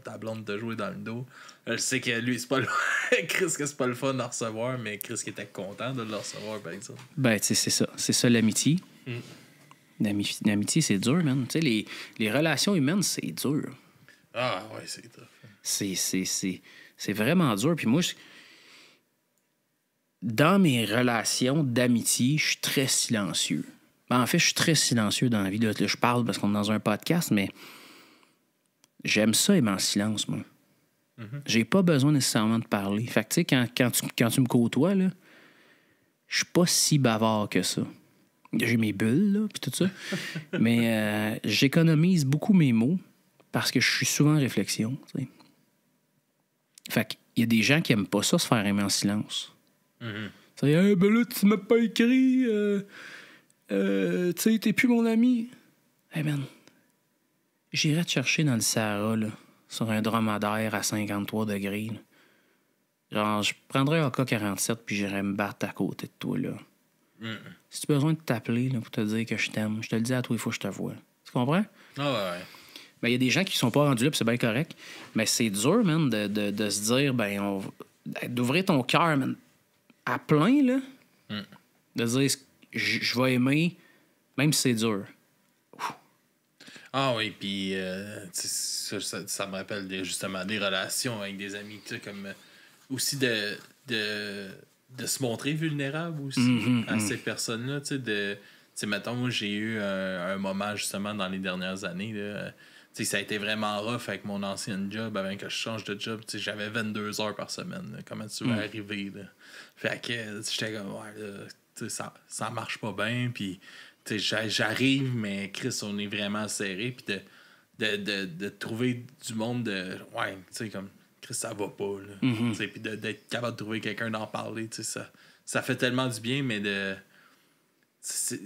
ta blonde t'a joué dans le dos. Je sais que lui, c'est pas le... Chris, que c'est pas le fun de le recevoir, mais Chris qui était content de le recevoir, par exemple. Ben, tu sais, c'est ça. C'est ça l'amitié. L'amitié, c'est dur, man. Tu sais, les relations humaines, c'est dur. Ah, ouais, c'est tough. C'est vraiment dur. Puis moi, dans mes relations d'amitié, je suis très silencieux. Ben, en fait, je suis très silencieux dans la vie. Là, je parle parce qu'on est dans un podcast, mais j'aime ça aimer en silence, moi. J'ai pas besoin nécessairement de parler. Fait que, tu sais, quand tu me côtoies, là, je suis pas si bavard que ça. J'ai mes bulles, là, puis tout ça. Mais j'économise beaucoup mes mots parce que je suis souvent en réflexion, tu sais. Fait qu'il y a des gens qui aiment pas ça, se faire aimer en silence. C'est hey, ben là, tu m'as pas écrit, tu sais, t'es plus mon ami. Hey, man, j'irais te chercher dans le Sahara, là, sur un dromadaire à 53 degrés, là. Genre, je prendrais un AK-47 puis j'irais me battre à côté de toi, là. Si tu as besoin de t'appeler là, pour te dire que je t'aime, je te le dis à toi, il faut que je te voie. Tu comprends? Ah ouais. Ben, il y a des gens qui sont pas rendus là, puis c'est bien correct. Mais c'est dur, man, de se dire, ben, d'ouvrir ton cœur, man, à plein, là. De dire, je vais aimer, même si c'est dur. Ah oui, puis ça me rappelle justement des relations avec des amis, tu sais, comme aussi de se montrer vulnérable aussi à ces personnes-là, tu sais, mettons, moi, j'ai eu un moment, justement, dans les dernières années, là, tu sais, ça a été vraiment rough avec mon ancien job, avant que je change de job, tu sais, j'avais 22 heures par semaine, là. Comment tu vas arriver, là? Fait que, j'étais comme, là, tu sais, ça marche pas bien, puis, tu sais, j'arrive, mais Chris, on est vraiment serré, puis de trouver du monde de, tu sais, comme, Chris, ça va pas, là. Tu sais, puis d'être capable de trouver quelqu'un d'en parler, tu sais, ça fait tellement du bien, mais c'est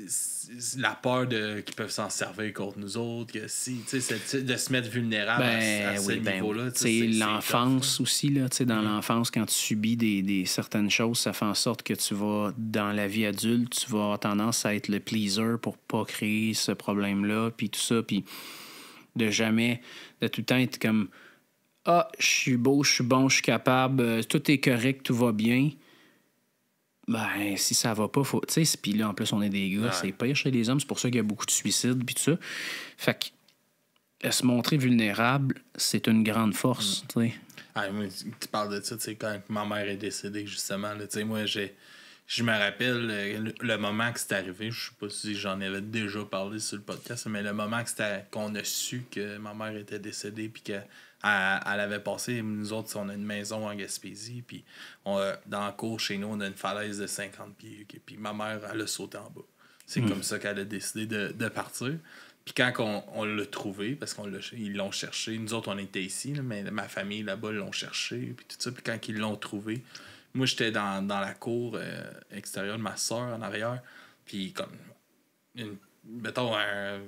la peur qu'ils peuvent s'en servir contre nous autres, que si, tu sais, de se mettre vulnérable à ce niveau-là. C'est l'enfance aussi, là, tu sais, dans l'enfance, quand tu subis des certaines choses, ça fait en sorte que tu vas, dans la vie adulte, tu vas avoir tendance à être le pleaser pour pas créer ce problème-là, puis tout ça, puis de tout le temps être comme « Ah, je suis beau, je suis bon, je suis capable, tout est correct, tout va bien. » Ben, si ça va pas, faut. Tu sais, puis là, en plus, on est des gars, c'est pire chez les hommes, c'est pour ça qu'il y a beaucoup de suicides, puis tout ça. Fait que se montrer vulnérable, c'est une grande force, tu sais. Ah, moi, tu parles de ça, tu sais, quand ma mère est décédée, justement, tu sais, moi, je me rappelle le moment que c'est arrivé, je sais pas si j'en avais déjà parlé sur le podcast, mais le moment qu'on a su que ma mère était décédée, puis qu'elle avait passé, nous autres, on a une maison en Gaspésie, puis dans la cour chez nous, on a une falaise de 50 pieds, puis ma mère, elle a sauté en bas. C'est comme ça qu'elle a décidé de partir. Puis quand on l'a trouvé, parce qu'ils l'ont cherché, nous autres, on était ici, là, mais ma famille là-bas l'ont cherché, puis tout ça, puis quand ils l'ont trouvé, moi, j'étais dans la cour extérieure de ma soeur, en arrière, puis comme, mettons, un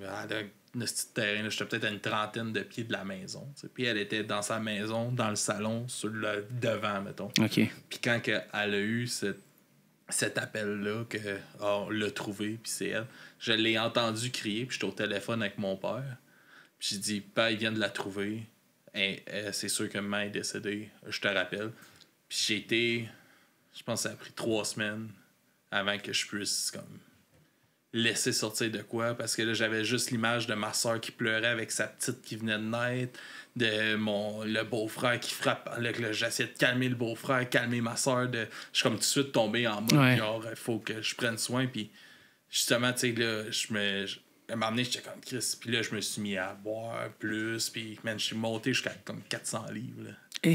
petit terrain, j'étais peut-être à une trentaine de pieds de la maison, t'sais. Puis elle était dans sa maison, dans le salon, sur le devant, mettons. OK. Puis quand elle a eu cet appel-là, qu'on l'a trouvé, puis c'est elle, je l'ai entendu crier, puis j'étais au téléphone avec mon père, puis j'ai dit, père, il vient de la trouver, et c'est sûr que maman est décédée, je te rappelle. Puis j'ai été, je pense que ça a pris 3 semaines avant que je puisse comme laisser sortir de quoi, parce que là j'avais juste l'image de ma soeur qui pleurait avec sa petite qui venait de naître, de le beau-frère qui frappe, là, j'essayais de calmer le beau-frère, calmer ma soeur, je suis comme tout de suite tombé en mode genre il faut que je prenne soin, puis justement tu sais là à un moment donné j'étais comme Chris, puis là je me suis mis à boire plus, puis man, je suis monté jusqu'à comme 400 livres là.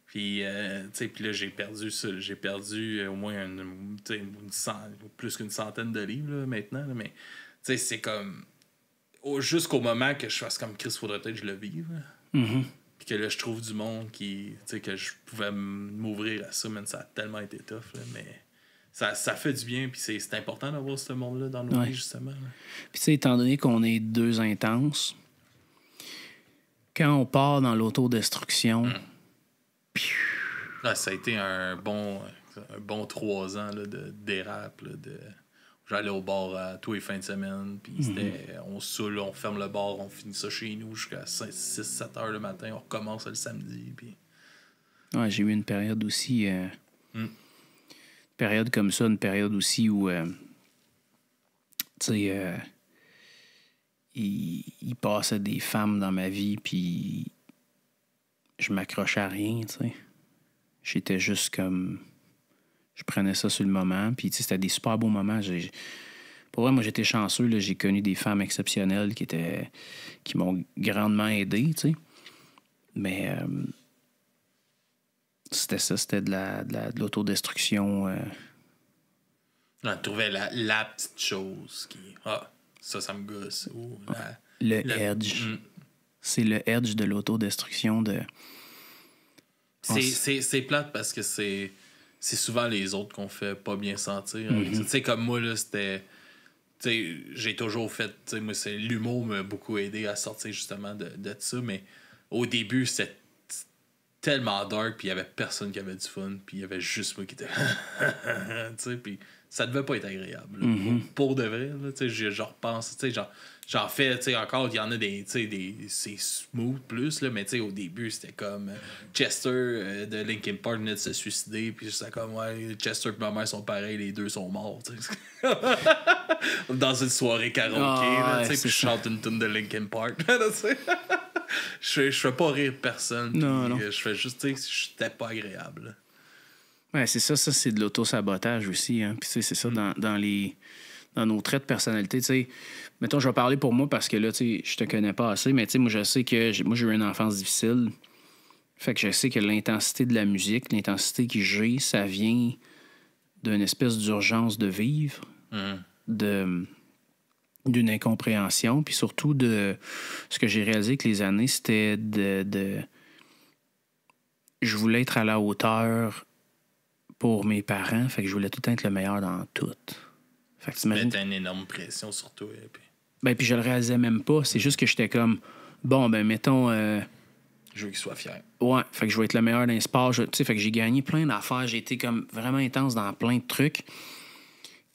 Puis, tu sais, puis là, j'ai perdu ça. J'ai perdu au moins plus qu'une centaine de livres là, maintenant. Là, mais, tu sais, c'est comme. Jusqu'au moment que je fasse comme Chris, faudrait peut-être que je le vive. Puis que là, je trouve du monde qui. Tu sais, que je pouvais m'ouvrir à ça, mais ça a tellement été tough. Là, mais ça fait du bien, puis c'est important d'avoir ce monde-là dans nos vies, justement. Là. Puis tu sais, étant donné qu'on est deux intenses, quand on part dans l'autodestruction... Ça a été un bon 3 ans là, de dérape, là, j'allais au bar tous les fins de semaine, puis on saoule, on ferme le bar, on finit ça chez nous jusqu'à 6-7 heures le matin, on recommence le samedi. Puis... Ouais, j'ai eu une période aussi... période comme ça, une période aussi où... tu sais... il passait des femmes dans ma vie, puis je m'accrochais à rien, tu sais. J'étais juste comme... Je prenais ça sur le moment, puis tu sais, c'était des super beaux moments. Pour vrai, moi, j'étais chanceux, là. J'ai connu des femmes exceptionnelles qui m'ont grandement aidé, tu sais. Mais c'était ça, c'était de l'autodestruction. On trouvait la petite chose qui... ça me gosse. Le edge. C'est le edge de l'autodestruction de... C'est plate parce que c'est souvent les autres qu'on fait pas bien sentir. Tu sais, comme moi, là, c'était... Tu sais, j'ai toujours fait... Tu sais, moi, l'humour m'a beaucoup aidé à sortir justement de ça, mais au début, c'était tellement dark, puis il y avait personne qui avait du fun, puis il y avait juste moi qui était... tu sais, puis ça devait pas être agréable. Là, pour de vrai, là, tu sais, je repense, tu sais, j'en fais, tu sais, encore, il y en a des, tu sais, c'est smooth plus, là, mais tu sais, au début, c'était comme Chester de Linkin Park venait de se suicider, puis c'était comme, ouais, Chester et ma mère sont pareils, les deux sont morts, tu sais. Dans une soirée karaoké, tu sais, puis je chante une tune de Linkin Park, tu sais. Je fais pas rire personne, non. Je fais juste, tu sais, c'était pas agréable. Ouais, c'est ça, c'est de l'auto-sabotage aussi, hein, puis tu sais, c'est ça, dans nos traits de personnalité, tu sais. Mettons, je vais parler pour moi parce que là, tu sais, je te connais pas assez, mais tu sais, moi, je sais que j'ai eu une enfance difficile. Fait que je sais que l'intensité de la musique, l'intensité que j'ai, ça vient d'une espèce d'urgence de vivre, d'une incompréhension, puis surtout de ce que j'ai réalisé avec les années, c'était de je voulais être à la hauteur pour mes parents, fait que je voulais tout le temps être le meilleur dans tout. Fait que t'imagines... C'était une énorme pression sur toi. Puis... Ben, puis je le réalisais même pas. C'est juste que j'étais comme, bon, ben, mettons... Je veux qu'il soit fier. Ouais, fait que je vais être le meilleur dans les sports. Tu sais, fait que j'ai gagné plein d'affaires. J'ai été comme vraiment intense dans plein de trucs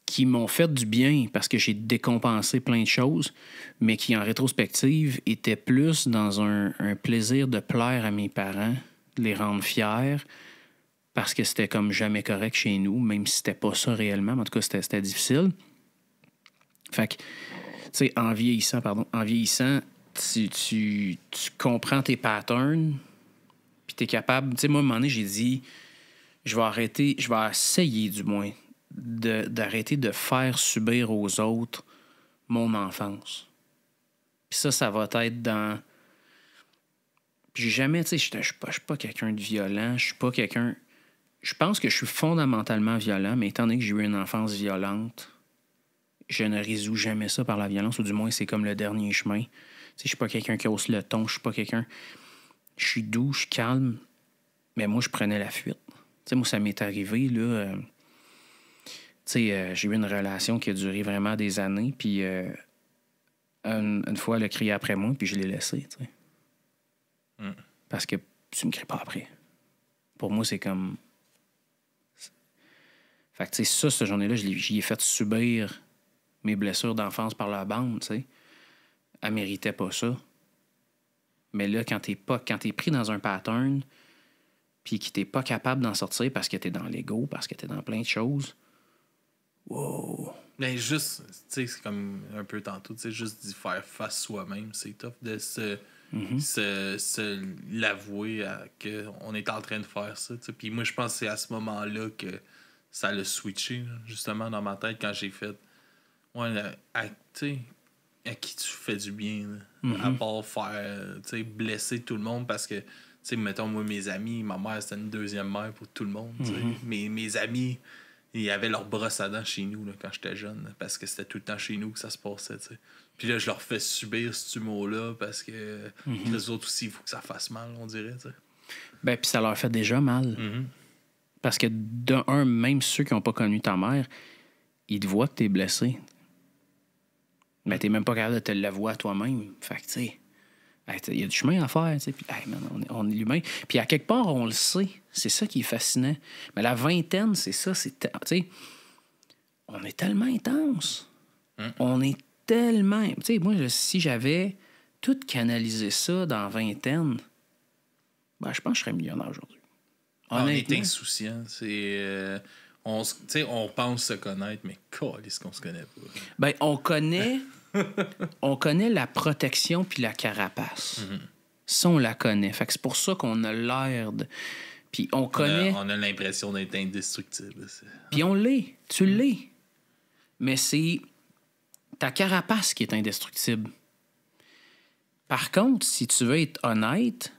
qui m'ont fait du bien parce que j'ai décompensé plein de choses, mais qui, en rétrospective, étaient plus dans un plaisir de plaire à mes parents, de les rendre fiers, parce que c'était comme jamais correct chez nous, même si c'était pas ça réellement. Mais en tout cas, c'était difficile. Fait que, tu sais, en vieillissant, tu comprends tes patterns, puis t'es capable... Tu sais, moi, à un moment donné, j'ai dit, je vais essayer, du moins, d'arrêter de faire subir aux autres mon enfance. Puis ça va être dans... Puis j'ai jamais, tu sais, je suis pas quelqu'un de violent, je suis pas quelqu'un... Je pense que je suis fondamentalement violent, mais étant donné que j'ai eu une enfance violente, je ne résous jamais ça par la violence, ou du moins, c'est comme le dernier chemin. Tu sais, je suis pas quelqu'un qui hausse le ton, je suis pas quelqu'un... Je suis doux, je suis calme, mais moi, je prenais la fuite. Tu sais, moi, ça m'est arrivé, là... tu sais, j'ai eu une relation qui a duré vraiment des années, puis une fois, elle a crié après moi, puis je l'ai laissé, tu sais. Parce que tu me cries pas après. Pour moi, c'est comme... Fait que, tu sais, cette journée-là, j'y ai fait subir mes blessures d'enfance par la bande, tu sais. Elle méritait pas ça. Mais là, quand t'es pris dans un pattern, puis que t'es pas capable d'en sortir parce que t'es dans l'ego, parce que t'es dans plein de choses, wow! Mais juste, tu sais, c'est comme un peu tantôt, tu sais, juste d'y faire face soi-même, c'est tough de se l'avouer qu'on est en train de faire ça, tu sais. Puis moi, je pense que c'est à ce moment-là que ça l'a switché, là, justement, dans ma tête, quand j'ai fait, ouais, tu sais, à qui tu fais du bien, là, à part faire, tu sais, blesser tout le monde, parce que, tu sais, mettons, moi, mes amis, ma mère, c'était une deuxième mère pour tout le monde, tu sais. Mes amis, ils avaient leur brosse à dents chez nous, là, quand j'étais jeune, là, parce que c'était tout le temps chez nous que ça se passait, tu sais. Puis là, je leur fais subir ce humour-là, parce que les autres aussi, il faut que ça fasse mal, on dirait, tu sais. Ben, puis ça leur fait déjà mal. Parce que, d'un, même ceux qui n'ont pas connu ta mère, ils te voient que t'es blessé. Mais t'es même pas capable de te l'avouer à toi-même. Fait que, tu sais, il y a du chemin à faire, tu sais. Puis, hey, man, on est l'humain. Puis, à quelque part, on le sait. C'est ça qui est fascinant. Mais la vingtaine, c'est ça. Tu sais, on est tellement intense. On est tellement... Tu sais, moi, si j'avais tout canalisé ça dans vingtaine, ben, je pense que je serais millionnaire aujourd'hui. On est insouciant. C'est... on pense se connaître, mais est-ce qu'on se connaît pas? Ben, on connaît la protection puis la carapace. Ça, on la connaît. Fait que c'est pour ça qu'on a l'air de... Puis on connaît... On a l'impression d'être indestructible. Puis on l'est. Tu l'es. Mais c'est ta carapace qui est indestructible. Par contre, si tu veux être honnête,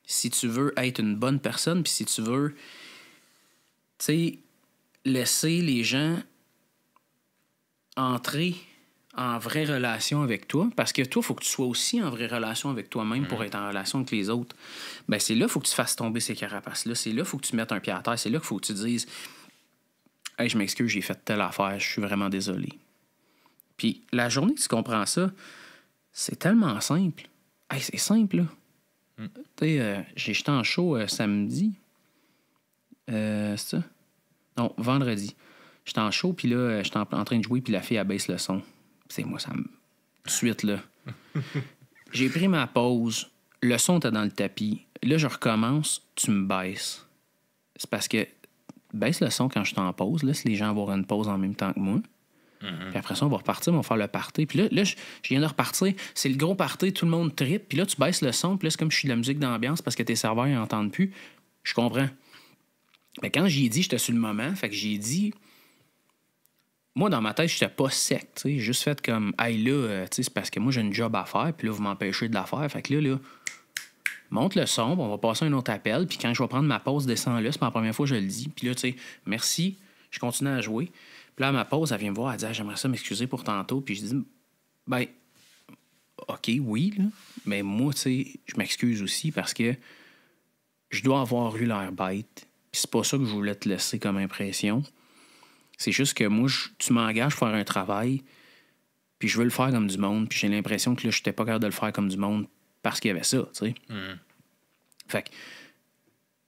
si tu veux être une bonne personne, puis si tu veux, tu sais, laisser les gens entrer en vraie relation avec toi, parce que toi, il faut que tu sois aussi en vraie relation avec toi-même pour être en relation avec les autres, ben c'est là qu'il faut que tu fasses tomber ces carapaces-là. C'est là qu'il faut que tu mettes un pied à terre. C'est là qu'il faut que tu dises « Hey, je m'excuse, j'ai fait telle affaire, je suis vraiment désolé. » Puis la journée que tu comprends ça, c'est tellement simple. Hey, c'est simple, là. Tu sais, j'étais en show samedi. C'est ça? Non, vendredi. J'étais en show, puis là, j'étais en train de jouer, puis la fille, elle baisse le son. C'est moi, ça me... Tout de suite, là. J'ai pris ma pause. Le son était dans le tapis. Là, je recommence. Tu me baisses. C'est parce que baisse le son quand je suis en pause. Là, si les gens vont avoir une pause en même temps que moi. Puis après ça, on va repartir, on va faire le party. Puis là, je viens de repartir. C'est le gros party, tout le monde trippe. Puis là, tu baisses le son. Puis là, c'est comme si je suis de la musique d'ambiance parce que tes serveurs n'entendent plus. Je comprends. Mais quand j'y ai dit, j'étais sur le moment. Fait que j'ai dit... Moi, dans ma tête, j'étais pas sec. J'ai juste fait comme... Hey, là, c'est parce que moi, j'ai une job à faire. Puis là, vous m'empêchez de la faire. Fait que là... Monte le son, on va passer un autre appel. Puis quand je vais prendre ma pause, descends là. C'est pas la première fois que je le dis. Puis là, tu sais, merci. Je continue à jouer. Puis là, à ma pause, elle vient me voir, elle dit j'aimerais ça m'excuser pour tantôt. Puis je dis ben, OK, oui, là. Mais moi, tu sais, je m'excuse aussi parce que je dois avoir eu l'air bête. Puis c'est pas ça que je voulais te laisser comme impression. C'est juste que moi, tu m'engages pour faire un travail, puis je veux le faire comme du monde. Puis j'ai l'impression que là, je n'étais pas capable de le faire comme du monde parce qu'il y avait ça, tu sais. Fait que,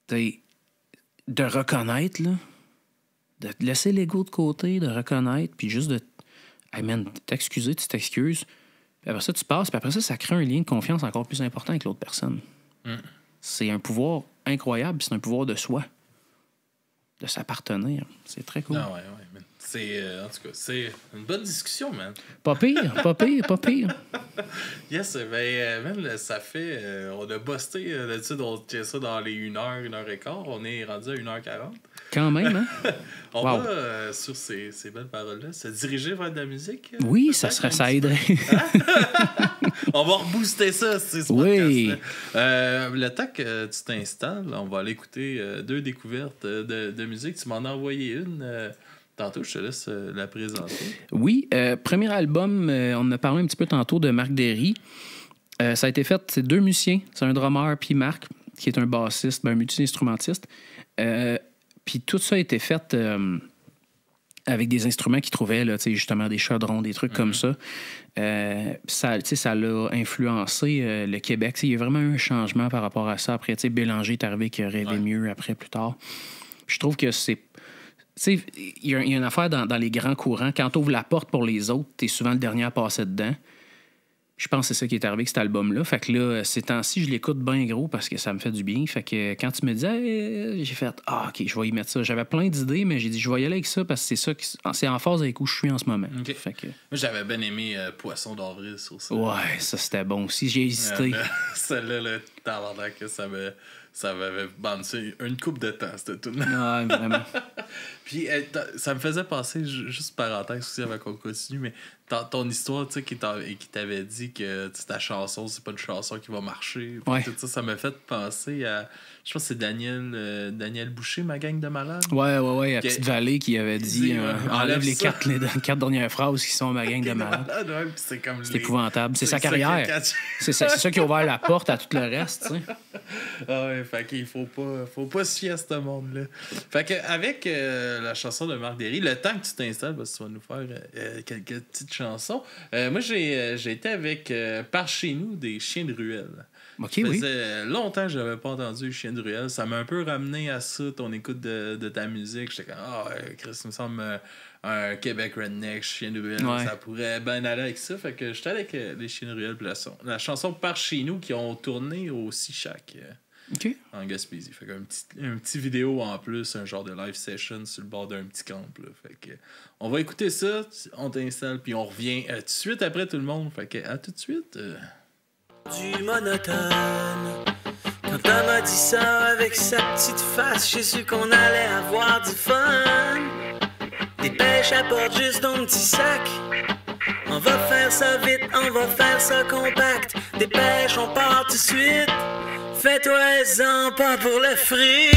tu sais, de reconnaître, là, de te laisser l'ego de côté, de reconnaître, puis juste de... Hey man, t'excuser, tu t'excuses. Puis après ça, tu passes, puis après ça, ça crée un lien de confiance encore plus important avec l'autre personne. C'est un pouvoir incroyable, c'est un pouvoir de soi. De s'appartenir. C'est très cool. Ah ouais, man. C'est, en tout cas, c'est une bonne discussion, man. Pas pire, pas pire, pas pire. Yes, ben, man, ça fait... on a busté, d'habitude, on tient ça dans les 1h, 1h15. On est rendu à 1h40. Quand même, hein? On va, sur ces belles paroles-là, se diriger vers de la musique. Oui, ça aiderait. On va rebooster ça, c'est ce podcast-là. Le temps que tu t'installes, on va aller écouter 2 découvertes de musique. Tu m'en as envoyé une tantôt, je te laisse la présenter. Oui, premier album, on en a parlé un petit peu tantôt de Marc Derry. Ça a été fait, c'est 2 musiciens. C'est un drummer, puis Marc, qui est un bassiste, un multi-instrumentiste. Puis tout ça a été fait avec des instruments qu'ils trouvaient, là, justement des chaudrons, des trucs comme ça. Ça l'a influencé le Québec. Il y a vraiment eu un changement par rapport à ça. Après, Bélanger est arrivé qui a rêvé mieux après, plus tard. Puis je trouve que c'est... Il y a une affaire dans les grands courants. Quand tu ouvres la porte pour les autres, tu es souvent le dernier à passer dedans. Je pense que c'est ça qui est arrivé avec cet album-là. Fait que là, ces temps-ci, je l'écoute bien gros parce que ça me fait du bien. Fait que quand tu me disais, j'ai fait OK, je vais y mettre ça. J'avais plein d'idées, mais j'ai dit, je vais y aller avec ça parce que c'est en phase avec où je suis en ce moment. Okay. Fait que... Moi, j'avais bien aimé Poisson d'avril sur ça. Ouais, ça c'était bon aussi. J'ai hésité. Celle-là, le talent que ça m'avait bandé une couple de temps, c'était tout. Ouais, vraiment. Puis ça me faisait penser, juste parenthèse aussi avant qu'on continue, mais ton histoire, tu sais, qui t'avait dit que ta chanson, c'est pas une chanson qui va marcher. Ouais. Tout ça, ça m'a fait penser à... Je pense que c'est Daniel Boucher, Ma gang de malades. Ouais, à Petite-Vallée qui avait dit enlève les 4 dernières phrases qui sont Ma gang de malades. C'est comme épouvantable. C'est sa carrière. C'est ça qui a ouvert la porte à tout le reste, tu sais. Ah ouais, fait qu'il faut pas se fier à ce monde-là. Fait que avec la chanson de Marc Derry, le temps que tu t'installes, parce que tu vas nous faire quelques petites chansons. Moi, j'ai été avec Par chez nous des Chiens de ruelle. OK, Ça oui. faisait longtemps que j'avais pas entendu Chien de ruelle. Ça m'a un peu ramené à ça, ton écoute de ta musique. J'étais comme, Chris, il me semble un Québec redneck, Chien de ruelle. Ouais. Ça pourrait bien aller avec ça. Fait que j'étais avec les Chiens de ruelle. Puis la chanson Par chez nous qui ont tourné au Sichac OK. en Gaspésie. Fait qu'un petit vidéo en plus, un genre de live session sur le bord d'un petit camp. Là. Fait que on va écouter ça, on t'installe, puis on revient tout de suite après tout le monde. Fait que à tout de suite. Du monotone. Quand Tom m'a dit ça avec sa petite face, j'ai su qu'on allait avoir du fun. Des pêches apporte juste ton petit sac. On va faire ça vite, on va faire ça compact. Des pêches, on part tout de suite. Fais-toi-en pas pour le fric.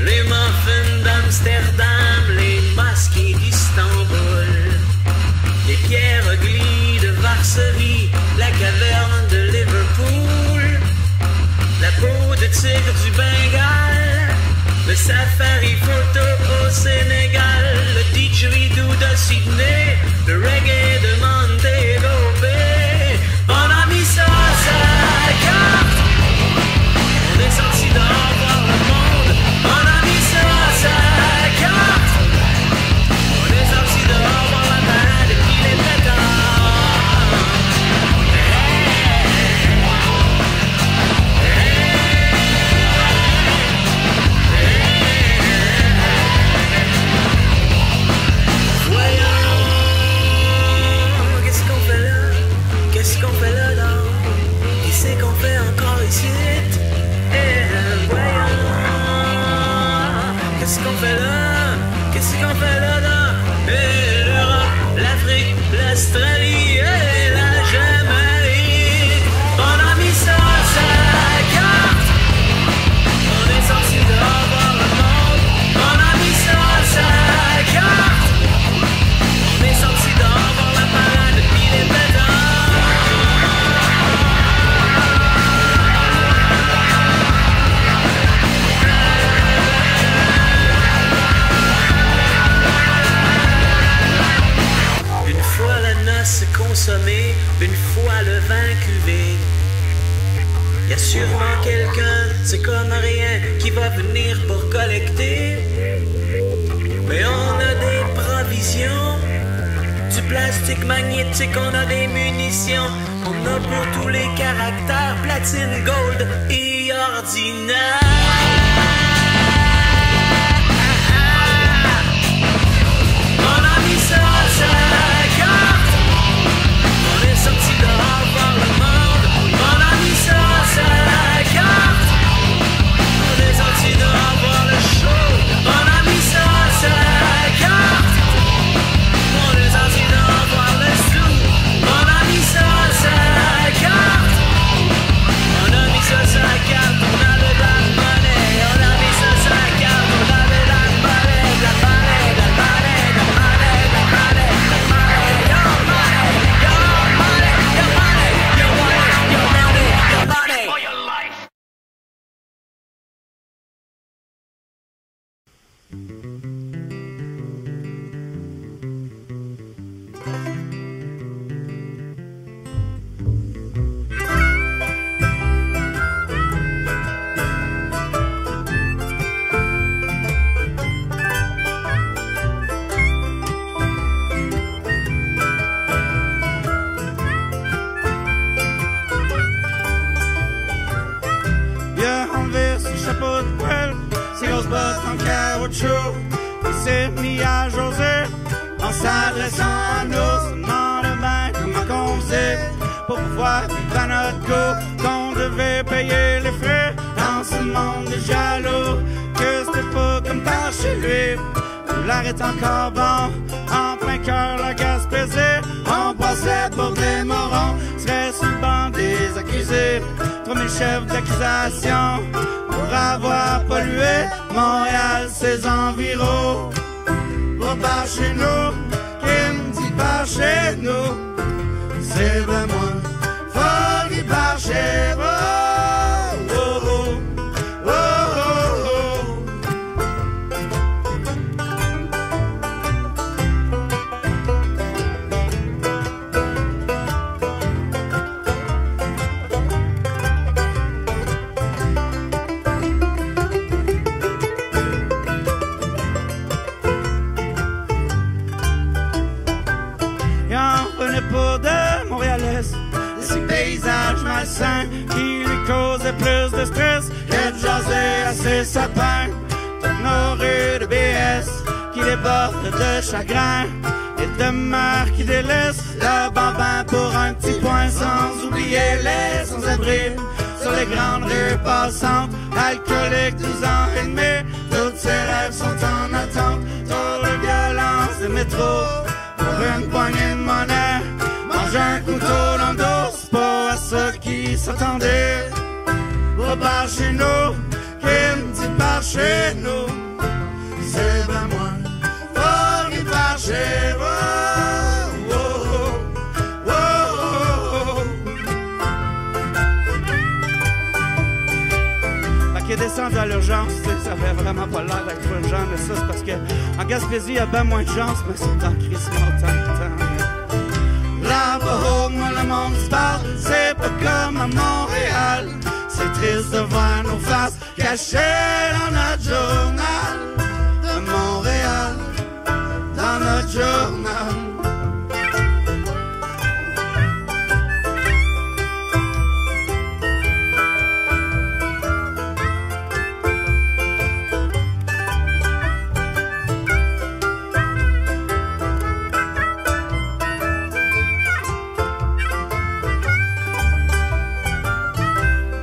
Les muffins d'Amsterdam, les masqués d'Istanbul, les pierres-glis de Varsovie, la caverne de Liverpool, la peau de tigre du Bengale, le safari photo au Sénégal, le didgeridoo de Sydney, le reggae de Montego Bay. On a mis ça à sa carte, on est sorti dehors voir le monde. On a mis ça à sa carte, on est sorti dehors voir la balade et puis les pétards. Qu'est-ce qu'on fait là dedans? Qu'est-ce qu'on fait encore ici? Voyons, qu'est-ce qu'on fait là? Qu'est-ce qu'on fait là dedans? L'Europe, l'Afrique, l'Australie et la Jamaïque. On a mis ça à sa carte, on est sorti dehors voir le monde. On a mis ça à sa carte, on est sorti dehors voir la parade et puis les pétards. Consommé, une fois le vin cuvé. Y a sûrement quelqu'un, c'est comme rien, qui va venir pour collecter. Mais on a des provisions, du plastique magnétique, on a des munitions. On a pour tous les caractères, platine, gold et ordinaire. On a mis ça à sa carte, on est sorti dehors voir le monde. On a mis ça à sa carte, on est sorti dehors voir le show. On a mis ça à sa carte, on est sorti dehors voir le sou. On a mis ça à sa carte, on a mis ça à sa carte, on avait de la monnaie. On a mis ça à sa carte, on avait de la monnaie, de la monnaie, de la monnaie, de la monnaie, de la monnaie, de la monnaie. Your money, your money, your money, your money, your money, your money for your life. Vieux en vis, son chapeau de poêle, ses grosses bottes en caoutchouc. Il s'est mis à José en s'adressant à nous. Se demande bien comment qu'on faisait pour pouvoir vivre à notre goût. Qu'on devait payer les frais dans ce monde de jaloux. Que c'était pas comme par chez lui. L'air est encore bon, en plein cœur la Gaspésie. On passait pour des morons, serait sur le banc des accusés. Trop premier chef d'accusation pour avoir pollué Montréal, ses environs. Va par chez nous, qui me dit par chez nous, c'est ben moi, faut qu'il par chez vous. Malsain qui lui causait plus de stress que de jaser à ses sapins. Toutes nos rues de BS qui débordent de chagrin et de mères qui délaissent le bambin pour un petit point, sans oublier les sans-abri sur les grandes rues passantes. Alcooliques, 12 ans et demi, tous ses rêves sont en attente. Sur la violence des métros pour une poignée de monnaie. Mange un couteau dans le dos, c'est pas à ça qui s'attendait. Va par chez nous, qui me dit par chez nous, c'est ben moi, faut qu'il par chez vous. Oh, oh, oh, oh. Fait qu'il est descendu à l'urgence, ça fait vraiment pas l'air d'être urgent, mais ça c'est parce que en Gaspésie il y a ben moins de chance, mais c'est en crise autant de temps. Là-bas, moi, le monde se parle, c'est pas comme à Montréal. C'est triste de voir nos faces cachées dans notre journal de Montréal, dans notre journal.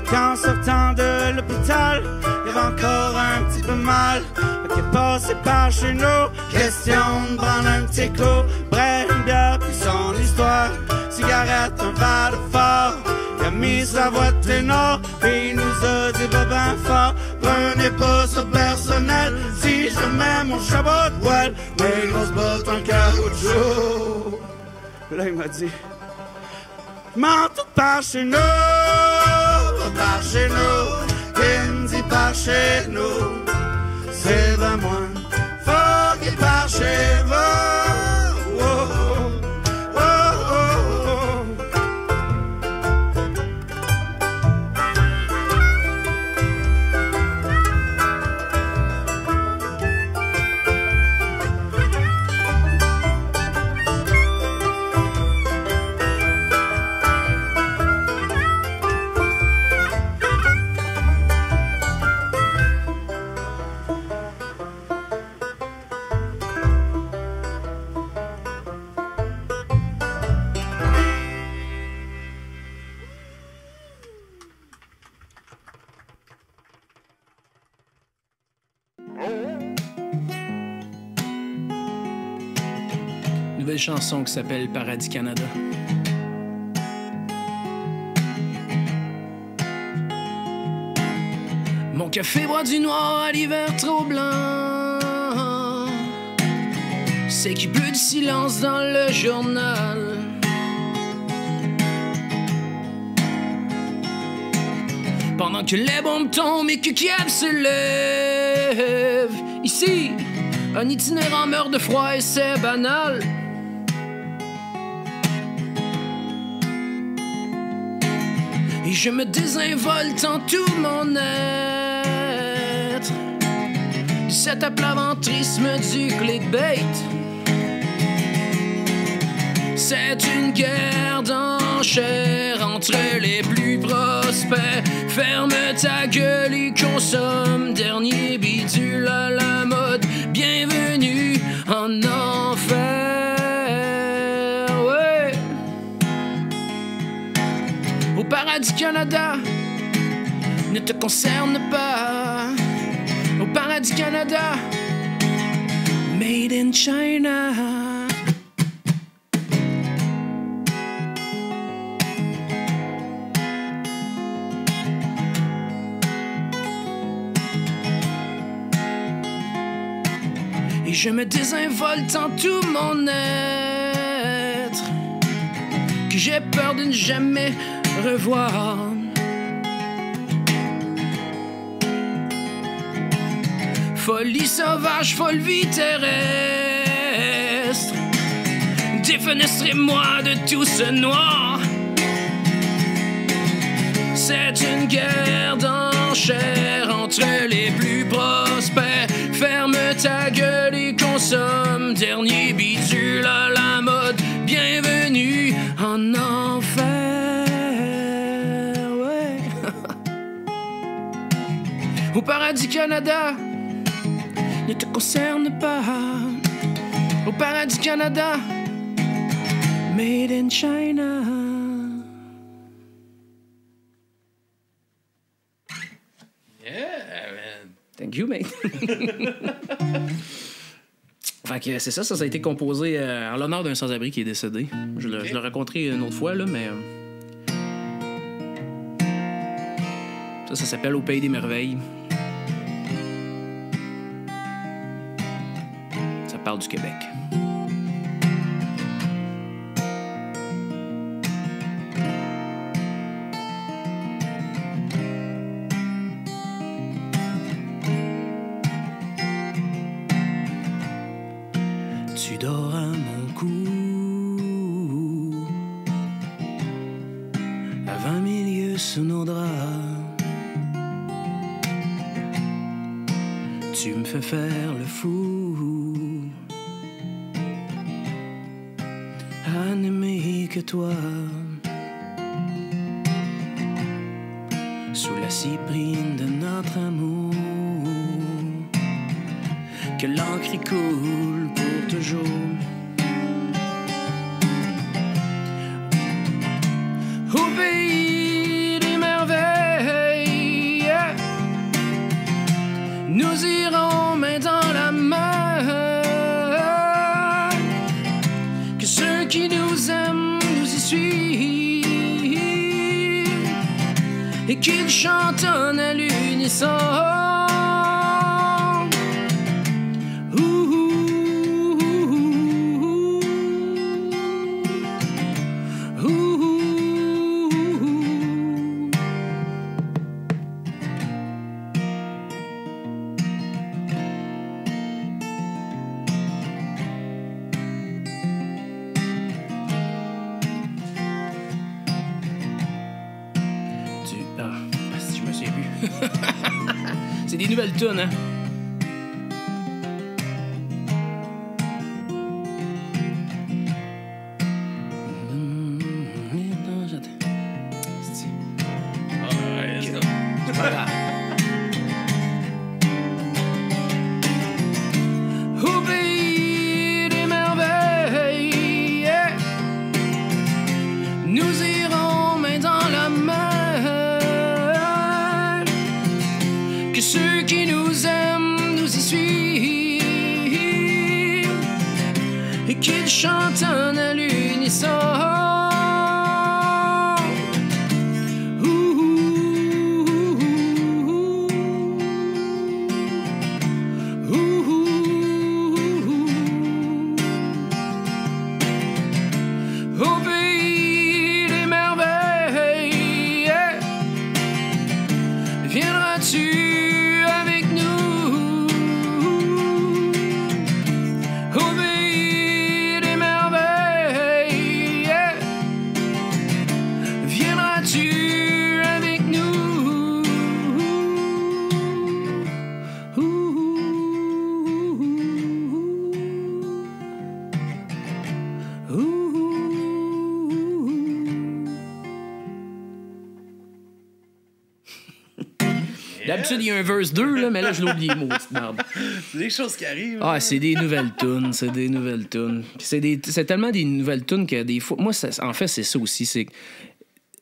Qu'en sortant de l'hôpital, il y avait encore un petit peu mal. Qui est passé par chez nous, question de prendre un petit coup. Bref, une bière, puis son histoire. Cigarette, un verre de fort. Il a mis sa voix de ténor, puis il nous a dit ben ben fort. Prenez pas ça personnel, si je mets mon chapeau de poêle, mes grosses bottes en caoutchouc. Là, il m'a dit, m'en tout par chez nous. Par chez nous, qui me dit par chez nous, c'est ben moi, faut qu'il par chez vous. Oh, oh, oh, oh. Nouvelle chanson qui s'appelle Paradis Canada. Mon café boit du noir à l'hiver trop blanc. C'est qu'il pleut du silence dans le journal. Pendant que les bombes tombent et que Kiev se lève. Ici, un itinérant meurt de froid et c'est banal. Et je me désinvolte en tout mon être de cet aplaventrisme du clickbait. C'est une guerre d'enchères entre les plus prospères. Ferme ta gueule et consomme. Dernier bidule à la mode. Bienvenue en enfer. Ouais. Au Paradis Canada ne te concerne pas. Au Paradis Canada, made in China. Et je me désinvolte en tout mon être, que j'ai peur de ne jamais revoir. Folie sauvage, folle vie terrestre, défenestrez-moi de tout ce noir. C'est une guerre d'enchères entre les plus prospères. Ferme ta gueule et consomme. Dernier bidule à la mode. Bienvenue en enfer. Ouais. Au paradis Canada ne te concerne pas. Au paradis Canada, made in China. Yeah, man. Thank you, mate. Fait que c'est ça, ça a été composé en l'honneur d'un sans-abri qui est décédé. Je l'ai rencontré une autre fois, là, mais... Ça s'appelle Au Pays des Merveilles. Ça parle du Québec. Tu dors à mon cou, à 20 milieux sous nos draps. Tu me fais faire le fou, à n'aimer que toi. Sous la cyprine de notre amour, que l'encre y coule pour toujours. Au pays des merveilles, nous irons main dans la main. Que ceux qui nous aiment nous y suivent et qu'ils chantonnent à l'unisson. Je me souviens plus. C'est des nouvelles tunes, hein? Au pays des merveilles, nous irons main dans la main. Que ceux qui nous aiment nous y suivent et qu'ils chantonnent à l'unisson. Au pays des merveilles, viendras-tu avec nous? Au pays des merveilles, viendras-tu avec nous? D'habitude, il y a un verse 2, là, mais là, je l'ai oublié, maudite merde. C'est des choses qui arrivent. Ah, c'est des nouvelles tunes, c'est des nouvelles tunes. C'est tellement des nouvelles tunes que des fois... Moi, en fait, c'est ça aussi, c'est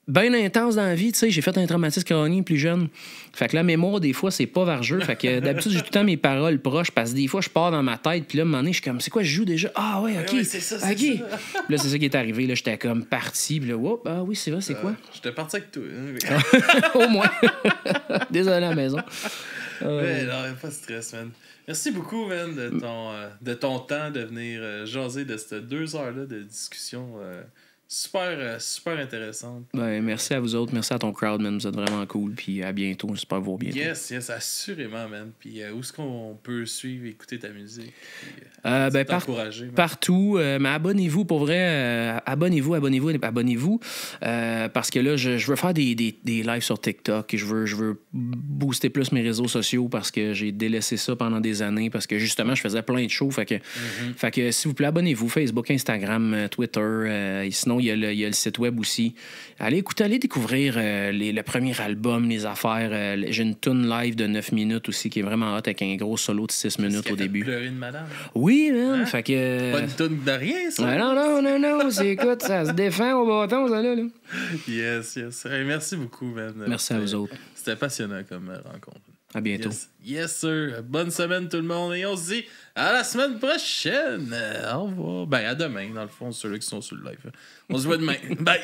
bien intense dans la vie, tu sais. J'ai fait un traumatisme crânien plus jeune. Fait que la mémoire, des fois, c'est pas vargeux. Fait que d'habitude, j'ai tout le temps mes paroles proches parce que des fois, je pars dans ma tête. Puis là, à un moment donné, je suis comme, c'est quoi, je joue déjà? Ah ouais, OK. Ouais, c'est ça, c'est OK. Puis là, c'est ça qui est arrivé. Là, j'étais comme parti. Puis là, whoop, ah oui, c'est vrai, c'est quoi? J'étais parti avec toi. Hein. Au moins. Désolé à la maison. Ouais, non, pas de stress, man. Merci beaucoup, man, de ton temps de venir jaser de ces 2 heures-là de discussion super intéressante. Ben, merci à vous autres. Merci à ton crowd, man. Vous êtes vraiment cool. Puis à bientôt. J'espère vous voir bientôt. Yes, assurément, man. Puis où est-ce qu'on peut suivre et écouter ta musique? Puis, Ben, partout. Mais abonnez-vous, pour vrai. Abonnez-vous. Parce que là, je veux faire des lives sur TikTok. Je veux booster plus mes réseaux sociaux parce que j'ai délaissé ça pendant des années. Parce que justement, je faisais plein de shows. Fait que s'il vous plaît, abonnez-vous. Facebook, Instagram, Twitter. Et sinon, il y a le site web aussi. Allez découvrir le premier album, les affaires. J'ai une tune live de 9 minutes aussi qui est vraiment hot avec un gros solo de 6 minutes au début. Pleurer une madame. Oui, man. Hein? Fait que. Pas une tune de rien, ça. Non. Écoute, ça se défend au bâton, ça, là. Yes. Hey, merci beaucoup, man. Merci à vous autres. C'était passionnant comme rencontre. À bientôt. Yes, sir. Bonne semaine, tout le monde. Et on se dit à la semaine prochaine. Au revoir. Ben, à demain, dans le fond, ceux-là qui sont sur le live. On se voit demain. Bye.